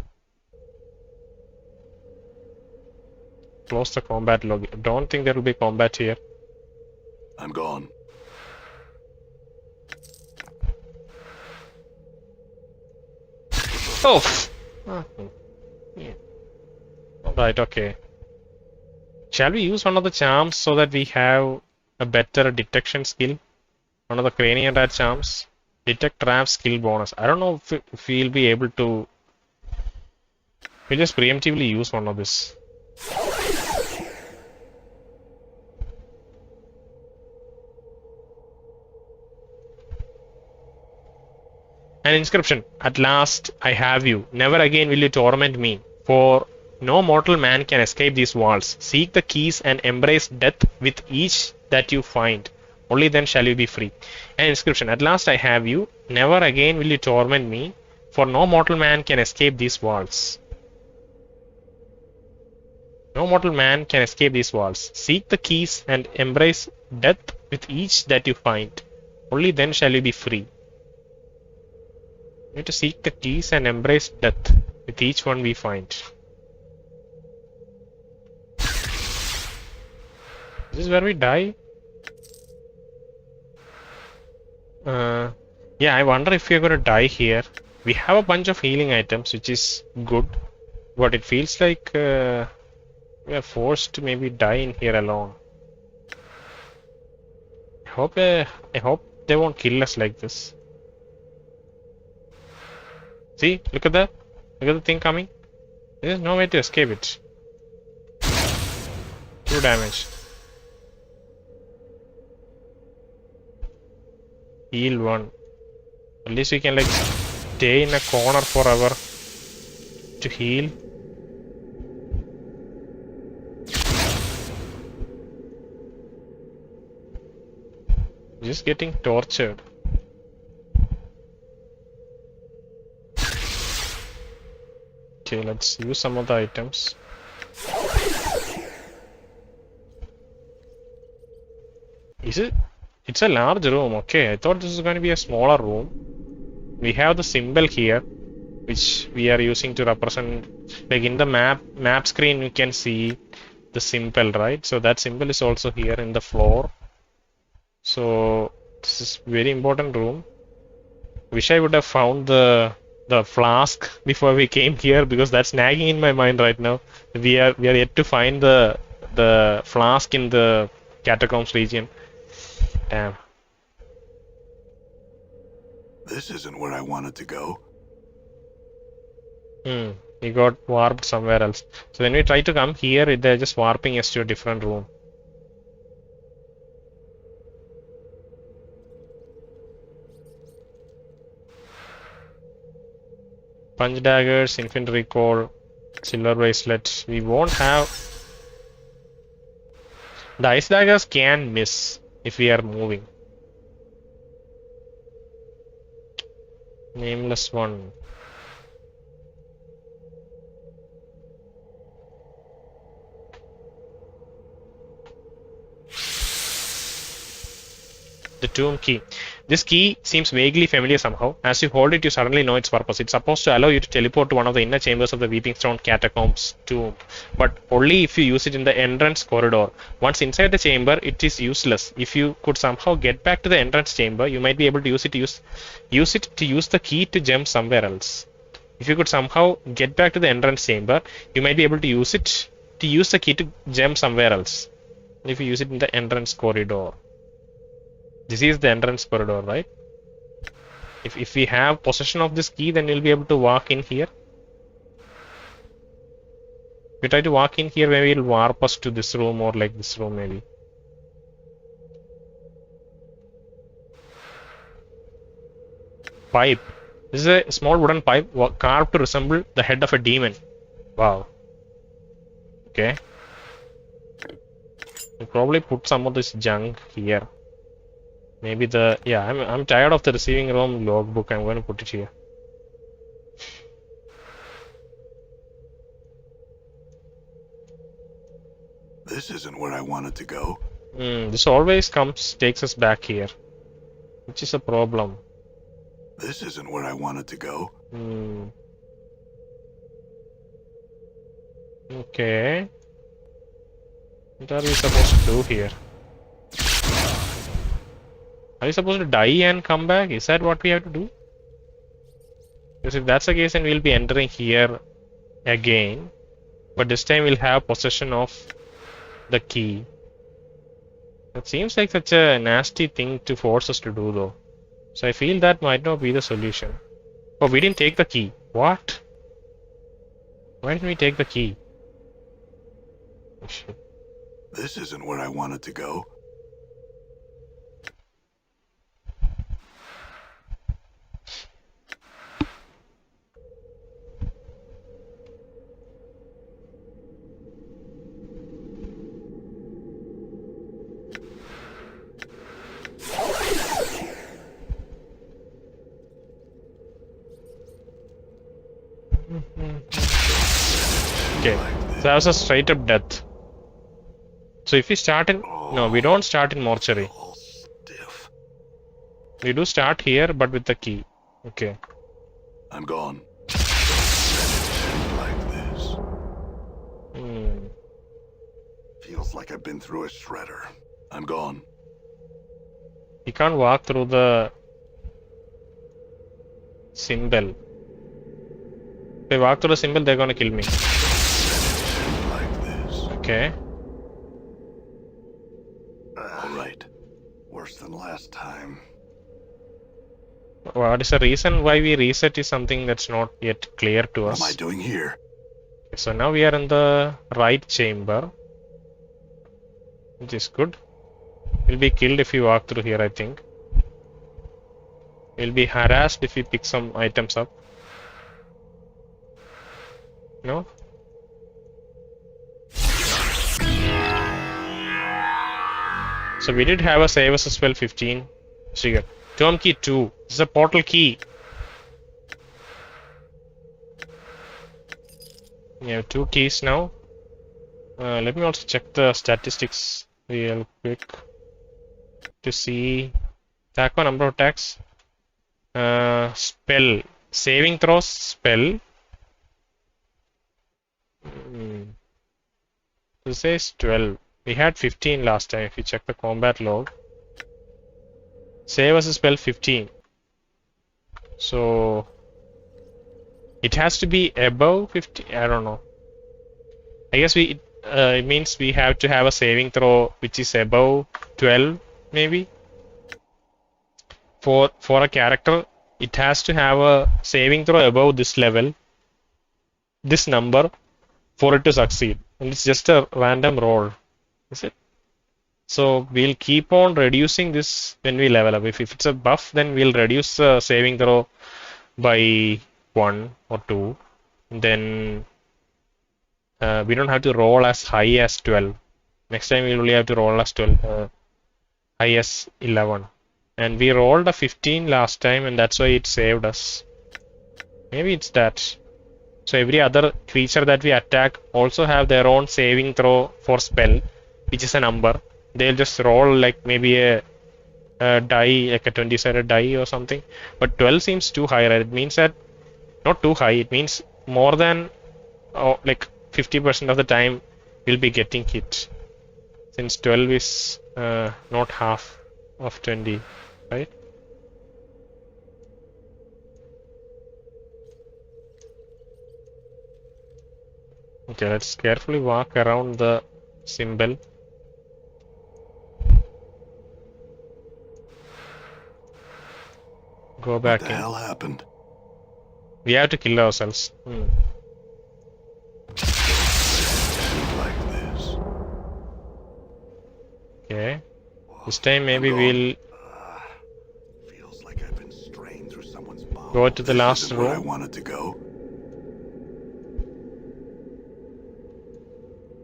Close the combat log. Don't think there will be combat here. I'm gone. Oh! Yeah. Alright, okay. Shall we use one of the charms so that we have a better detection skill? One of the cranium rat charms. Detect trap skill bonus. I don't know if we'll be able to. We'll just preemptively use one of this. An inscription. At last I have you. Never again will you torment me. For no mortal man can escape these walls. Seek the keys and embrace death with each that you find. Only then shall you be free. An inscription. At last I have you. Never again will you torment me. For no mortal man can escape these walls. No mortal man can escape these walls. Seek the keys and embrace death with each that you find. Only then shall you be free. We need to seek the keys and embrace death with each one we find. This is where we die? Yeah, I wonder if we're gonna die here. We have a bunch of healing items, which is good, but it feels like we are forced to maybe die in here alone. I hope they won't kill us like this. See, look at that. Look at the thing coming. There's no way to escape it. 2 damage. Heal 1. At least we can like stay in a corner forever to heal. Just getting tortured. Okay, let's use some of the items. Is it? It's a large room. Okay, I thought this was going to be a smaller room. We have the symbol here, which we are using to represent. Like in the map screen, you can see the symbol, right? So that symbol is also here in the floor. So this is very important room. Wish I would have found the flask before we came here, because that's nagging in my mind right now. We are yet to find the flask in the catacombs region. Damn. This isn't where I wanted to go. We got warped somewhere else. So when we try to come here, they're just warping us to a different room. Punch daggers, infinite recall, silver bracelet. We won't have. The ice daggers can miss if we are moving. Nameless one. The tomb key. This key seems vaguely familiar somehow. As you hold it, you suddenly know its purpose. It's supposed to allow you to teleport to one of the inner chambers of the Weeping Stone Catacombs tomb, but only if you use it in the entrance corridor. Once inside the chamber, it is useless. If you could somehow get back to the entrance chamber, you might be able to use the key to jump somewhere else. If you could somehow get back to the entrance chamber, you might be able to use the key to jump somewhere else. If you use it in the entrance corridor. This is the entrance corridor, right? If we have possession of this key, then we'll be able to walk in here. If we try to walk in here, maybe it'll warp us to this room, or like this room maybe. Pipe. This is a small wooden pipe carved to resemble the head of a demon. Wow. Okay. We'll probably put some of this junk here. Maybe I'm tired of the receiving room logbook. I'm going to put it here. This isn't where I wanted to go. This always takes us back here, which is a problem. This isn't where I wanted to go. Okay. What are we supposed to do here? Are we supposed to die and come back? Is that what we have to do? Because if that's the case, then we'll be entering here again. But this time we'll have possession of the key. That seems like such a nasty thing to force us to do, though. So I feel that might not be the solution. Oh, we didn't take the key. What? Why didn't we take the key? Oh, shit. This isn't where I wanted to go. Okay, so that was a straight up death. So if we start in... No, we don't start in mortuary. All stiff. We do start here, but with the key. Okay. I'm gone. Like this. Feels like I've been through a shredder. I'm gone. You can't walk through the symbol. If I walk through the symbol, they're gonna kill me. Like this. Okay. All right. Worse than last time. What is the reason why we reset is something that's not yet clear to What us. am I doing here? Okay, so now we are in the right chamber, which is good. We'll be killed if we walk through here, I think. We'll be harassed if we pick some items up. No? So we did have a save us as well, 15. So Tomb key 2. This is a portal key. We have 2 keys now. Let me also check the statistics real quick to see attack or number of attacks. Spell. Saving throws, spell. This says 12. We had 15 last time if you check the combat log. Save as a spell 15. So it has to be above 50. I don't know. I guess it means we have to have a saving throw which is above 12 maybe. For a character, it has to have a saving throw above this level, this number, for it to succeed. And it's just a random roll, is it? So we'll keep on reducing this when we level up. If it's a buff, then we'll reduce the saving throw by 1 or 2. Then we don't have to roll as high as 12. Next time we'll only have to roll as 12, high as 11. And we rolled a 15 last time, and that's why it saved us. Maybe it's that. So every other creature that we attack also have their own saving throw for spell, which is a number. They'll just roll like maybe a die, like a 20-sided die or something. But 12 seems too high, right? It means that, not too high, it means more than like 50% of the time we'll be getting hit. Since 12 is not half of 20, right? Okay, let's carefully walk around the symbol. Go back What the in. hell happened? We have to kill ourselves. Like this. Okay. This time maybe I'm we'll Feels like I've been strained through someone's bowel. go to the This last isn't where I room. wanted to go.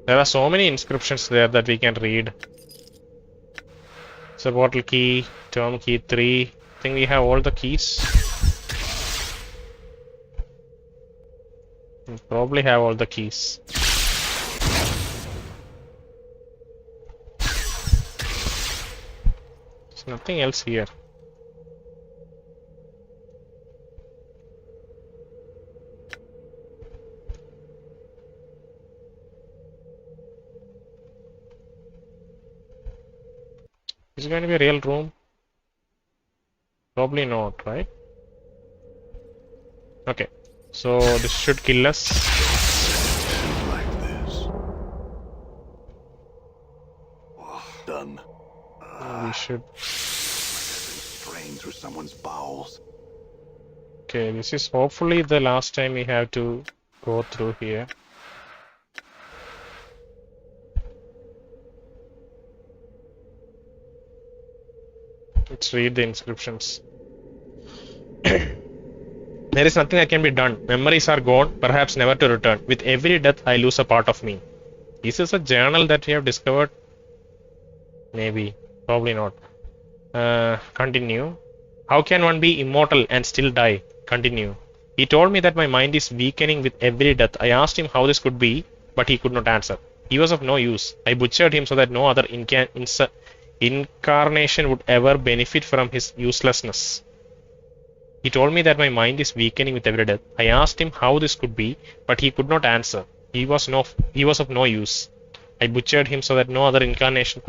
There are so many inscriptions there that we can read. So bottle key, term key 3. I think we have all the keys. We probably have all the keys. There's nothing else here. Is it going to be a real room? Probably not, right? Okay, so this should kill us. Like this. Done. We should. Strained through someone's bowels. Okay, this is hopefully the last time we have to go through here. Let's read the inscriptions. There is nothing that can be done. Memories are gone, perhaps never to return. With every death, I lose a part of me. Is this a journal that we have discovered? Maybe. Probably not. Continue. How can one be immortal and still die? Continue. He told me that my mind is weakening with every death. I asked him how this could be, but he could not answer. He was of no use. I butchered him so that no other incarnation would ever benefit from his uselessness. He told me that my mind is weakening with every death. I asked him how this could be, but he could not answer. He was of no use. I butchered him so that no other incarnation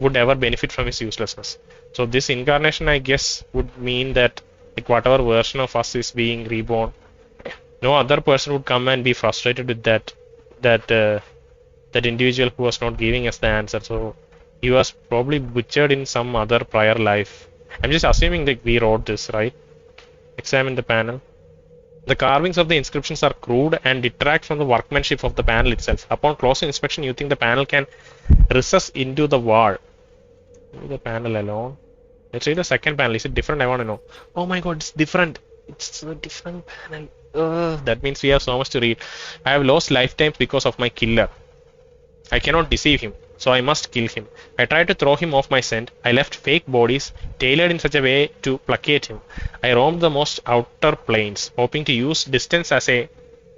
would ever benefit from his uselessness. So this incarnation, I guess, would mean that like whatever version of us is being reborn, no other person would come and be frustrated with that individual who was not giving us the answer. So he was probably butchered in some other prior life. I'm just assuming that we wrote this, right? Examine the panel. The carvings of the inscriptions are crude and detract from the workmanship of the panel itself. Upon closer inspection, you think the panel can recess into the wall. Leave the panel alone. Let's read the second panel. Is it different? I want to know. Oh my god, it's different. It's a different panel. That means we have so much to read. I have lost lifetimes because of my killer. I cannot deceive him, so I must kill him. I tried to throw him off my scent. I left fake bodies, tailored in such a way to placate him. I roamed the most outer planes, hoping to use distance as a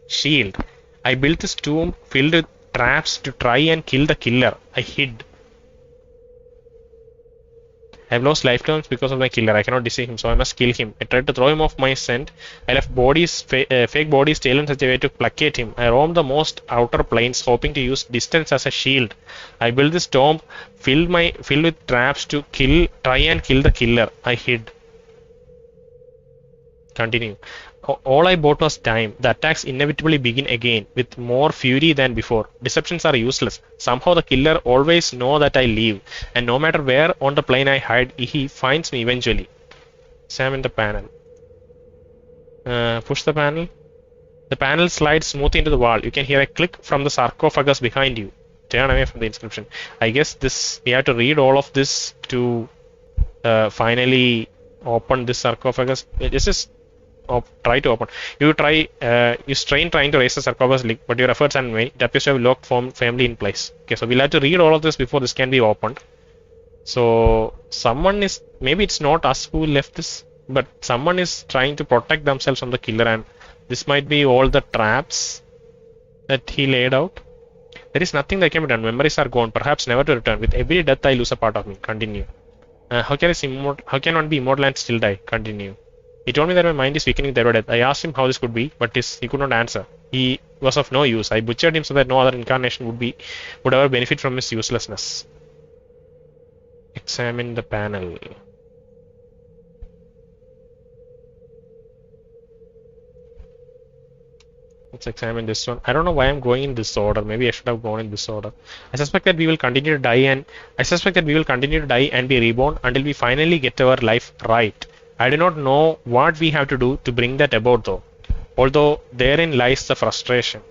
shield. I built this tomb filled with traps to try and kill the killer. I hid. I've lost lifetimes because of my killer. I cannot deceive him, so I must kill him. I tried to throw him off my scent. I left fake bodies tail in such a way to placate him. I roamed the most outer planes, hoping to use distance as a shield. I built this tomb filled with traps to try and kill the killer. I hid. Continue. All I bought was time. The attacks inevitably begin again, with more fury than before. Deceptions are useless. Somehow the killer always knows that I leave, and no matter where on the plane I hide, he finds me eventually. Examine the panel. Push the panel. The panel slides smoothly into the wall. You can hear a click from the sarcophagus behind you. Turn away from the inscription. I guess we have to read all of this to finally open this sarcophagus. This is try to open. You strain trying to raise the sarcophagus lid, but your efforts are in vain. It appears to have locked firmly in place. Okay, so we'll have to read all of this before this can be opened. So someone is, maybe it's not us who left this, but someone is trying to protect themselves from the killer, and this might be all the traps that he laid out. There is nothing that can be done. Memories are gone, perhaps never to return. With every death I lose a part of me. Continue. How can one be immortal and still die? Continue. He told me that my mind is weakening with every death. I asked him how this could be, but he could not answer. He was of no use. I butchered him so that no other incarnation would ever benefit from his uselessness. Examine the panel. Let's examine this one. I don't know why I'm going in this order. Maybe I should have gone in this order. I suspect that we will continue to die and be reborn until we finally get our life right. I do not know what we have to do to bring that about though. Although therein lies the frustration.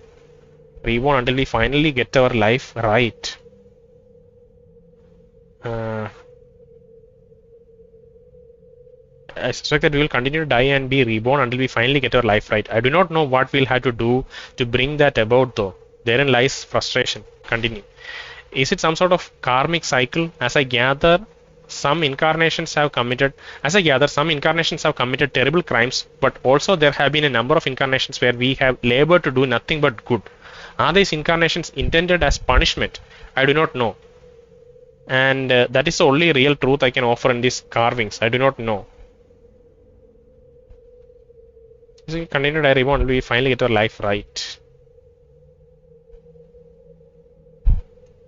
Reborn until we finally get our life right. I suspect that we will continue to die and be reborn until we finally get our life right. I do not know what we'll have to do to bring that about though. Therein lies frustration. Continue. Is it some sort of karmic cycle? As I gather, some incarnations have committed terrible crimes, but also there have been a number of incarnations where we have labored to do nothing but good. Are these incarnations intended as punishment? I do not know. And that is the only real truth I can offer in these carvings. I do not know. Continue to die reborn until we finally get our life right.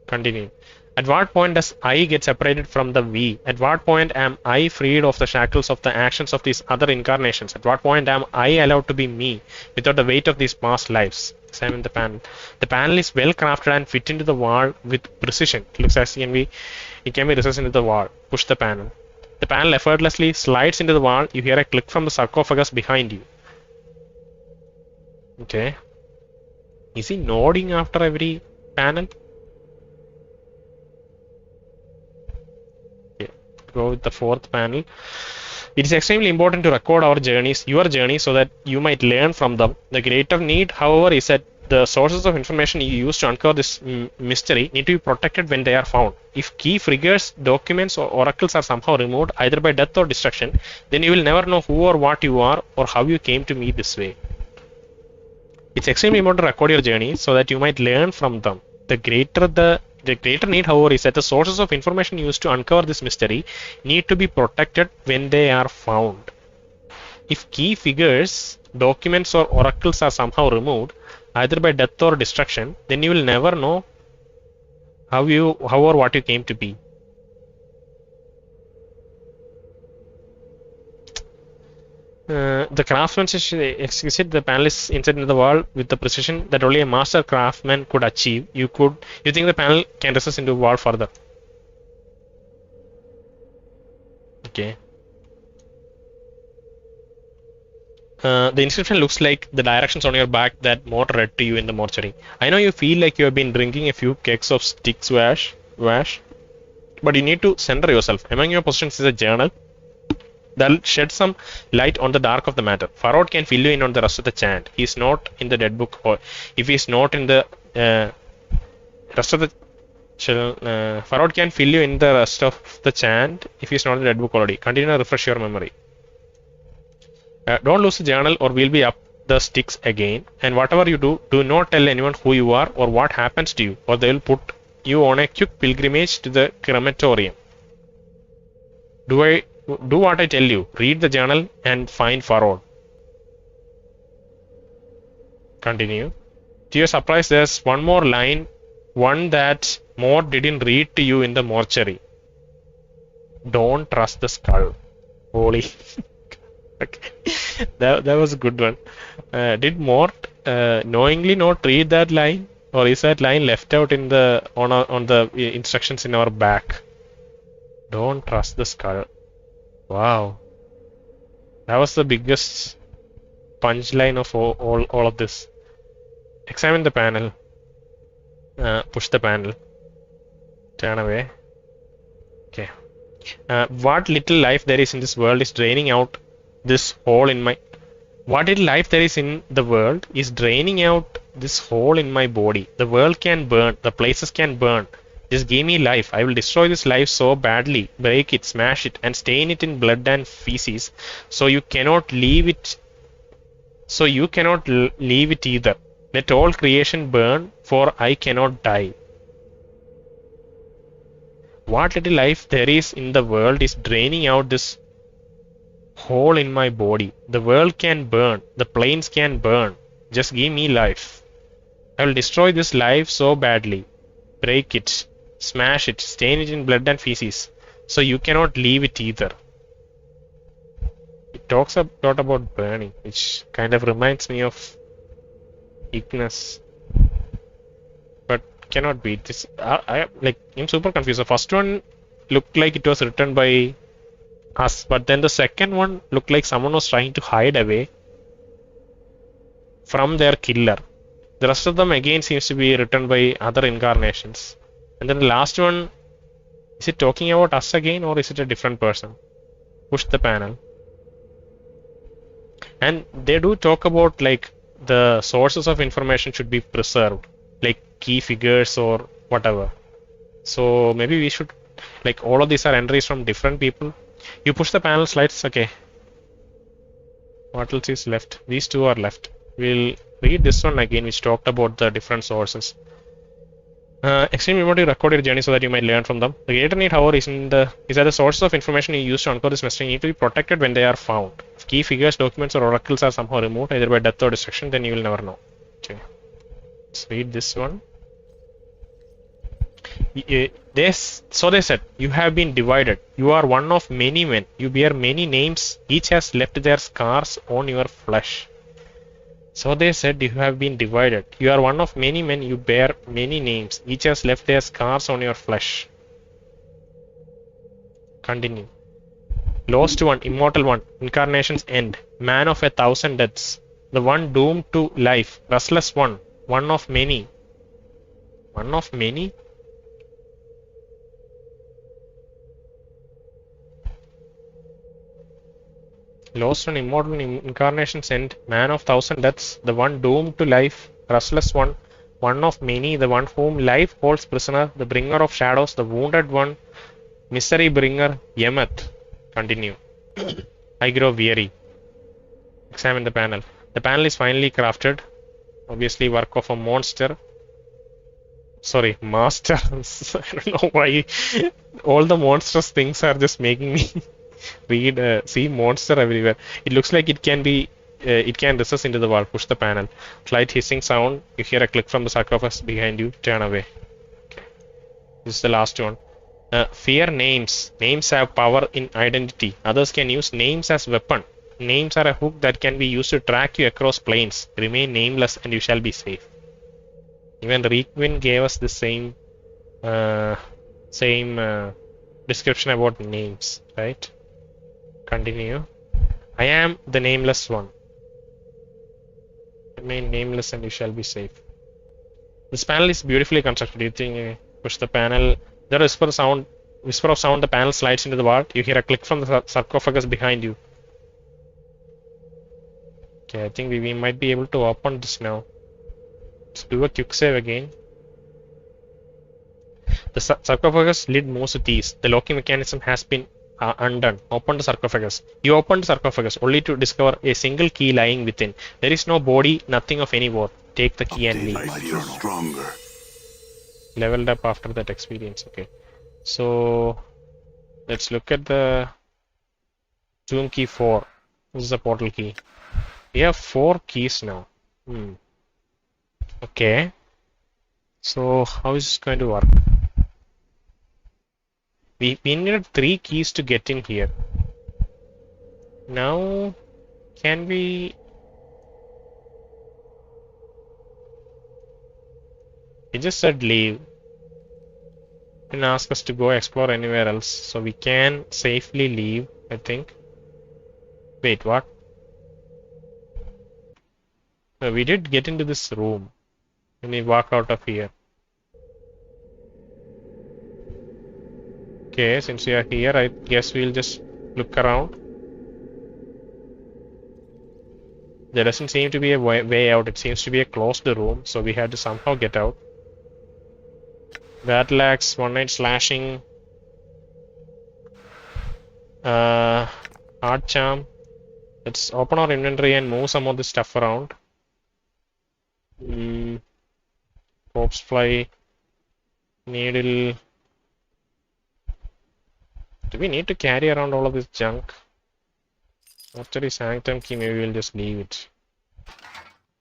Continue. At what point does I get separated from the we? At what point am I freed of the shackles of the actions of these other incarnations? At what point am I allowed to be me without the weight of these past lives? Examine the panel. The panel is well crafted and fit into the wall with precision. It looks as it can be recessed into the wall. Push the panel. The panel effortlessly slides into the wall. You hear a click from the sarcophagus behind you. Okay. Is he nodding after every panel? Go with the fourth panel. It is extremely important to record your journey, so that you might learn from them. The greater need, however, is that the sources of information you use to uncover this mystery need to be protected when they are found. If key figures, documents, or oracles are somehow removed, either by death or destruction, then you will never know who or what you are or how you came to meet this way. It's extremely important to record your journey so that you might learn from them. The greater need, however, is that the sources of information used to uncover this mystery need to be protected when they are found. If key figures, documents, or oracles are somehow removed, either by death or destruction, then you will never know how or what you came to be. The craftsmanship exquisite. The panel is inset into the wall with the precision that only a master craftsman could achieve. You think the panel can recess into the wall further? Okay. The inscription looks like the directions on your back that Mort read to you in the mortuary. I know you feel like you have been drinking a few kegs of Styx wash, but you need to center yourself. Among your possessions is a journal that'll shed some light on the dark of the matter. Pharod can fill you in on the rest of the chant. He is not in the dead book, or if he is not in the rest of the Pharod can fill you in the rest of the chant if he is not in the dead book already. Continue to refresh your memory. Don't lose the journal or we'll be up the sticks again. And whatever you do, do not tell anyone who you are or what happens to you, or they will put you on a quick pilgrimage to the crematorium. Do what I tell you. Read the journal and find Pharod. Continue. To your surprise, there's one more line, one that Maud didn't read to you in the mortuary. Don't trust the skull. Holy. Okay. That was a good one. Did Mort knowingly not read that line, or is that line left out in the on the instructions in our back? Don't trust the skull. Wow, that was the biggest punchline of all of this. Examine the panel. Push the panel. Turn away. Okay. What little life there is in this world is draining out this hole in my. What little life there is in the world is draining out this hole in my body. The world can burn. The places can burn. Just give me life. I will destroy this life so badly, break it, smash it, and stain it in blood and feces. So you cannot leave it. So you cannot leave it either. Let all creation burn, for I cannot die. What little life there is in the world is draining out this hole in my body. The world can burn. The planes can burn. Just give me life. I will destroy this life so badly. Break it. Smash it. Stain it in blood and feces. So you cannot leave it either. It talks a lot about burning, which kind of reminds me of Ignis. But cannot be. This I'm super confused. The first one looked like it was written by us, but then the second one looked like someone was trying to hide away from their killer. The rest of them again seems to be written by other incarnations. And then the last one, is it talking about us again, or is it a different person? Push the panel. And they do talk about like the sources of information should be preserved, like key figures or whatever. So maybe we should, like, all of these are entries from different people. You push the panel slides. Okay. What else is left? These two are left. We'll read this one again, which talked about the different sources. Extremely important to record your journey so that you might learn from them. The greater need, however, is that the sources of information you use to uncover this mystery need to be protected when they are found. If key figures, documents, or oracles are somehow removed, either by death or destruction, then you will never know. Okay. Let's read this one. So they said, you have been divided. You are one of many men. You bear many names. Each has left their scars on your flesh. So they said, you have been divided. You are one of many men. You bear many names. Each has left their scars on your flesh. Continue. Lost one, immortal one, incarnation's end, man of 1,000 deaths, the one doomed to life, restless one, one of many. One of many? Lost one, immortal, incarnation's end, man of 1,000 deaths, the one doomed to life, restless one, one of many, the one whom life holds prisoner, the bringer of shadows, the wounded one, misery bringer, Yemeth. Continue. I grow weary. Examine the panel. The panel is finely crafted. Obviously work of a monster. Sorry, master. I don't know why all the monstrous things are just making me read, see monster everywhere. It looks like it can be, it can recess into the wall. Push the panel. Slight hissing sound. You hear a click from the sarcophagus behind you. Turn away. Okay. This is the last one. Fear names. Names have power in identity. Others can use names as weapon. Names are a hook that can be used to track you across planes. Remain nameless and you shall be safe. Even Requin gave us the same description about names, right? Continue. I am the nameless one. Remain nameless and you shall be safe. This panel is beautifully constructed. You think push the panel. There is whisper of sound, the panel slides into the wall. You hear a click from the sarcophagus behind you. Okay, I think we might be able to open this now. Let's do a quick save again. The sarcophagus lid moves with ease. The locking mechanism has been undone. Open the sarcophagus. You open the sarcophagus only to discover a single key lying within. There is no body, nothing of any worth. Take the key and leave. I feel stronger. Leveled up after that experience. Okay. So Let's look at the tomb key 4. This is the portal key. We have 4 keys now. Okay. So how is this going to work? We needed 3 keys to get in here. Now, can we... It just said leave. Didn't ask us to go explore anywhere else. So we can safely leave, I think. Wait, what? No, we did get into this room. When we walk out of here. Okay, since we are here, I guess we'll just look around. There doesn't seem to be a way out. It seems to be a closed room, so we had to somehow get out. Battle axe, one night slashing. Heart charm. Let's open our inventory and move some of this stuff around. Corpse fly. Needle. Do we need to carry around all of this junk? After sanctum key, maybe we'll just leave it.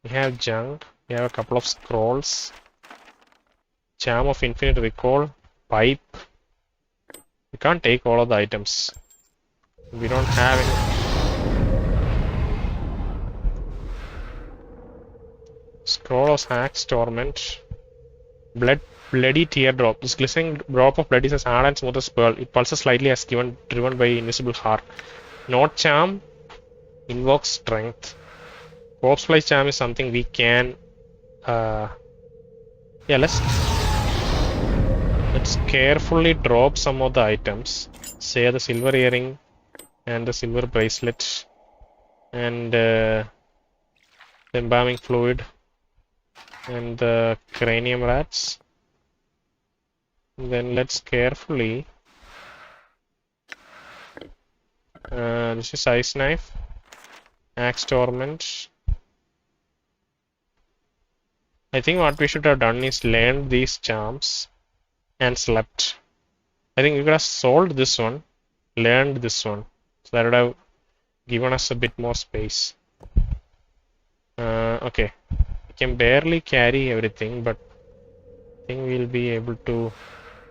We have junk. We have a couple of scrolls. Charm of infinite recall. Pipe. We can't take all of the items. We don't have any. Scroll of Hacks Torment. Bloody teardrop. This glistening drop of blood is as hard and smooth as pearl. It pulses slightly as driven by invisible heart. Note charm. Invokes strength. Corpse fly charm is something we can. Yeah, let's carefully drop some of the items. Say the silver earring and the silver bracelet and the embalming fluid and the cranium rats. Then let's carefully. This is ice knife. Axe torment. I think what we should have done is learned these charms and slept. I think we could have solved this one, learned this one. So that would have given us a bit more space. Okay. We can barely carry everything, but I think we'll be able to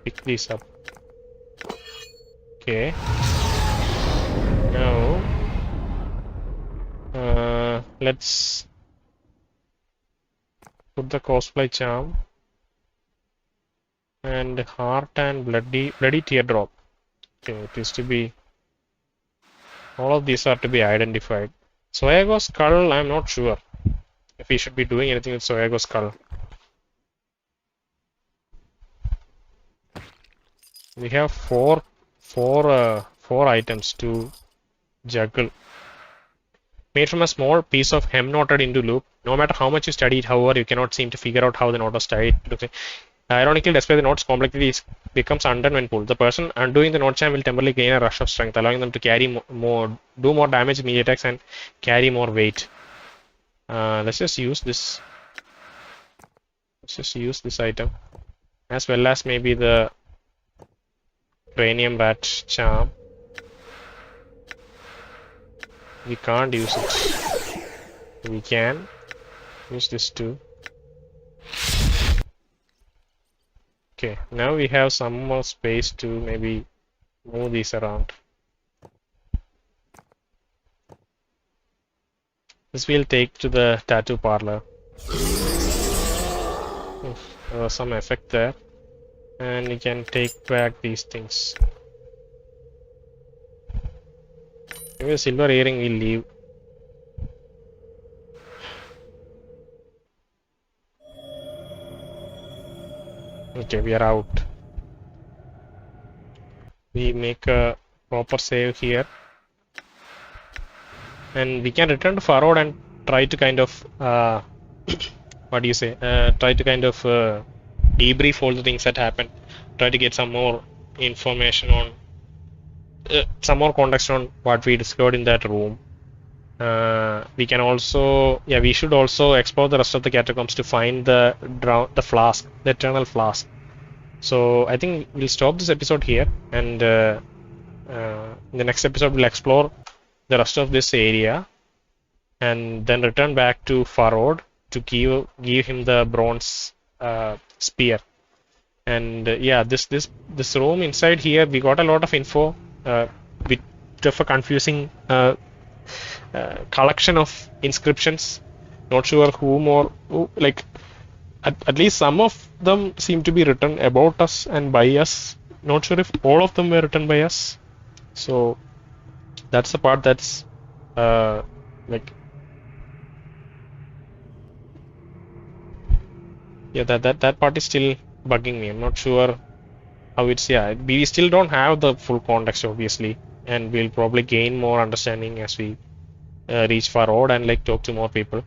pick these up. Okay. Now, let's put the cosplay charm and heart and bloody teardrop. Okay, it is to be. All of these are to be identified. Soego skull, I'm not sure if we should be doing anything with Soego skull. We have four items to juggle. Made from a small piece of hem knotted into loop. No matter how much you study it, however, you cannot seem to figure out how the knot was tied. Ironically, despite the knot's complexity, becomes undone when pulled. The person undoing the knot charm will temporarily gain a rush of strength, allowing them to carry do more damage in melee attacks and carry more weight. Let's just use this. Let's just use this item, as well as maybe the cranium rat charm. We can't use it. We can use this too. Okay, now we have some more space to maybe move these around. This we'll take to the tattoo parlor. There was some effect there. And we can take back these things. Maybe the silver earring we'll leave. Okay, we are out. We make a proper save here. And we can return to Pharod and try to kind of what do you say? Try to kind of debrief all the things that happened. Try to get some more information on some more context on what we discovered in that room. We can also, yeah, we should also explore the rest of the catacombs to find the flask, the eternal flask. So I think we'll stop this episode here, and In the next episode, we'll explore the rest of this area and then return back to Pharod to give him the bronze spear. And yeah, this room inside here, we got a lot of info, bit of a confusing collection of inscriptions. Not sure like at least some of them seem to be written about us and by us. Not sure if all of them were written by us. So that's the part that's like, yeah, that part is still bugging me. I'm not sure how it's, yeah, we still don't have the full context obviously, and we'll probably gain more understanding as we reach Pharod and like talk to more people.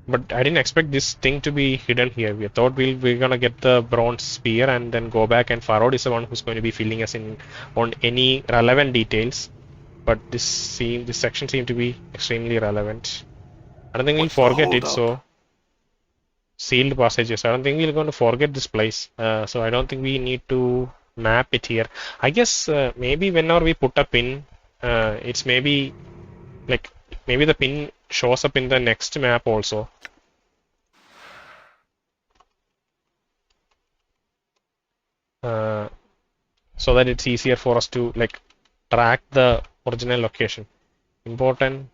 But I didn't expect this thing to be hidden here. We thought we're gonna get the bronze spear and then go back, and Pharod is the one who's going to be filling us in on any relevant details. But this section seemed to be extremely relevant. I don't think we'll What's the forget it. holdup? So sealed passages. I don't think we're going to forget this place. So I don't think we need to map it here. I guess maybe whenever we put a pin, it's maybe like maybe the pin shows up in the next map also. So that it's easier for us to like track the original location. Important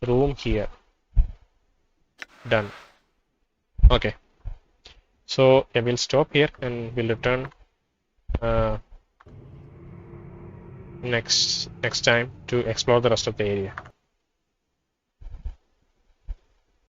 room here. Done. Okay. So yeah, we'll stop here and we'll return next time to explore the rest of the area.